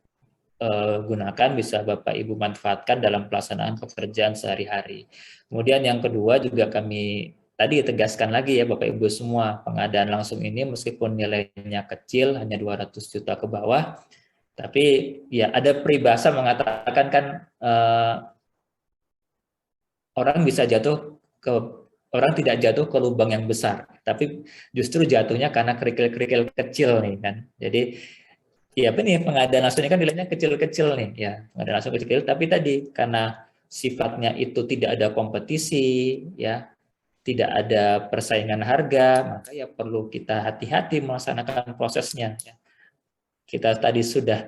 gunakan, bisa Bapak Ibu manfaatkan dalam pelaksanaan pekerjaan sehari-hari. Kemudian yang kedua juga kami tadi tegaskan lagi ya Bapak Ibu semua, pengadaan langsung ini meskipun nilainya kecil, hanya 200 juta ke bawah, tapi ya ada peribahasa mengatakan kan orang tidak jatuh ke lubang yang besar, tapi justru jatuhnya karena kerikil-kerikil kecil nih kan. Jadi ya benar, pengadaan langsung ini kan nilainya kecil-kecil nih ya, pengadaan langsung kecil, tapi tadi karena sifatnya itu tidak ada kompetisi ya, tidak ada persaingan harga, maka ya perlu kita hati-hati melaksanakan prosesnya ya. Kita tadi sudah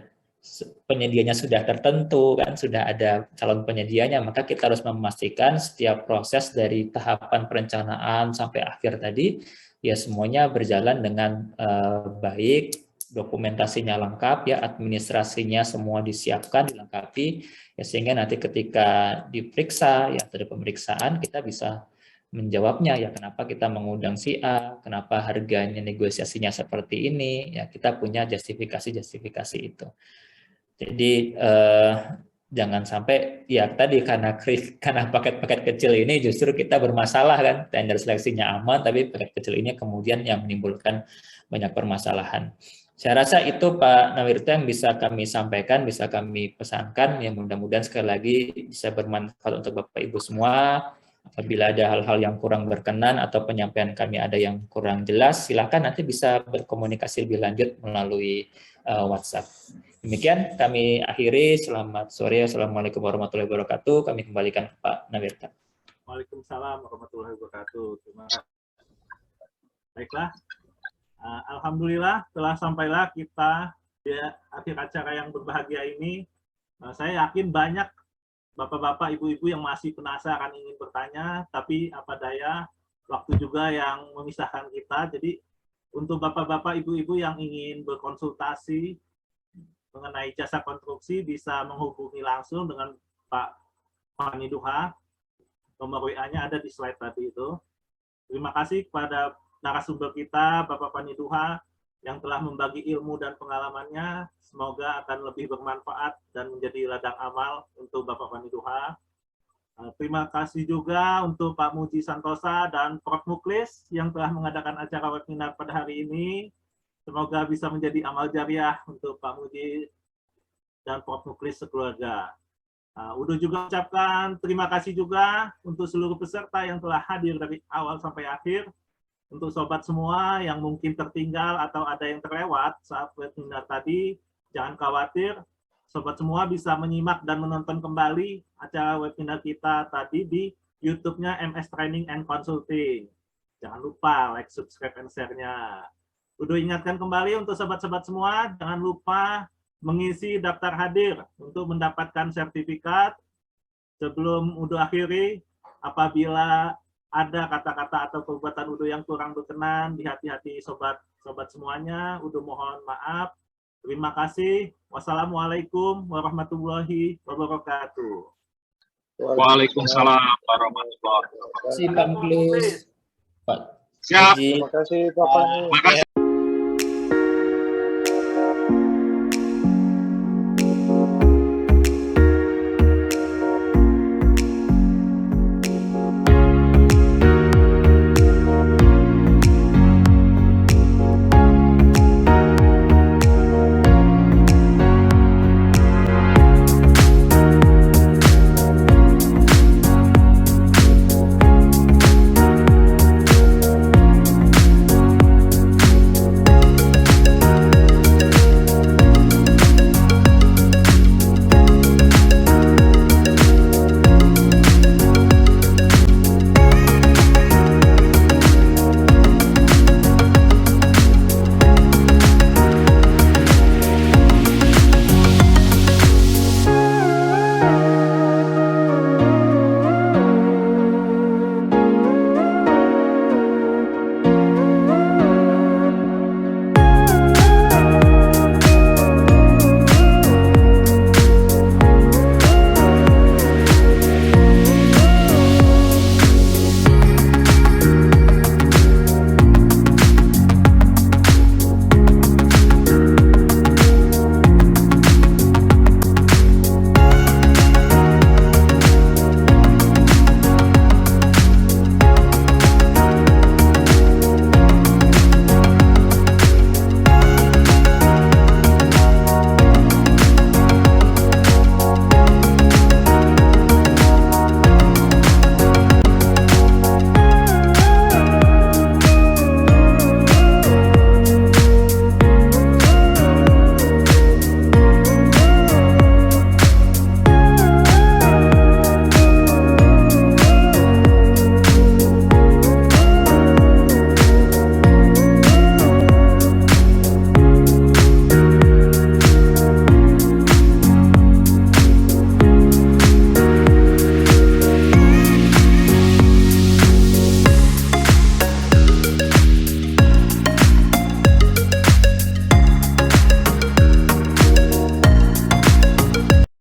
penyedianya sudah tertentu kan, sudah ada calon penyedianya, maka kita harus memastikan setiap proses dari tahapan perencanaan sampai akhir tadi ya semuanya berjalan dengan baik, dokumentasinya lengkap ya, administrasinya semua disiapkan, dilengkapi ya, sehingga nanti ketika diperiksa ya, ada pemeriksaan, kita bisa menjawabnya ya, kenapa kita mengundang si A, kenapa harganya negosiasinya seperti ini ya, kita punya justifikasi itu. Jadi jangan sampai ya tadi karena paket-paket kecil ini justru kita bermasalah kan, tender seleksinya aman tapi paket kecil ini kemudian yang menimbulkan banyak permasalahan. Saya rasa itu Pak Nawirta yang bisa kami sampaikan, bisa kami pesankan, yang mudah-mudahan sekali lagi bisa bermanfaat untuk Bapak Ibu semua. Apabila ada hal-hal yang kurang berkenan atau penyampaian kami ada yang kurang jelas, silakan nanti bisa berkomunikasi lebih lanjut melalui WhatsApp. Demikian kami akhiri. Selamat sore. Assalamualaikum warahmatullahi wabarakatuh. Kami kembalikan ke Pak Nawirta. Waalaikumsalam warahmatullahi wabarakatuh. Terima kasih. Baiklah. Alhamdulillah telah sampailah kita di akhir acara yang berbahagia ini. Saya yakin banyak bapak-bapak, ibu-ibu yang masih penasaran ingin bertanya, tapi apa daya waktu juga yang memisahkan kita. Jadi untuk bapak-bapak, ibu-ibu yang ingin berkonsultasi mengenai jasa konstruksi bisa menghubungi langsung dengan Pak Paniduha. Nomor WA-nya ada di slide tadi itu. Terima kasih kepada narasumber kita, Bapak Paniduha, yang telah membagi ilmu dan pengalamannya. Semoga akan lebih bermanfaat dan menjadi ladang amal untuk Bapak Paniduha. Terima kasih juga untuk Pak Muji Santosa dan Prof. Muklis yang telah mengadakan acara webinar pada hari ini. Semoga bisa menjadi amal jariah untuk Pak Muji dan Prof. Muklis sekeluarga. Udah juga ucapkan terima kasih juga untuk seluruh peserta yang telah hadir dari awal sampai akhir. Untuk sobat semua yang mungkin tertinggal atau ada yang terlewat saat webinar tadi, jangan khawatir. Sobat semua bisa menyimak dan menonton kembali acara webinar kita tadi di YouTube-nya MS Training and Consulting. Jangan lupa like, subscribe, and share-nya. Udah ingatkan kembali untuk sobat-sobat semua, jangan lupa mengisi daftar hadir untuk mendapatkan sertifikat. Sebelum Udo akhiri, apabila ada kata-kata atau perbuatan Udo yang kurang berkenan, hati-hati sobat semuanya. Udo mohon maaf. Terima kasih. Wassalamualaikum warahmatullahi wabarakatuh. Waalaikumsalam warahmatullahi wabarakatuh. Terima kasih Pak Muklis. Pak Siap. Haji. Terima kasih Pak Pani. Makasih.